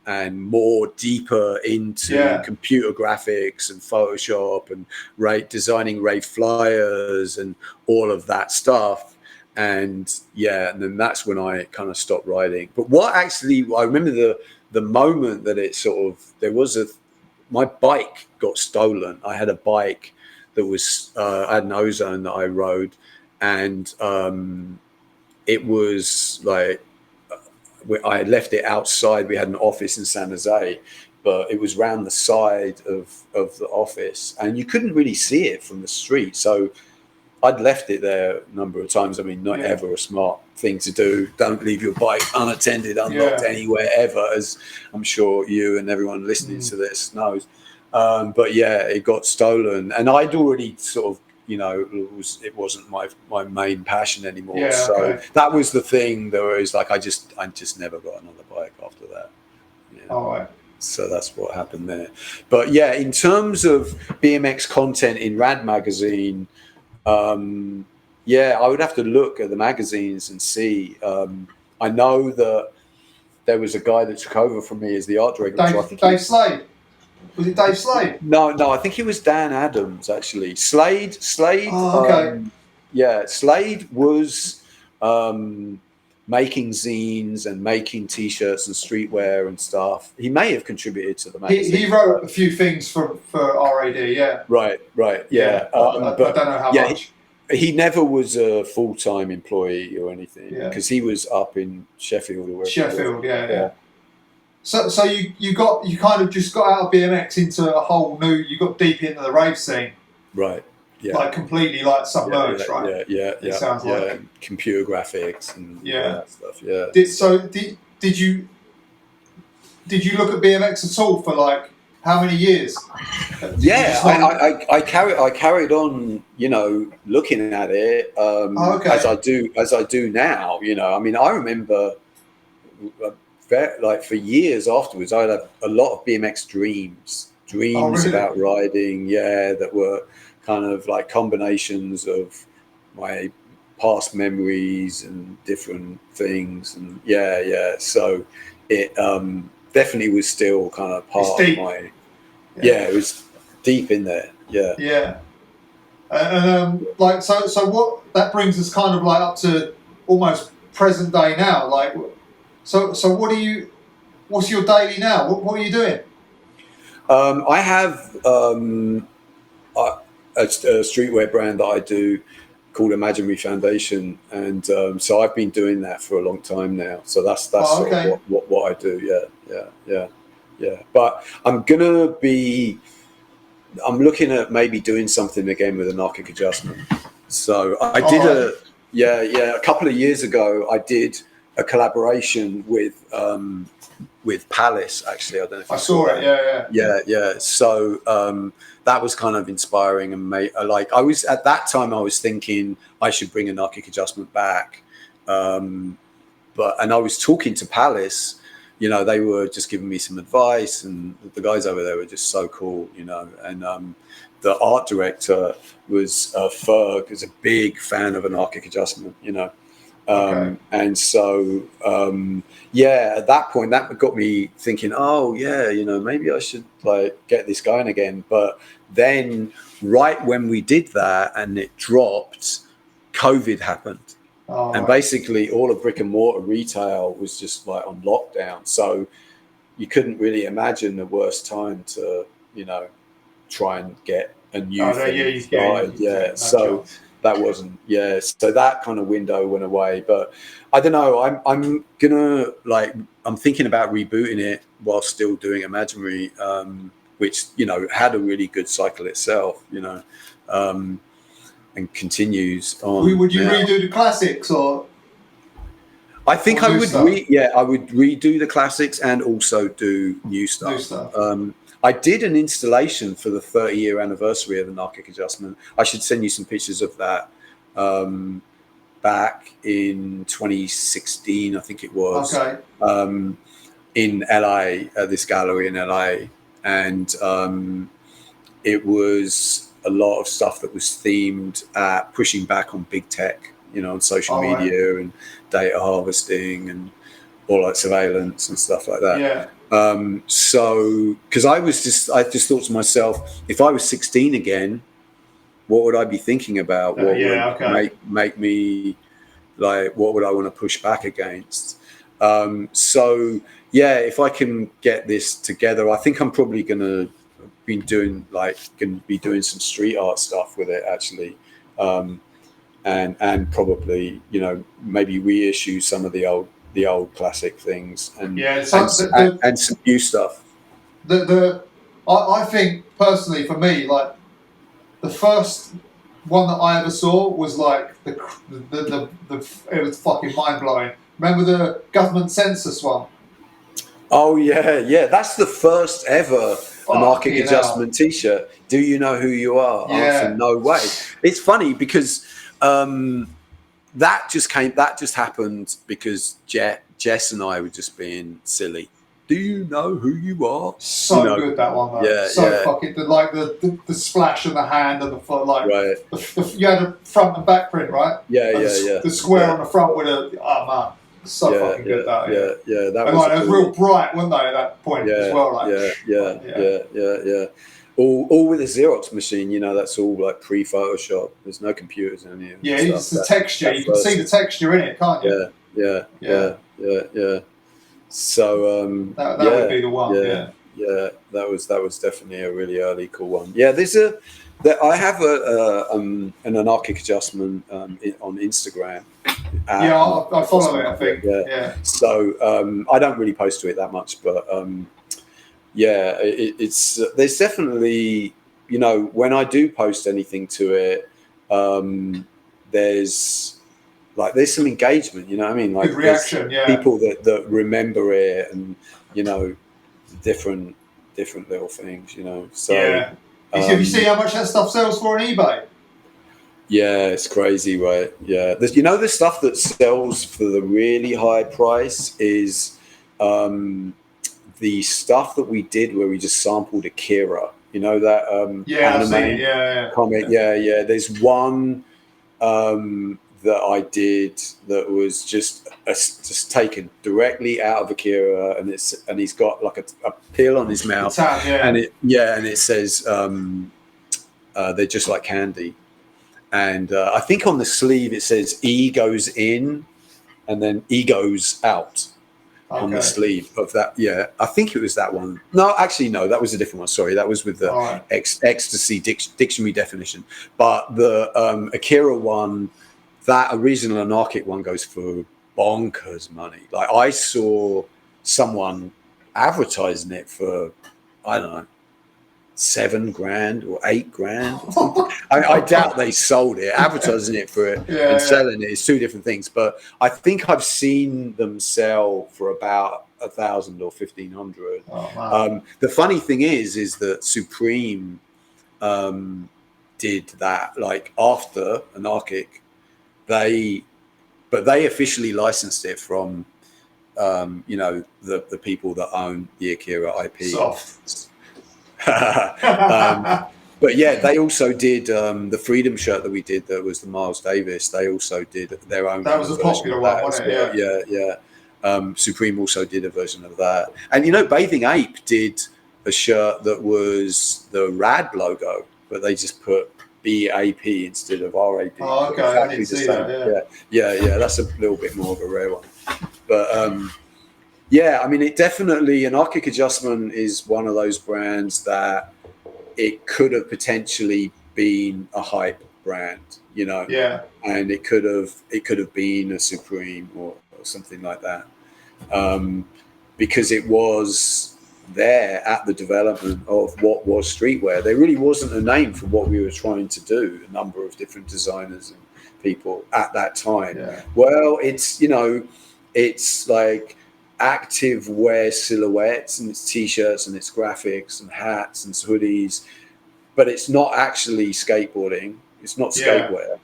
[SPEAKER 2] and more deeper into computer graphics and Photoshop and designing rave flyers and all of that stuff. And then that's when I kind of stopped riding. But I remember the moment that it sort of, my bike got stolen. I had a bike that was, I had an Ozone that I rode, and it was like, I had left it outside. We had an office in San Jose, but it was round the side of the office, and you couldn't really see it from the street. So I'd left it there a number of times. I mean, not ever a smart thing to do. Don't leave your bike unattended, unlocked anywhere ever, as I'm sure you and everyone listening to this knows. But it got stolen, and I'd already sort of, you know, it wasn't my main passion anymore. That was the thing that was like, I just never got another bike after that. Yeah.
[SPEAKER 3] All right.
[SPEAKER 2] So that's what happened there. But yeah, in terms of BMX content in Rad magazine, I would have to look at the magazines and see. I know that there was a guy that took over from me as the art director.
[SPEAKER 3] Dave Slade. Was it Dave Slade?
[SPEAKER 2] No, I think it was Dan Adams actually. Slade.
[SPEAKER 3] Oh, okay.
[SPEAKER 2] Slade was making zines and making T-shirts and streetwear and stuff. He may have contributed to the magazine.
[SPEAKER 3] He wrote a few things for RAD, yeah.
[SPEAKER 2] Right, yeah.
[SPEAKER 3] I don't know how much.
[SPEAKER 2] He never was a full-time employee or anything because he was up in Sheffield or wherever.
[SPEAKER 3] Sheffield, yeah. So you kind of just got out of BMX into a whole new. You got deep into the rave scene,
[SPEAKER 2] right? Yeah,
[SPEAKER 3] like completely like submerged, right?
[SPEAKER 2] Yeah.
[SPEAKER 3] It sounds like
[SPEAKER 2] computer graphics and all that stuff. Yeah.
[SPEAKER 3] Did you look at BMX at all for like how many years?
[SPEAKER 2] I carried on, looking at it as I do now. I mean, I remember. Like for years afterwards, I had a lot of BMX dreams about riding, that were kind of like combinations of my past memories and different things, and so it definitely was still kind of part of my it was deep in there,
[SPEAKER 3] and like so what that brings us kind of like up to almost present day now, like. So what's your daily now? What are you doing?
[SPEAKER 2] I have a streetwear brand that I do called Imaginary Foundation, and so I've been doing that for a long time now. So that's sort of what I do. Yeah. But I'm looking at maybe doing something again with anarchic adjustment. So I did a couple of years ago. I did a collaboration with Palace, actually. I don't know if
[SPEAKER 3] I saw it.
[SPEAKER 2] Yeah. So that was kind of inspiring, and I was at that time I was thinking I should bring anarchic adjustment back, and I was talking to Palace. They were just giving me some advice, and the guys over there were just so cool, and the art director was Ferg, who's a big fan of anarchic adjustment, and so at that point that got me thinking, maybe I should like get this going again. But then right when we did that and it dropped, COVID happened. And basically all of brick and mortar retail was just like on lockdown, so you couldn't really imagine a worse time to try and get a new thing started. So that wasn't so that kind of window went away. But I don't know, I'm gonna I'm thinking about rebooting it while still doing Imaginary, which had a really good cycle itself, and continues on.
[SPEAKER 3] Would you redo the classics, or?
[SPEAKER 2] I think I would I would redo the classics and also do new stuff. I did an installation for the 30-year anniversary of Anarchic Adjustment. I should send you some pictures of that. Back in 2016, I think it was. Okay. In LA, at this gallery in LA, and it was a lot of stuff that was themed at pushing back on big tech, on social media and data harvesting and all that surveillance and stuff like that.
[SPEAKER 3] Yeah.
[SPEAKER 2] So, because I just thought to myself, if I was 16 again, what would I be thinking about? What would make me what would I want to push back against? So yeah, if I can get this together, I think I'm probably gonna be doing some street art stuff with it actually, and probably maybe reissue some of the old classic things and some new stuff.
[SPEAKER 3] I think personally for me, like the first one that I ever saw was like it was fucking mind blowing. Remember the government census one?
[SPEAKER 2] Oh yeah, that's the first ever anarchic adjustment T-shirt. Do you know who you are?
[SPEAKER 3] Yeah.
[SPEAKER 2] Answer, no way. It's funny because that just happened because Jess and I were just being silly. Do you know who you are?
[SPEAKER 3] So good, that one though. Yeah, fucking the splash of the hand and the foot, you had a front and back print, right?
[SPEAKER 2] Yeah.
[SPEAKER 3] The square on the front with a So fucking good that.
[SPEAKER 2] That
[SPEAKER 3] and
[SPEAKER 2] was
[SPEAKER 3] like, they were real bright, weren't they, at that point as well? Like,
[SPEAKER 2] All with a Xerox machine, you know, that's all like pre-Photoshop. There's no computers in any of
[SPEAKER 3] yeah, it's the texture. You can see the texture in it, can't you?
[SPEAKER 2] Yeah. So
[SPEAKER 3] that would be the one.
[SPEAKER 2] Yeah, that was definitely a really early cool one. Yeah, I have an anarchic adjustment on Instagram.
[SPEAKER 3] I follow it, I think. Yeah.
[SPEAKER 2] So I don't really post to it that much, but it's there's definitely, you know, when I do post anything to it, there's some engagement, you know what I mean? Like,
[SPEAKER 3] good reaction,
[SPEAKER 2] people that remember it, and, you know, different little things, you know. So
[SPEAKER 3] have you seen how much that stuff sells for on eBay?
[SPEAKER 2] Yeah, it's crazy, right? Yeah, you know, the stuff that sells for the really high price is the stuff that we did where we just sampled Akira. You know that anime comic? Yeah. There's one that I did that was just taken directly out of Akira, and he's got like a pill on his mouth, and it says they're just like candy. And I think on the sleeve it says E goes in and then E goes out on the sleeve of that. Yeah, I think it was that one. No, actually, no, that was a different one. Sorry, that was with the ecstasy dictionary definition. But the Akira one, that original anarchic one, goes for bonkers money. Like, I saw someone advertising it for, I don't know, $7,000 or $8,000. I doubt they sold it. Advertising it for it and selling it is two different things. But I think I've seen them sell for about 1,000 or 1,500.
[SPEAKER 3] Oh, wow.
[SPEAKER 2] The funny thing is that Supreme did that, like, after Anarchic. They officially licensed it from you know, the people that own the Akira IP.
[SPEAKER 3] Soft.
[SPEAKER 2] But yeah, they also did the Freedom shirt that we did, that was the Miles Davis. They also did their own.
[SPEAKER 3] That was a popular one, wasn't it?
[SPEAKER 2] Yeah. Supreme also did a version of that. And, you know, Bathing Ape did a shirt that was the RAD logo, but they just put BAP instead of RAP.
[SPEAKER 3] Oh, okay. I didn't see that.
[SPEAKER 2] Yeah. That's a little bit more of a rare one. But yeah, I mean, it definitely, Anarchic Adjustment is one of those brands that it could have potentially been a hype brand, you know.
[SPEAKER 3] Yeah.
[SPEAKER 2] And it could have been a Supreme or something like that, because it was there at the development of what was streetwear. There really wasn't a name for what we were trying to do. A number of different designers and people at that time.
[SPEAKER 3] Yeah.
[SPEAKER 2] Well, it's, you know, it's like active wear silhouettes, and it's t-shirts and it's graphics and hats and hoodies, but it's not actually skateboarding. It's not skatewear.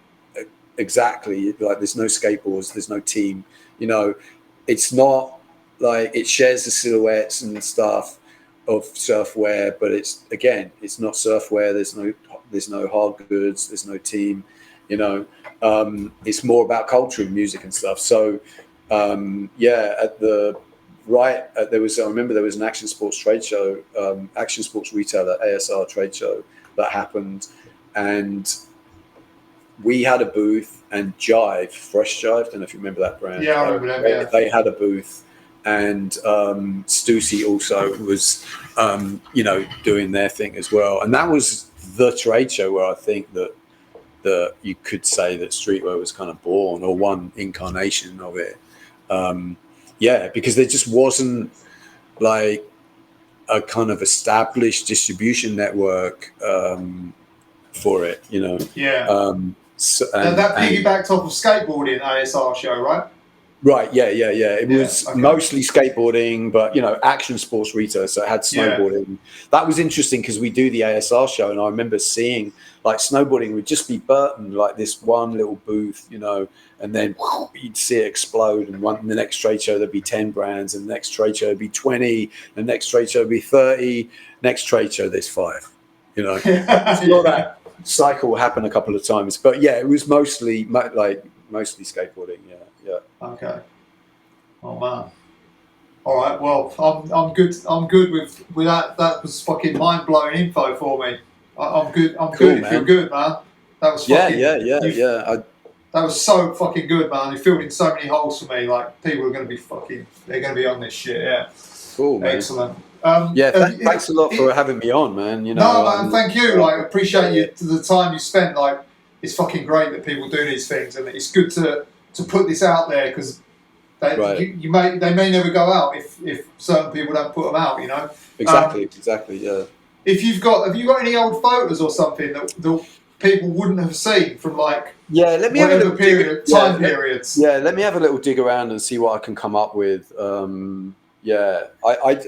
[SPEAKER 2] Exactly. Like, there's no skateboards, there's no team, you know. It's not like, it shares the silhouettes and stuff of surfwear, but it's not surfwear. There's no hard goods, there's no team, you know. It's more about culture and music and stuff. So I remember there was an action sports trade show, action sports retailer, ASR trade show that happened, and we had a booth, and Jive, Fresh Jive, I don't know if you remember that brand.
[SPEAKER 3] Yeah, I remember them.
[SPEAKER 2] They had a booth, and Stussy also was, you know, doing their thing as well. And that was the trade show where I think that you could say that streetwear was kind of born, or one incarnation of it. Because there just wasn't like a kind of established distribution network for it, you know.
[SPEAKER 3] Yeah. That piggybacked off of skateboarding ASR show, right?
[SPEAKER 2] Right. Yeah. It was mostly skateboarding, but, you know, action sports retail. So it had snowboarding. Yeah. That was interesting because we do the ASR show, and I remember seeing, like, snowboarding would just be Burton, like this one little booth, you know, and then you'd see it explode. And the next trade show there'd be 10 brands, and the next trade show would be 20, the next trade show would be 30, next trade show there's 5. You know, so that cycle happened a couple of times, but yeah, it was mostly skateboarding. Yeah.
[SPEAKER 3] Okay. Oh man. All right. Well, I'm good. I'm good with that. That was fucking mind blowing info for me. I'm good. I'm
[SPEAKER 2] Cool,
[SPEAKER 3] good.
[SPEAKER 2] man.
[SPEAKER 3] If you're good, man. That was fucking. That was so fucking good, man. You filled in so many holes for me. Like people are going to be fucking. They're going to be on this shit. Yeah.
[SPEAKER 2] Cool, man.
[SPEAKER 3] Excellent.
[SPEAKER 2] Thanks a lot for having me on, man. You know,
[SPEAKER 3] no, man. Thank you. Like, appreciate you the time you spent. Like, it's fucking great that people do these things, and it's good to put this out there because. They may never go out if certain people don't put them out, you know.
[SPEAKER 2] Exactly, yeah.
[SPEAKER 3] Have you got any old photos or something that people wouldn't have seen from like
[SPEAKER 2] let me have a little
[SPEAKER 3] periods?
[SPEAKER 2] Let me have a little dig around and see what I can come up with. I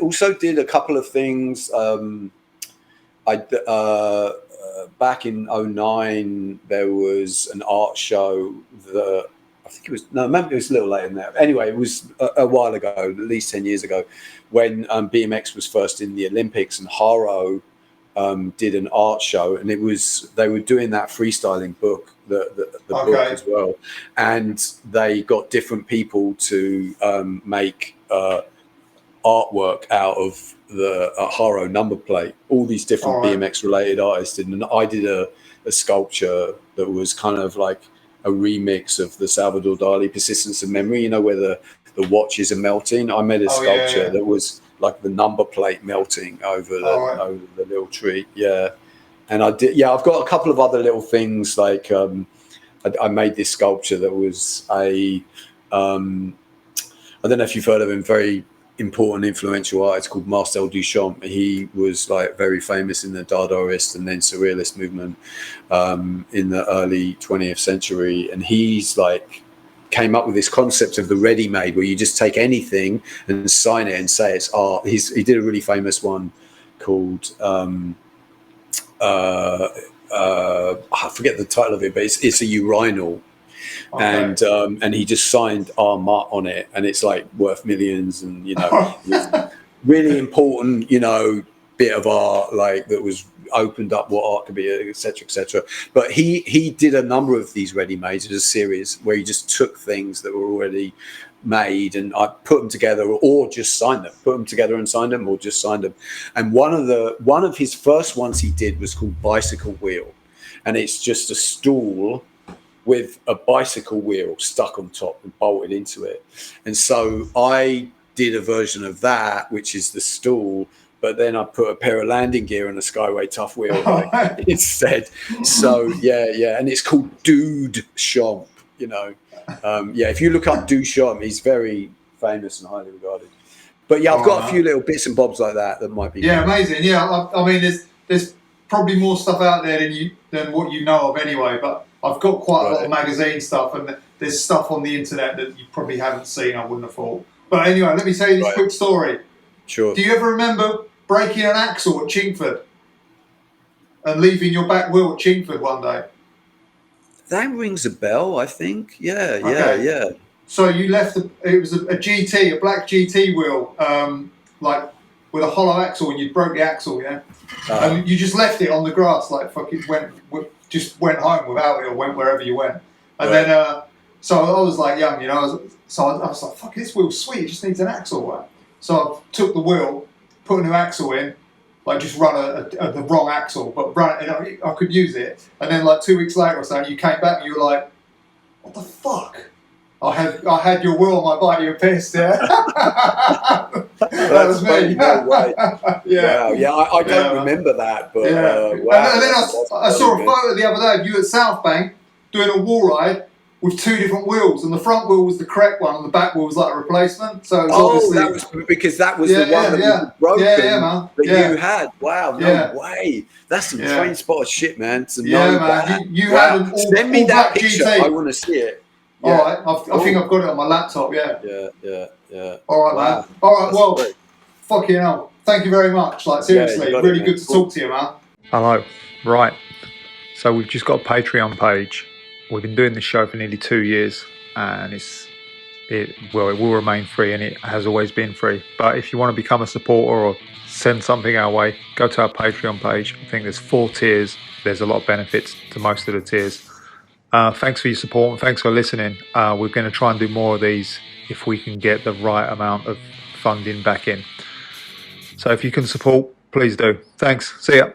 [SPEAKER 2] also did a couple of things. Back in 2009, there was an art show that. I think maybe it was a little later than that. Anyway, it was a while ago, at least 10 years ago, when BMX was first in the Olympics, and Haro did an art show, and they were doing that freestyling book, the book as well, and they got different people to make artwork out of the Haro number plate. All these different BMX related artists did, and I did a sculpture that was kind of like a remix of the Salvador Dali Persistence of Memory, you know, where the watches are melting. I made a sculpture that was like the number plate melting over the little tree. Yeah. And I did, I've got a couple of other little things. Like I made this sculpture that was I don't know if you've heard of him, very important, influential artist called Marcel Duchamp. He was like very famous in the Dadaist and then Surrealist movement in the early 20th century. And he's like came up with this concept of the ready-made, where you just take anything and sign it and say it's art. He did a really famous one called I forget the title of it, but it's a urinal. And he just signed our mutt on it, and it's like worth millions, and you know, really important, you know, bit of art like that was opened up what art could be, etc., etc. But he did a number of these ready-mades as a series where he just took things that were already made and I put them together, or just signed them, put them together and signed them, or just signed them. And one of his first ones he did was called Bicycle Wheel, and it's just a stool with a bicycle wheel stuck on top and bolted into it. And so I did a version of that, which is the stool, but then I put a pair of landing gear and a Skyway Tough wheel instead. So yeah, and it's called Dude Champ, you know. If you look up Duchamp, he's very famous and highly regarded. But yeah, I've got a few little bits and bobs like that might be.
[SPEAKER 3] Yeah, amazing. Yeah, I mean, there's probably more stuff out there than what you know of anyway. But I've got quite a lot of magazine stuff, and there's stuff on the internet that you probably haven't seen. I wouldn't have thought. But anyway, let me tell you this quick story.
[SPEAKER 2] Sure.
[SPEAKER 3] Do you ever remember breaking an axle at Chingford and leaving your back wheel at Chingford one day?
[SPEAKER 2] That rings a bell, I think. Yeah.
[SPEAKER 3] So you left it was a GT, a black GT wheel, like with a hollow axle, and you broke the axle, yeah. And you just left it on the grass, like fucking just went home without it, or went wherever you went. And then, so I was like young, you know. I was like, fuck, this wheel's sweet. It just needs an axle, right? So I took the wheel, put a new axle in, like just run the wrong axle, but run it. I could use it. And then like 2 weeks later or so, you came back and you were like, what the fuck? I had your wheel on my bike. You were pissed, yeah. That was me.
[SPEAKER 2] No way. Yeah. Wow. Yeah, I don't remember that, but wow.
[SPEAKER 3] And then I saw a photo the other day of you at Southbank doing a wall ride with two different wheels, and the front wheel was the correct one, and the back wheel was like a replacement. So it was
[SPEAKER 2] that was because that was the one that was broken that you had. Wow, no way. That's some train spotter shit, man.
[SPEAKER 3] Man. You had an
[SPEAKER 2] Send me that picture.
[SPEAKER 3] GT.
[SPEAKER 2] I want to see it.
[SPEAKER 3] Yeah. All right, I think I've got it on my laptop. Yeah. All right, man. All right, well, fucking hell. Thank you very much. Like seriously, really good to talk to you, man.
[SPEAKER 1] Hello. Right. So we've just got a Patreon page. We've been doing this show for nearly 2 years, and it will remain free, and it has always been free. But if you want to become a supporter or send something our way, go to our Patreon page. I think there's 4 tiers. There's a lot of benefits to most of the tiers. Thanks for your support and thanks for listening. We're going to try and do more of these if we can get the right amount of funding back in. So if you can support, please do. Thanks. See ya.